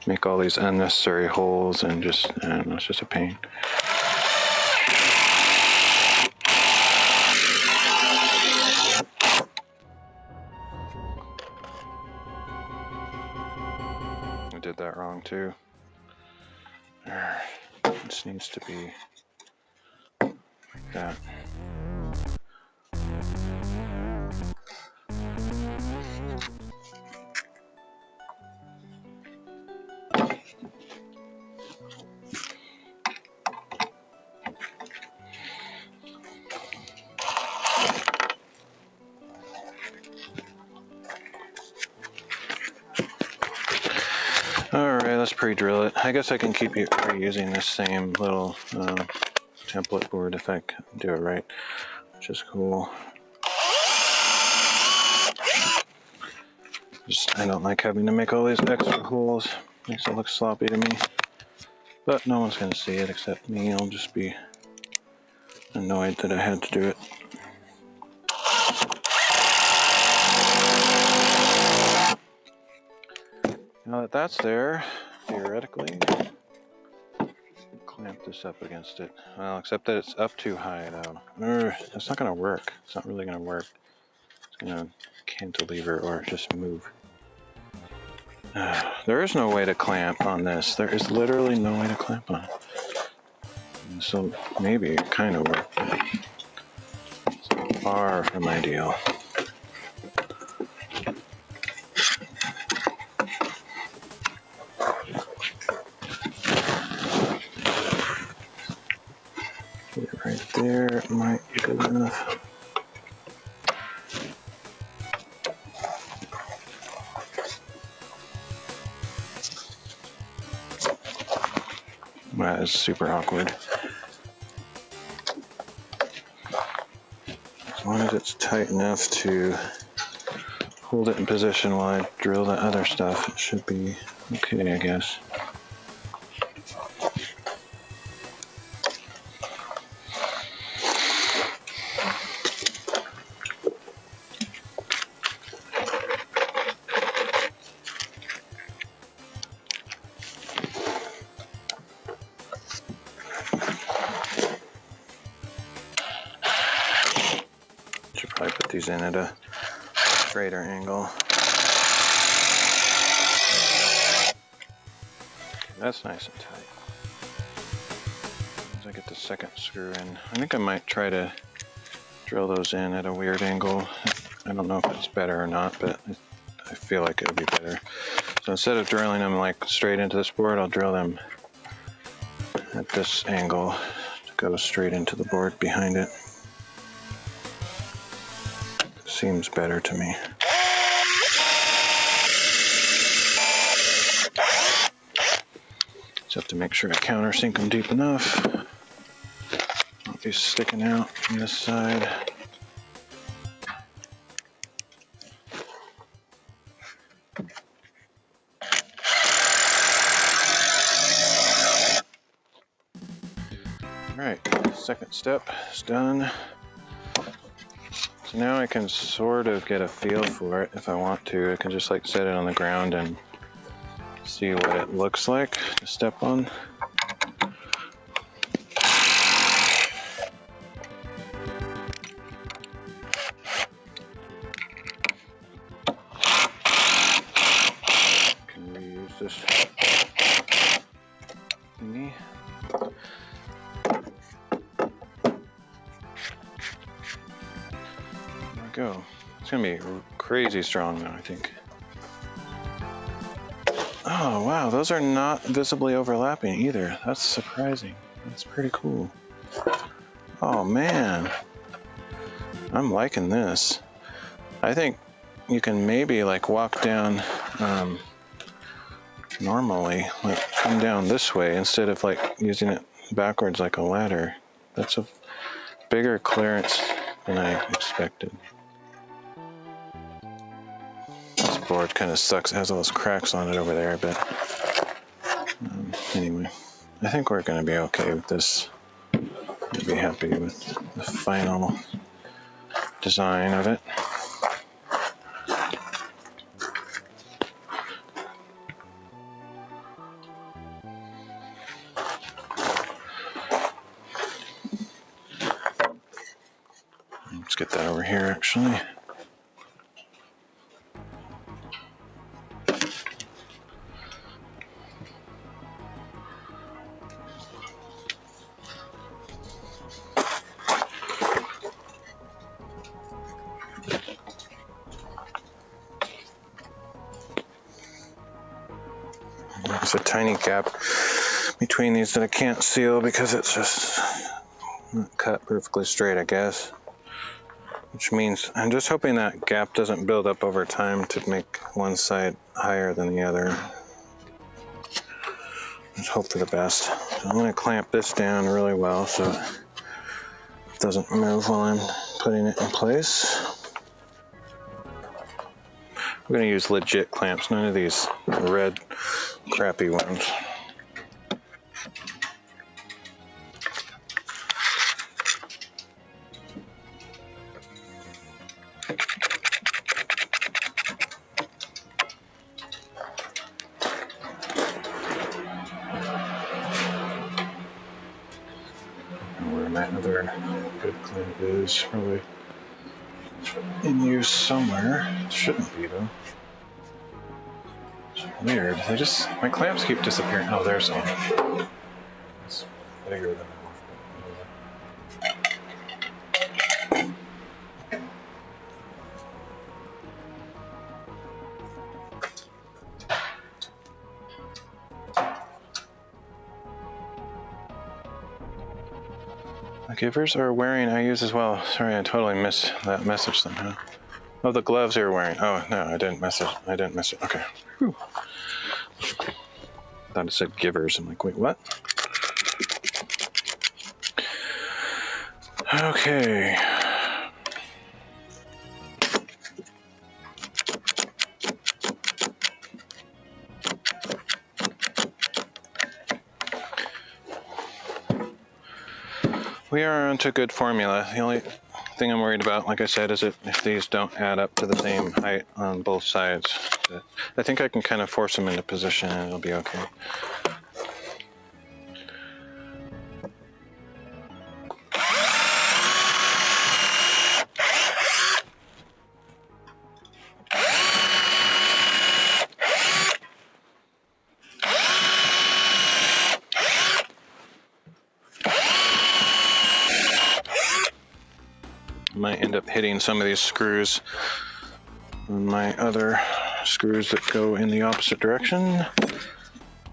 Make all these unnecessary holes and just, I don't know, it's just a pain. I did that wrong too. This needs to be like that. Alright, let's pre-drill it. I guess I can keep reusing this same little template board if I do it right, which is cool. I don't like having to make all these extra holes. Makes it look sloppy to me. But no one's going to see it except me. I'll just be annoyed that I had to do it. Now that that's there, theoretically, clamp this up against it. Well, except that it's up too high though. That's not going to work. It's not really going to work. It's going to cantilever or just move. There is no way to clamp on this. There is literally no way to clamp on it. So maybe it kind of worked. It's far from ideal. Right there might be good enough. That is super awkward. As long as it's tight enough to hold it in position while I drill the other stuff, it should be okay, I guess. Should probably put these in at a straighter angle. That's nice and tight. As I get the second screw in, I think I might try to drill those in at a weird angle. I don't know if it's better or not, but I feel like it'll be better. So instead of drilling them like straight into this board, I'll drill them at this angle to go straight into the board behind it. Seems better to me. Just have to make sure I countersink them deep enough. Not be sticking out from this side. Alright, second step is done. So now I can sort of get a feel for it if I want to. I can just like set it on the ground and see what it looks like to step on. Can reuse this thingy. There we go. It's gonna be crazy strong now, I think. Oh wow, those are not visibly overlapping either. That's surprising. That's pretty cool. Oh man, I'm liking this. I think you can maybe like walk down normally, like come down this way instead of like using it backwards like a ladder. That's a bigger clearance than I expected. This board kind of sucks. It has all those cracks on it over there, but anyway, I think we're going to be okay with this. I'll be happy with the final design of it. Let's get that over here actually. There's a tiny gap between these that I can't seal because it's just not cut perfectly straight, I guess. Which means I'm just hoping that gap doesn't build up over time to make one side higher than the other. Let's hope for the best. I'm going to clamp this down really well so it doesn't move while I'm putting it in place. I'm going to use legit clamps, none of these red crappy ones. Where my other good clamp is, probably in use somewhere. It shouldn't be though. It's weird. My clamps keep disappearing. Oh, there's one. It's bigger than I want. The givers are wearing I use as well. Sorry, I totally missed that message somehow. Oh, the gloves you're wearing. Oh, no, I didn't miss it. Okay. Whew. Thought it said givers. I'm like, wait, what? Okay. We are onto a good formula. The only thing I'm worried about, like I said, is if these don't add up to the same height on both sides. But I think I can kind of force them into position and it'll be okay. Might end up hitting some of these screws on my other screws that go in the opposite direction.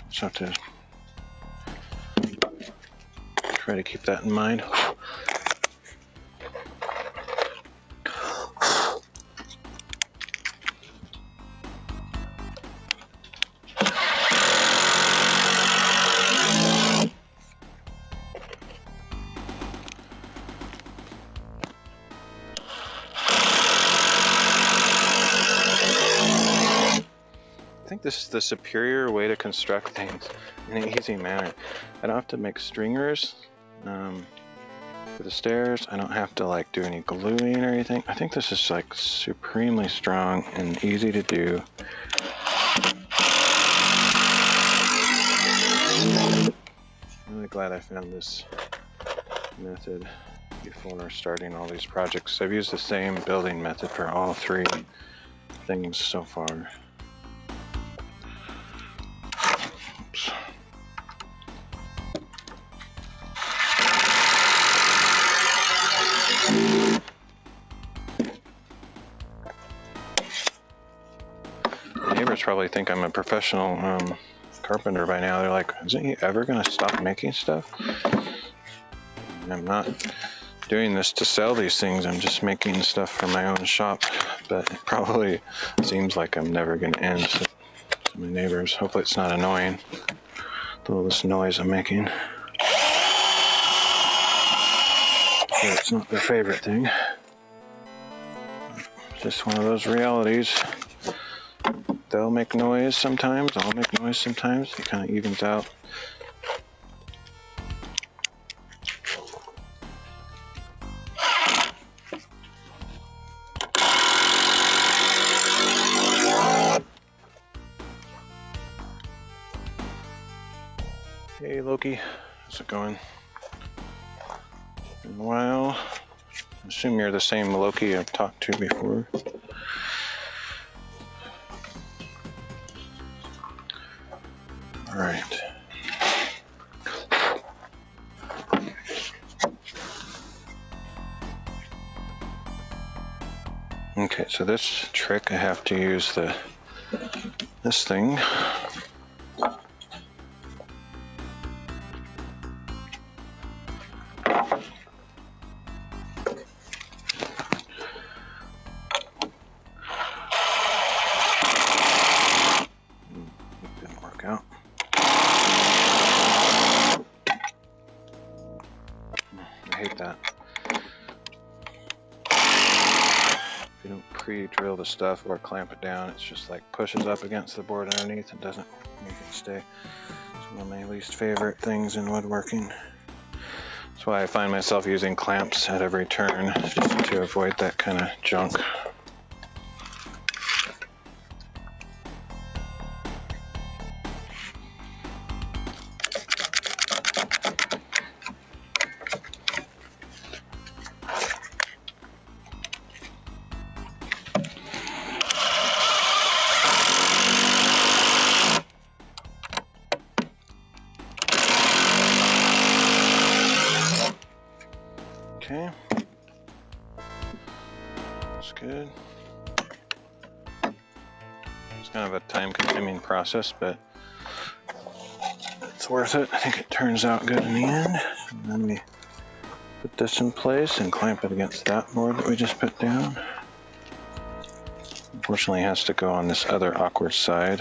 Just have to try to keep that in mind. I think this is the superior way to construct things in an easy manner. I don't have to make stringers for the stairs. I don't have to like do any gluing or anything. I think this is like supremely strong and easy to do. glad I found this method before starting all these projects. I've used the same building method for all three things so far. Oops. The neighbors probably think I'm a professional carpenter by now. They're like, isn't he ever going to stop making stuff? And I'm not doing this to sell these things. I'm just making stuff for my own shop. But it probably seems like I'm never going to end to my neighbors. Hopefully it's not annoying. All this noise I'm making. Sure, it's not their favorite thing. It's just one of those realities. They'll make noise sometimes, I'll make noise sometimes. It kind of evens out. Hey Loki, how's it going? Been a while. I assume you're the same Loki I've talked to before. Alright. Okay, so this trick I have to use this thing. Didn't work out. I hate that. If you don't pre-drill the stuff or clamp it down, it's just like pushes up against the board underneath and doesn't make it stay. It's one of my least favorite things in woodworking. That's why I find myself using clamps at every turn, just to avoid that kind of junk. Okay, that's good. It's kind of a time-consuming process, but it's worth it. I think it turns out good in the end. And then we put this in place and clamp it against that board that we just put down. Unfortunately, it has to go on this other awkward side.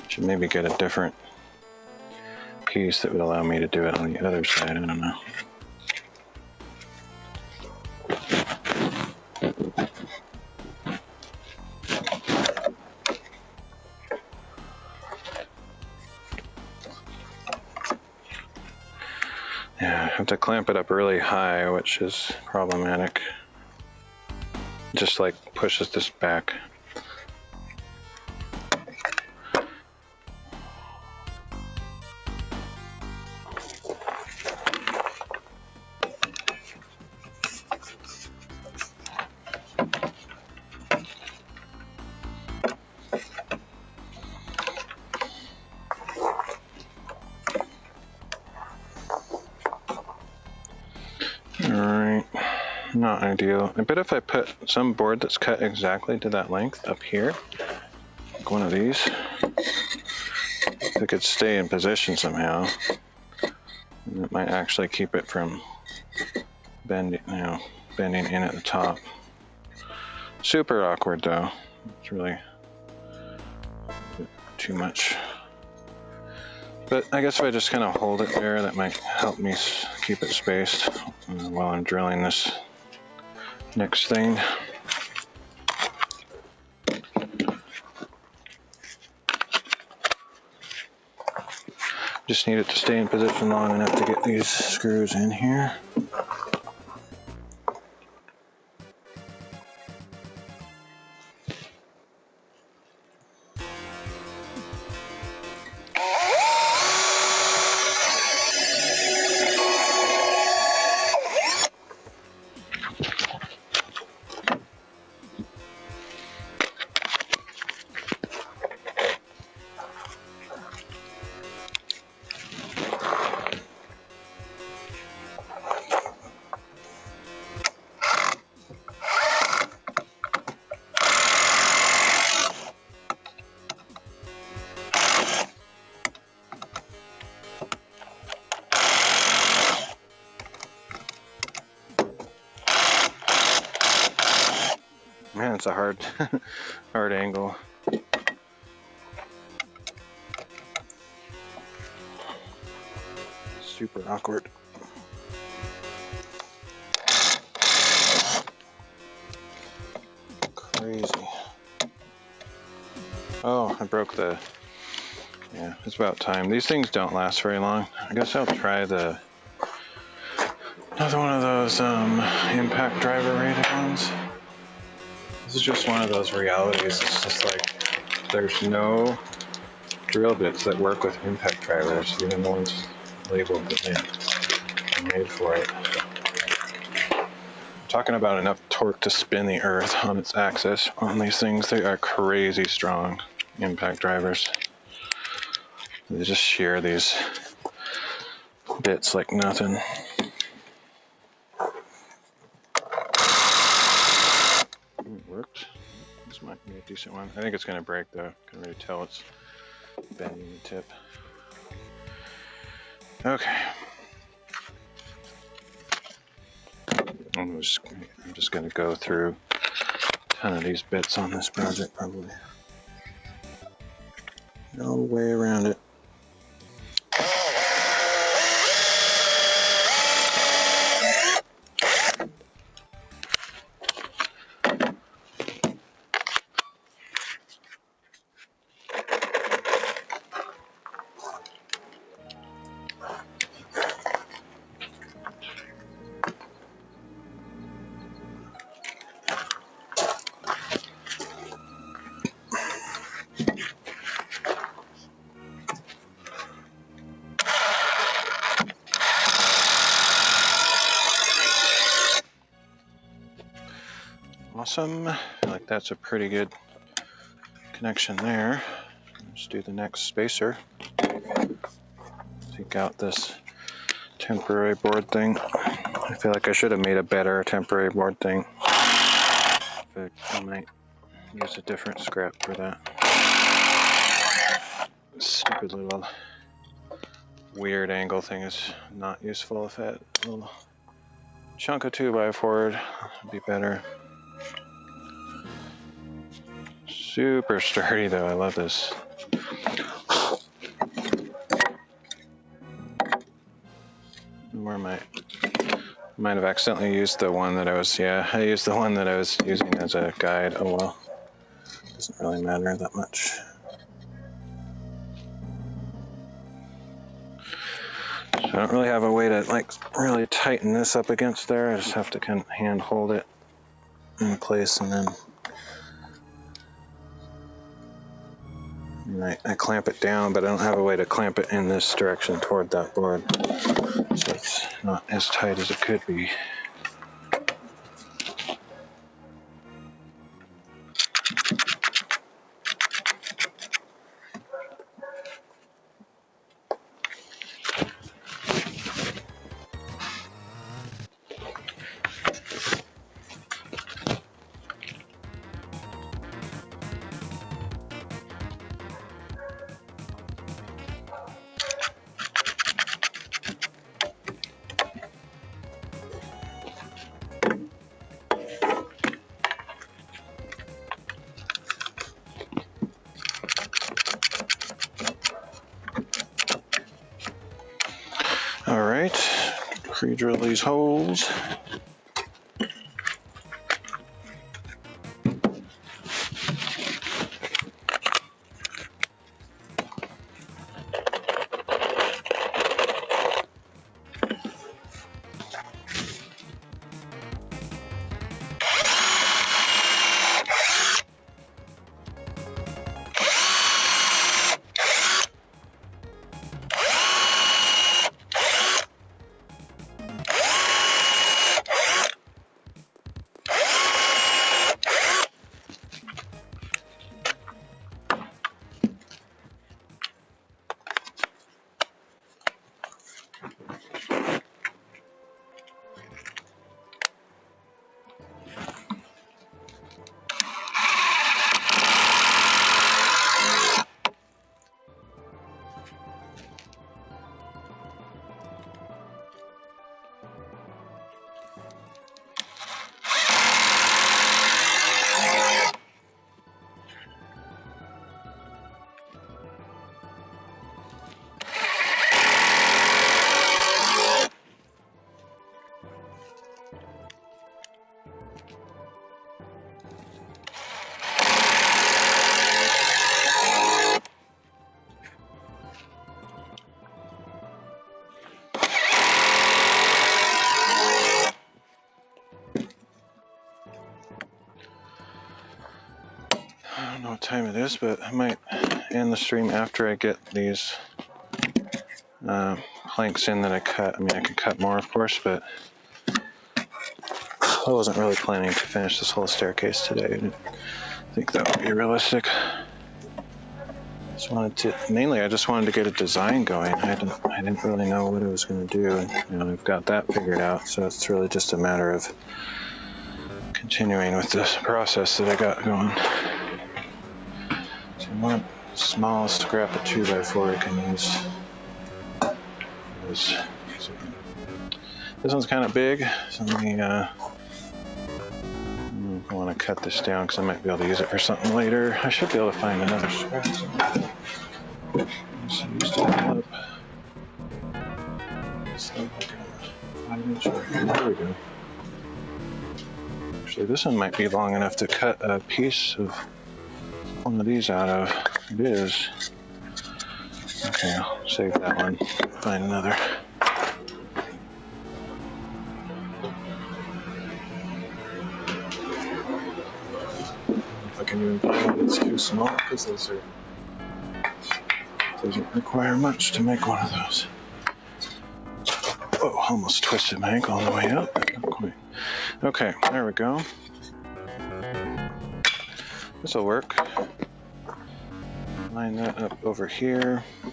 Should maybe get a different piece that would allow me to do it on the other side. I don't know. Yeah, I have to clamp it up really high, which is problematic. Just like pushes this back. Alright, not ideal. I bet if I put some board that's cut exactly to that length up here, like one of these, it could stay in position somehow. And it might actually keep it from bending in at the top. Super awkward though. It's really too much. But I guess if I just kind of hold it there, that might help me keep it spaced while I'm drilling this next thing. Just need it to stay in position long enough to get these screws in here. Man, it's a hard, hard angle. Super awkward. Crazy. Oh, I broke the... Yeah, it's about time. These things don't last very long. I guess I'll try the... Another one of those impact driver rated ones. This is just one of those realities. It's just like there's no drill bits that work with impact drivers, even the ones labeled that they're made for it. I'm talking about enough torque to spin the earth on its axis on these things. They are crazy strong impact drivers. They just shear these bits like nothing. It worked. This might be a decent one. I think it's going to break though. I can really tell it's bending the tip. Okay. I'm just going to go through a ton of these bits on this project probably. No way around it. Awesome. I feel like that's a pretty good connection there. Let's do the next spacer. Take out this temporary board thing. I feel like I should have made a better temporary board thing. But I might use a different scrap for that. Stupid little weird angle thing is not useful. If that little chunk of 2x4 would be better. Super sturdy though, I love this. Where might have accidentally used the one that I used the one that I was using as a guide. Oh well, doesn't really matter that much. So I don't really have a way to like really tighten this up against there. I just have to kind of hand hold it in place and then I clamp it down, but I don't have a way to clamp it in this direction toward that board. So it's not as tight as it could be. All right, pre-drill these holes. don't know what time it is, but I might end the stream after I get these planks in that I cut. I mean, I can cut more, of course, but I wasn't really planning to finish this whole staircase today. I didn't think that would be realistic. I just wanted to get a design going. I didn't really know what I was going to do, and I've got that figured out. So it's really just a matter of continuing with this process that I got going. So I want the smallest scrap of 2x4 I can use. This one's kind of big, so I want to cut this down because I might be able to use it for something later. I should be able to find another scrap. So used it up. It's like a 5-inch. There we go. Actually, this one might be long enough to cut a piece of one of these out of. It is. Okay, I'll save that one. Find another. If I can even find one that's too small, because doesn't require much to make one of those. Oh, almost twisted my ankle on the way up. Not quite. Okay, there we go. This will work. Line that up over here. I'm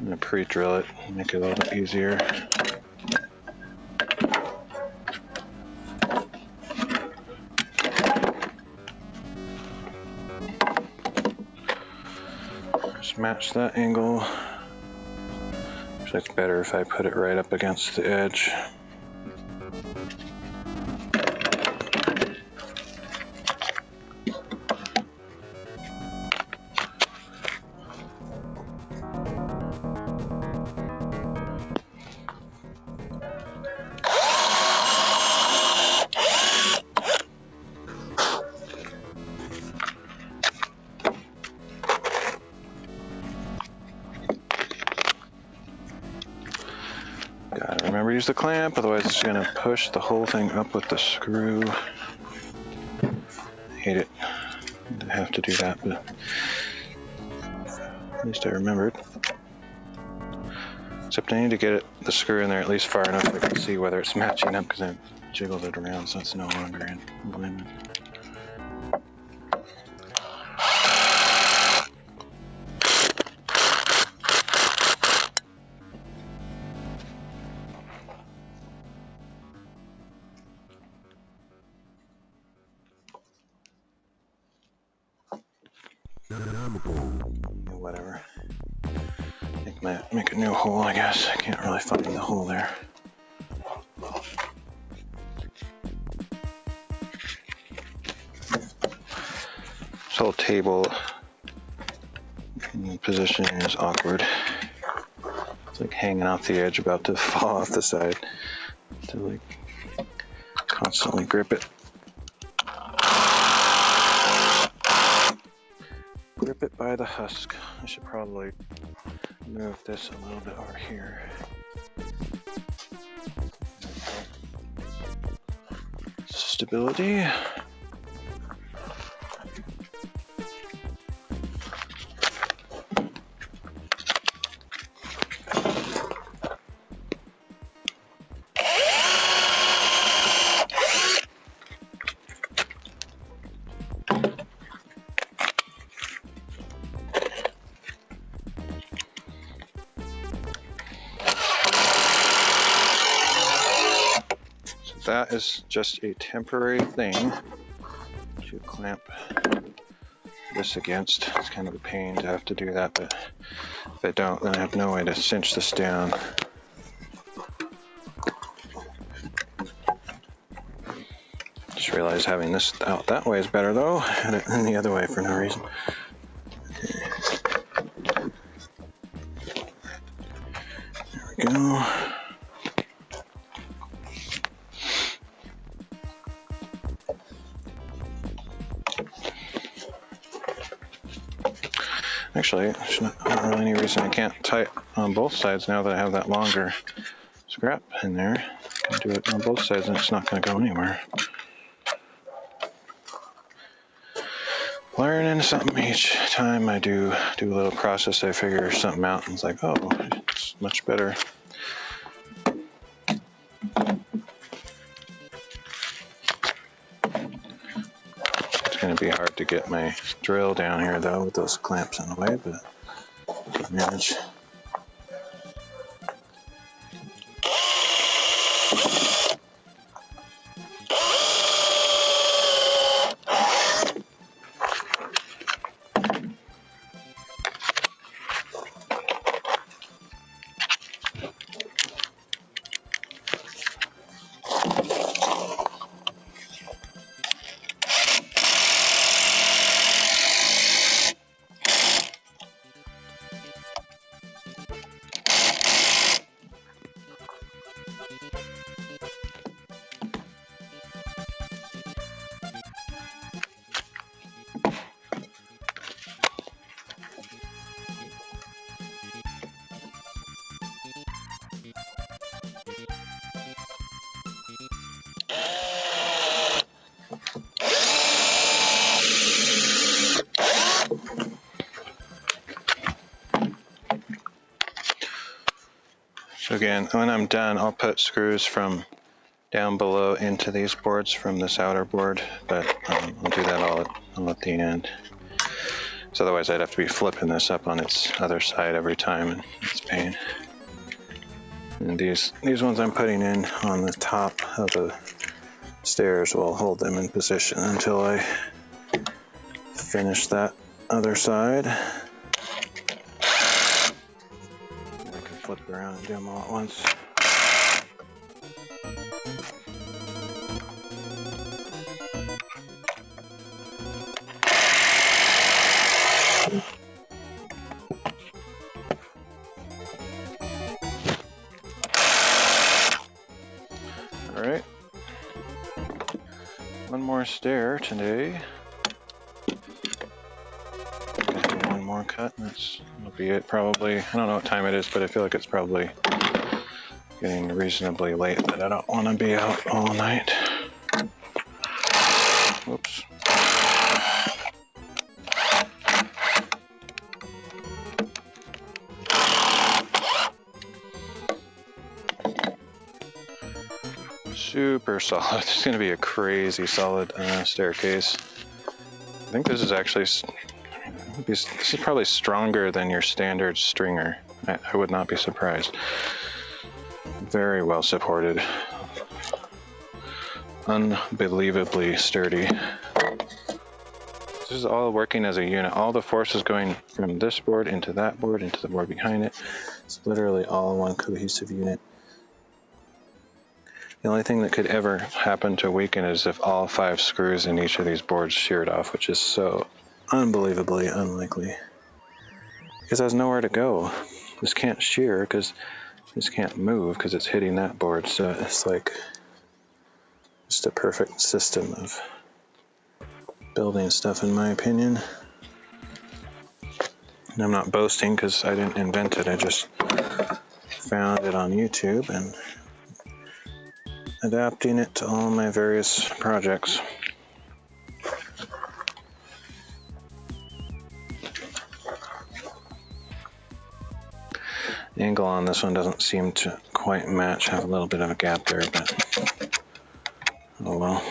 going to pre-drill it, make it a little bit easier. Just match that angle. Actually, it's better if I put it right up against the edge. Gotta remember to use the clamp, otherwise it's gonna push the whole thing up with the screw. I hate it. I have to do that, but at least I remembered. Except I need to get the screw in there at least far enough so I can see whether it's matching up, because I jiggled it around so it's no longer in alignment. Whatever. Make a new hole, I guess. I can't really find the hole there. This whole table position is awkward. It's like hanging off the edge, about to fall off the side. To like constantly grip it. Grip it by the husk. I should probably move this a little bit over here. Stability. That is just a temporary thing to clamp this against. It's kind of a pain to have to do that, but if I don't, then I have no way to cinch this down. Just realized having this out that way is better though, than the other way for no reason. There we go. Actually, there's not really any reason I can't tie it on both sides now that I have that longer scrap in there. I can do it on both sides and it's not going to go anywhere. learning something each time I do a little process. I figure something out, and it's like, oh, it's much better. It's going to be hard to get my drill down here though with those clamps in the way, but I'll manage. So again, when I'm done, I'll put screws from down below into these boards from this outer board, but I'll do that all at the end. So otherwise I'd have to be flipping this up on its other side every time, and it's pain. And these ones I'm putting in on the top of the stairs will hold them in position until I finish that other side. I can flip around and do them all at once. All right. One more stair today. One more cut, and that'll be it probably. I don't know what time it is, but I feel like it's probably getting reasonably late that I don't want to be out all night. Whoops. Super solid. It's going to be a crazy solid staircase. I think this is actually, this is probably stronger than your standard stringer. I would not be surprised. Very well supported. Unbelievably sturdy. This is all working as a unit. All the force is going from this board into that board into the board behind it. It's literally all one cohesive unit. The only thing that could ever happen to weaken is if all 5 screws in each of these boards sheared off, which is so unbelievably unlikely. Because there's nowhere to go. This can't shear because this can't move because it's hitting that board. So it's like just a perfect system of building stuff, in my opinion. And I'm not boasting because I didn't invent it. I just found it on YouTube and adapting it to all my various projects. The angle on this one doesn't seem to quite match. I have a little bit of a gap there, but oh well.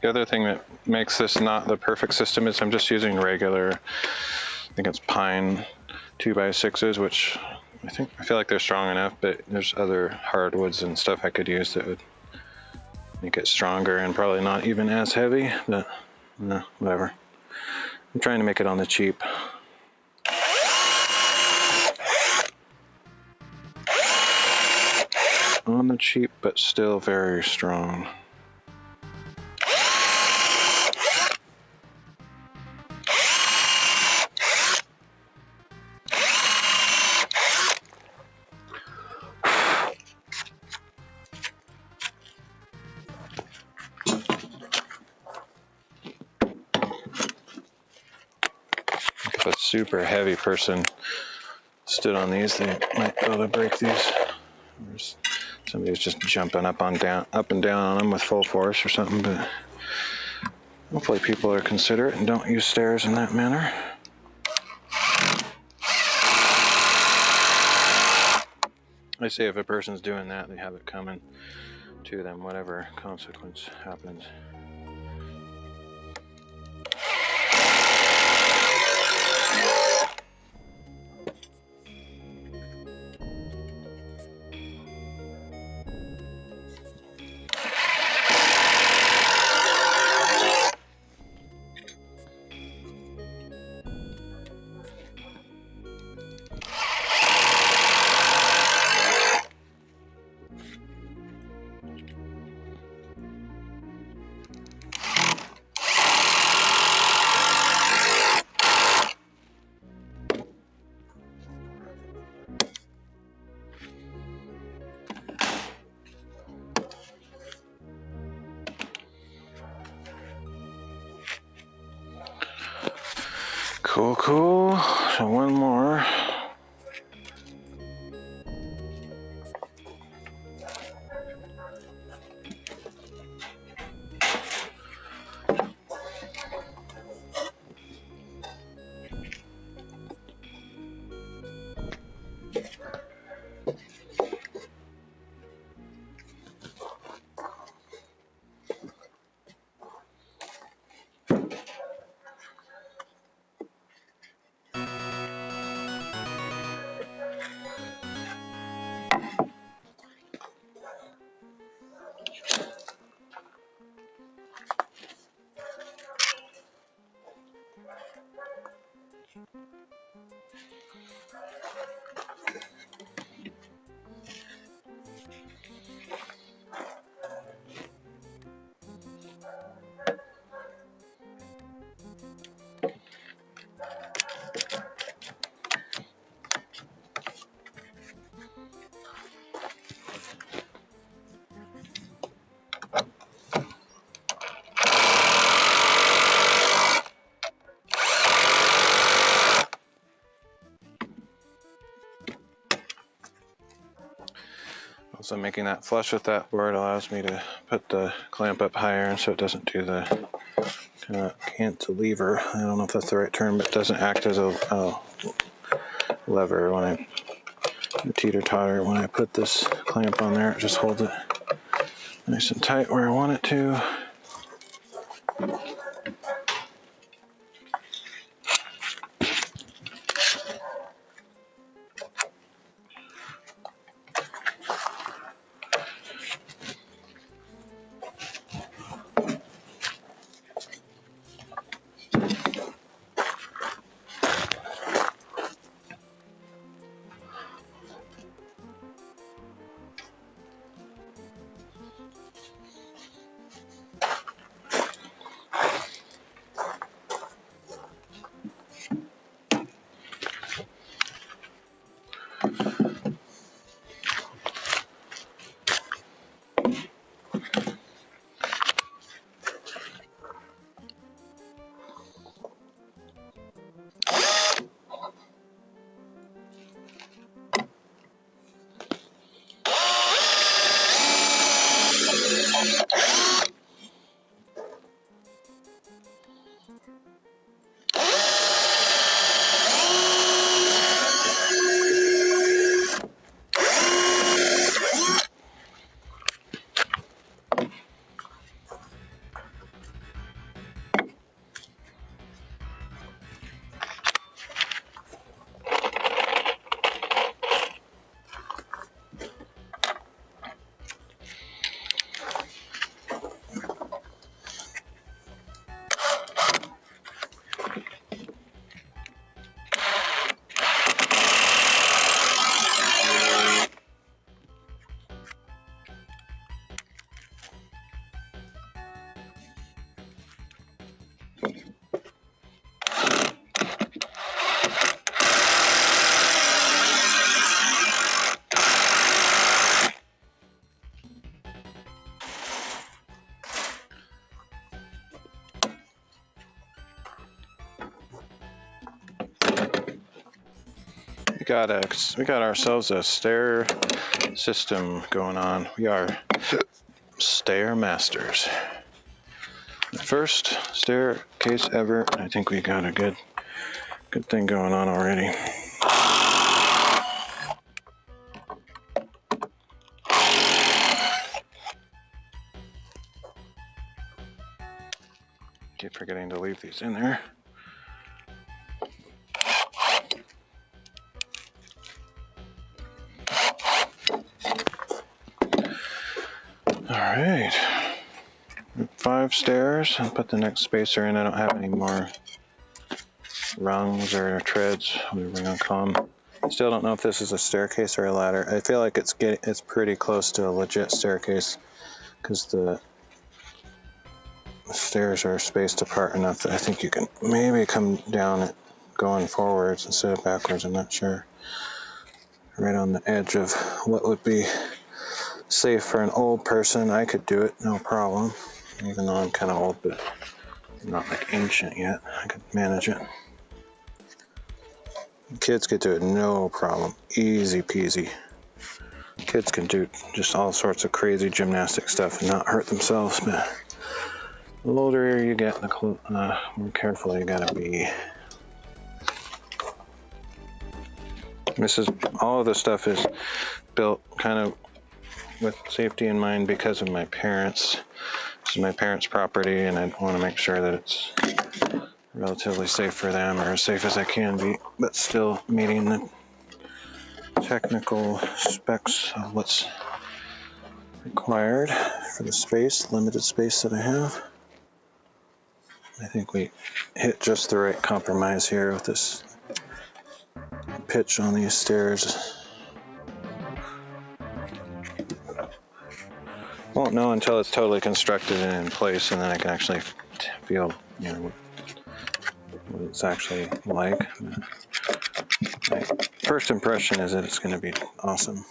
The other thing that makes this not the perfect system is I'm just using regular, I think it's pine 2x6s, which I feel like they're strong enough, but there's other hardwoods and stuff I could use that would make it stronger and probably not even as heavy, but no, whatever. I'm trying to make it on the cheap. On on the cheap, but still very strong. If a super heavy person stood on these, they might be able to break these. Somebody's just jumping up and down on them with full force or something, but hopefully people are considerate and don't use stairs in that manner. I say if a person's doing that, they have it coming to them, whatever consequence happens. Cool. So one more. Also making that flush with that board allows me to put the clamp up higher and so it doesn't do the kind of cantilever. I don't know if that's the right term, but it doesn't act as a lever when I teeter-totter. When I put this clamp on there, it just holds it nice and tight where I want it to. got ourselves a stair system going on. We are stair masters. The first staircase ever. I think we got a good thing going on already. Keep forgetting to leave these in there. Alright, 5 stairs. I'll put the next spacer in. I don't have any more rungs or treads, whatever you want to call them. Still don't know if this is a staircase or a ladder. I feel like it's pretty close to a legit staircase because the stairs are spaced apart enough that I think you can maybe come down it going forwards instead of backwards. I'm not sure. Right on the edge of what would be safe for an old person. I could do it, no problem. Even though I'm kind of old, but I'm not like ancient yet. I could manage it. Kids could do it, no problem. Easy peasy. Kids can do just all sorts of crazy gymnastic stuff and not hurt themselves, but the older you get, the more careful you gotta be. All of this stuff is built kind of with safety in mind because of my parents. This is my parents' property, and I want to make sure that it's relatively safe for them, or as safe as I can be, but still meeting the technical specs of what's required for the space, limited space that I have. I think we hit just the right compromise here with this pitch on these stairs. Won't know until it's totally constructed and in place, and then I can actually feel, what it's actually like. My first impression is that it's going to be awesome.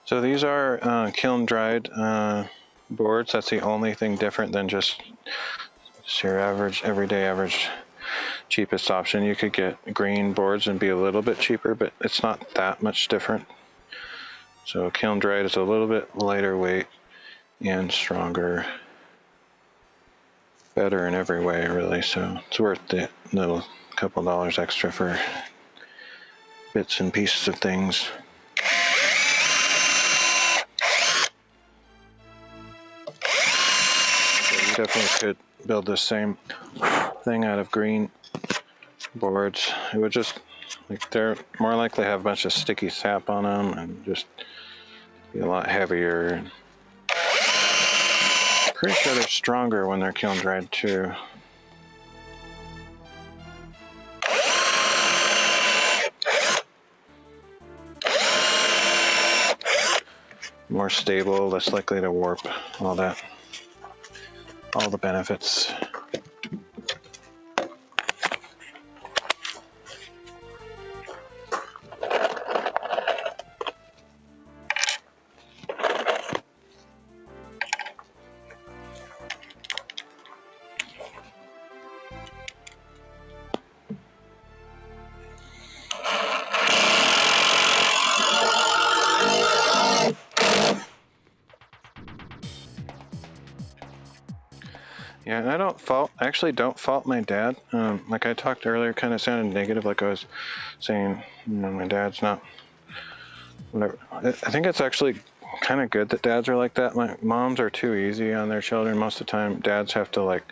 So these are kiln dried boards. That's the only thing different than just your average, everyday average, cheapest option. You could get green boards and be a little bit cheaper, but it's not that much different. So kiln dried is a little bit lighter weight and stronger, better in every way, really. So it's worth the little couple dollars extra for bits and pieces of things. So you definitely could build the same thing out of green boards. It would just, they're more likely to have a bunch of sticky sap on them and just be a lot heavier. Pretty sure they're stronger when they're kiln dried too. More stable, less likely to warp, all the benefits. Yeah, and I don't fault my dad. Like I talked earlier, kind of sounded negative, like I was saying, my dad's not, whatever. I think it's actually kind of good that dads are like that. My moms are too easy on their children most of the time. Dads have to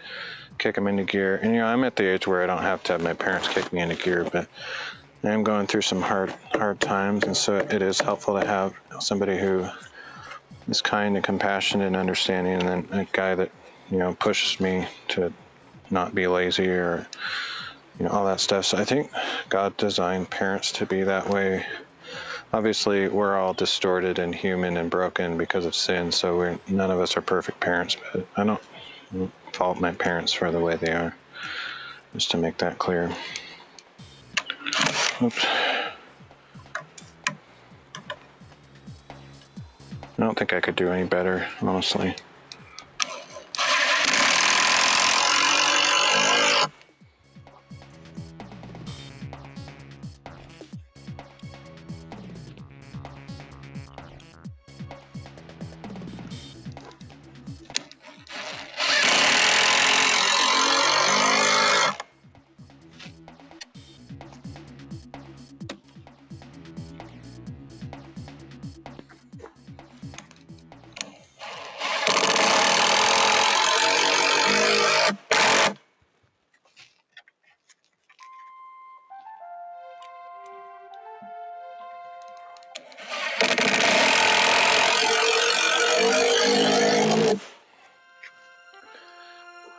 kick them into gear. And I'm at the age where I don't have to have my parents kick me into gear, but I am going through some hard times, and so it is helpful to have somebody who is kind and compassionate and understanding, and then a guy that pushes me to not be lazy or all that stuff. So I think God designed parents to be that way Obviously, we're all distorted and human and broken because of sin, so none of us are perfect parents, but I don't fault my parents for the way they are, just to make that clear. Oops. I don't think I could do any better, honestly.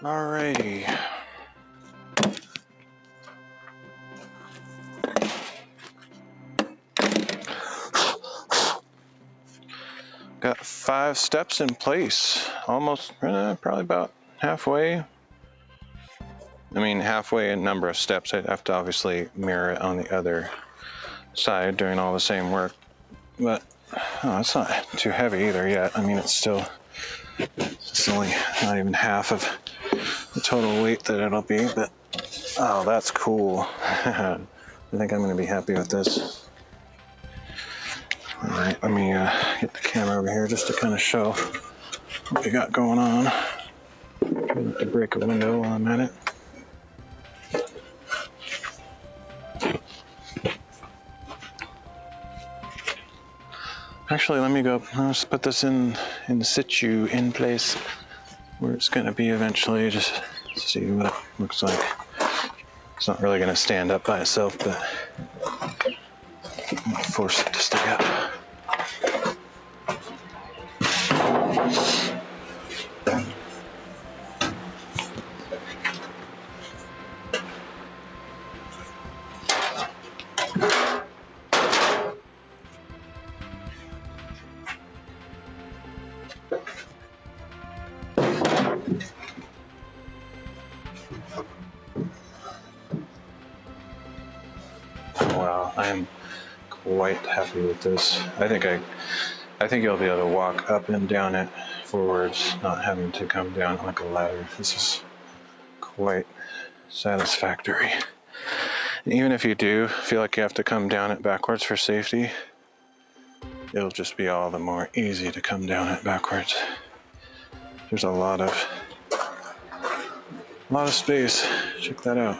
Alrighty. Got 5 steps in place. Almost, probably about halfway. I mean, halfway in number of steps. I'd have to obviously mirror it on the other side, doing all the same work. But, it's not too heavy either yet. I mean, it's only not even half of the total weight that it'll be, but, oh, that's cool. I think I'm going to be happy with this. All right, let me get the camera over here just to kind of show what we got going on. Try not to break a window while I'm at it. Actually, let me go. Let's put this in situ, in place, where it's going to be eventually. Just see what it looks like. It's not really going to stand up by itself, but I'm going to force it to stay up. Wow, I'm quite happy with this. I think you'll be able to walk up and down it forwards, not having to come down like a ladder. This is quite satisfactory. And even if you do feel like you have to come down it backwards for safety, it'll just be all the more easy to come down it backwards. There's a lot of space. Check that out.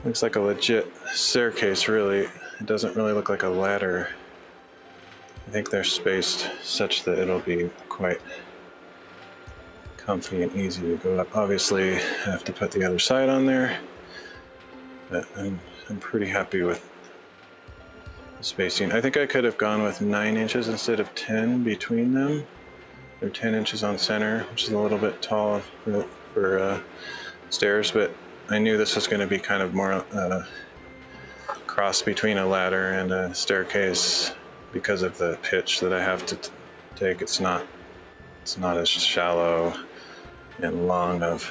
Looks like a legit staircase, really. It doesn't really look like a ladder. I think they're spaced such that it'll be quite comfy and easy to go up. Obviously, I have to put the other side on there, but I'm pretty happy with the spacing. I think I could have gone with 9 inches instead of 10 between them. They're 10 inches on center, which is a little bit tall for stairs, but I knew this was going to be kind of more cross between a ladder and a staircase because of the pitch that I have to take. It's not as shallow and long of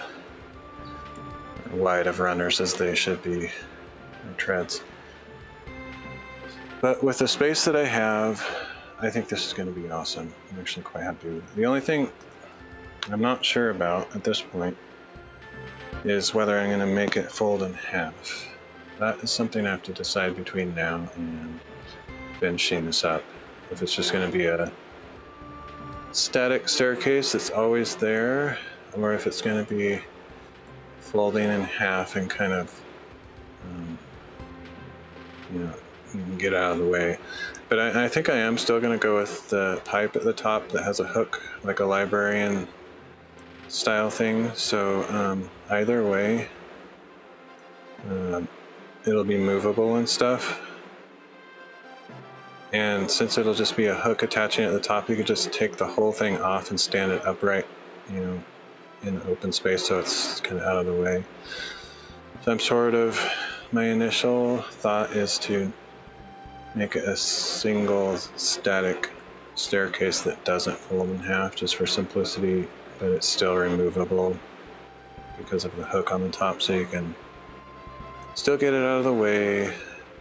wide of runners as they should be, or treads. But with the space that I have, I think this is going to be awesome. I'm actually quite happy with it. The only thing I'm not sure about at this point is whether I'm going to make it fold in half. That is something I have to decide between now and finishing this up. If it's just going to be a static staircase that's always there, or if it's going to be folding in half and kind of, you can get out of the way. But I think I am still going to go with the pipe at the top that has a hook, like a librarian style thing. So either way, it'll be movable and stuff. And since it'll just be a hook attaching at the top, you could just take the whole thing off and stand it upright, in an open space, so it's kind of out of the way. So my initial thought is to make it a single static staircase that doesn't fold in half, just for simplicity, but it's still removable because of the hook on the top, so you can still get it out of the way.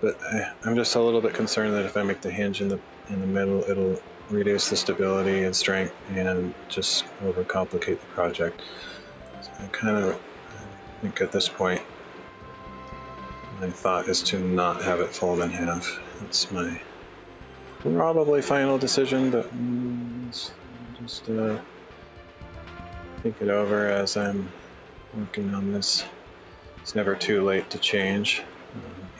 But I'm just a little bit concerned that if I make the hinge in the middle, it'll reduce the stability and strength and just overcomplicate the project. So I think at this point, my thought is to not have it fold in half. That's my probably final decision, but just think it over as I'm working on this. It's never too late to change.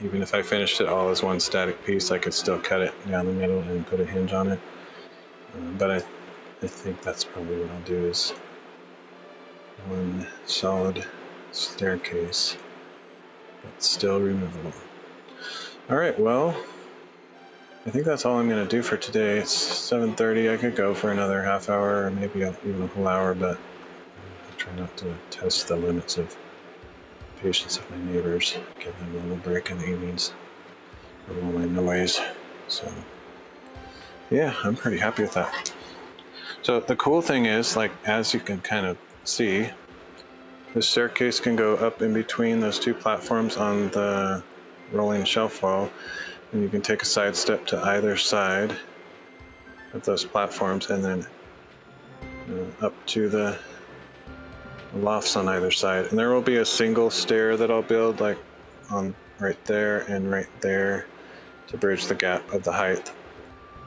Even if I finished it all as one static piece, I could still cut it down the middle and put a hinge on it. But I think that's probably what I'll do, is one solid staircase, but still removable. All right, well, I think that's all I'm going to do for today. It's 7:30. I could go for another half hour or maybe even a whole hour, but I try not to test the limits of patience of my neighbors. Give them a little break in the evenings from all my noise. So yeah, I'm pretty happy with that. So the cool thing is, like, as you can kind of see, the staircase can go up in between those two platforms on the rolling shelf wall, and you can take a side step to either side of those platforms, and then up to the lofts on either side. And there will be a single stair that I'll build, like on right there and right there, to bridge the gap of the height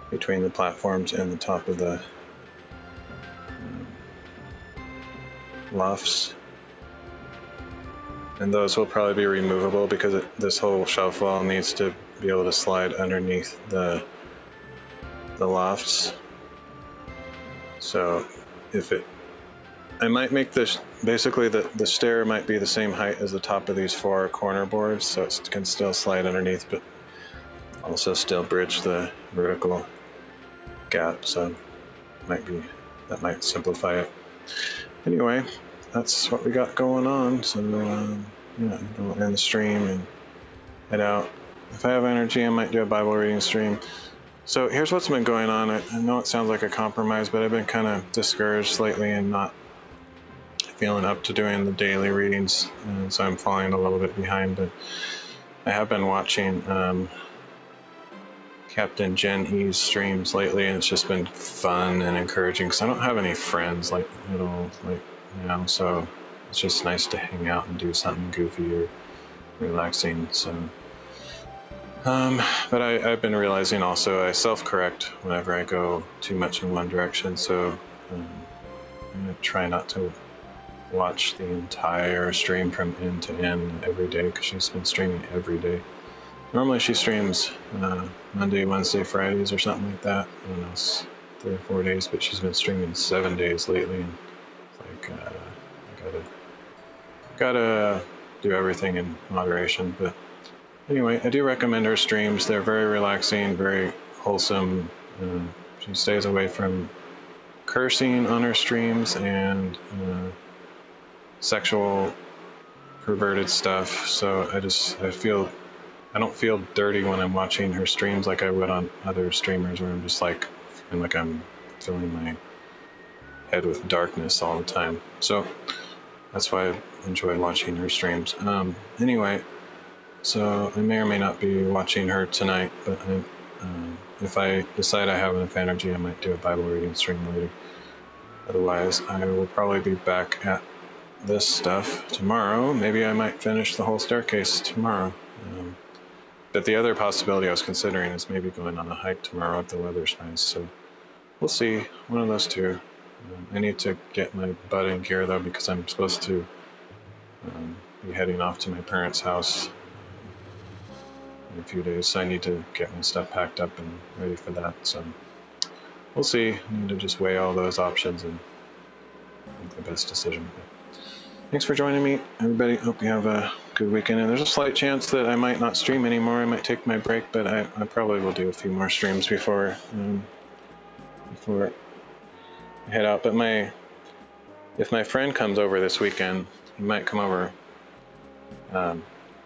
between the platforms and the top of the lofts. And those will probably be removable because this whole shelf wall needs to be able to slide underneath the lofts. So I might make this, basically the stair might be the same height as the top of these four corner boards, so it can still slide underneath, but also still bridge the vertical gap. So that might simplify it. Anyway, that's what we got going on. So yeah, I'll end the stream and head out. If I have energy, I might do a Bible reading stream. So here's what's been going on. I know it sounds like a compromise, but I've been kind of discouraged lately and not feeling up to doing the daily readings, and so I'm falling a little bit behind. But I have been watching Captain Jen E's streams lately, and it's just been fun and encouraging because I don't have any friends like now, so it's just nice to hang out and do something goofy or relaxing. So but I've been realizing also I self-correct whenever I go too much in one direction, so I'm gonna try not to watch the entire stream from end to end every day, because she's been streaming every day. Normally she streams Monday, Wednesday, Fridays or something like that. I don't know, it's 3 or 4 days, but she's been streaming 7 days lately, and it's like I gotta do everything in moderation. But anyway, I do recommend her streams. They're very relaxing, very wholesome. She stays away from cursing on her streams and sexual perverted stuff. So I don't feel dirty when I'm watching her streams like I would on other streamers, where I'm just like feeling like I'm filling my head with darkness all the time. So that's why I enjoy watching her streams. Anyway, so I may or may not be watching her tonight, but if I decide I have enough energy, I might do a Bible reading stream later. Otherwise, I will probably be back at this stuff tomorrow. Maybe I might finish the whole staircase tomorrow. But the other possibility I was considering is maybe going on a hike tomorrow if the weather's nice. So we'll see. One of those two. I need to get my butt in gear, though, because I'm supposed to be heading off to my parents' house in a few days. So I need to get my stuff packed up and ready for that. So we'll see. I need to just weigh all those options and make the best decision. Thanks for joining me, everybody. Hope you have a good weekend. And there's a slight chance that I might not stream anymore. I might take my break, but I probably will do a few more streams before I head out. But if my friend comes over this weekend, he might come over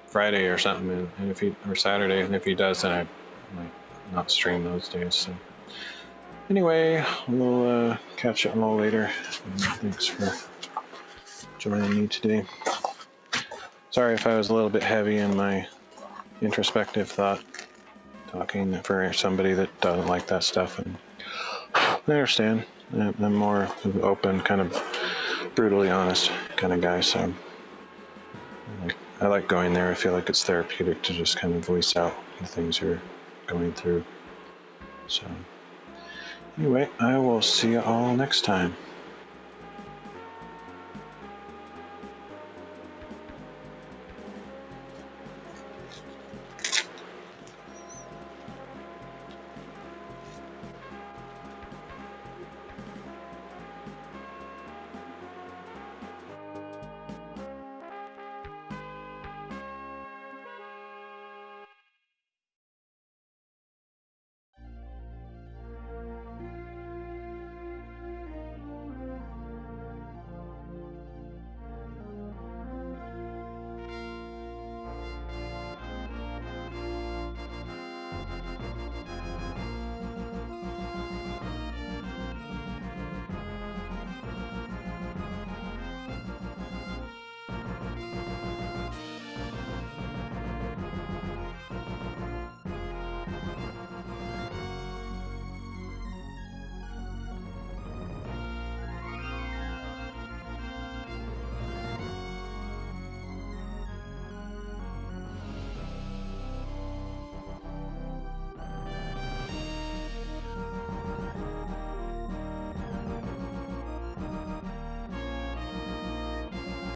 Friday or something, or Saturday. And if he does, then I might not stream those days. So anyway, we'll catch up all later. Thanks for joining me today. Sorry if I was a little bit heavy in my introspective thought, talking for somebody that doesn't like that stuff. And I understand. I'm more open, kind of brutally honest kind of guy. So I like going there. I feel like it's therapeutic to just kind of voice out the things you're going through. So anyway, I will see you all next time.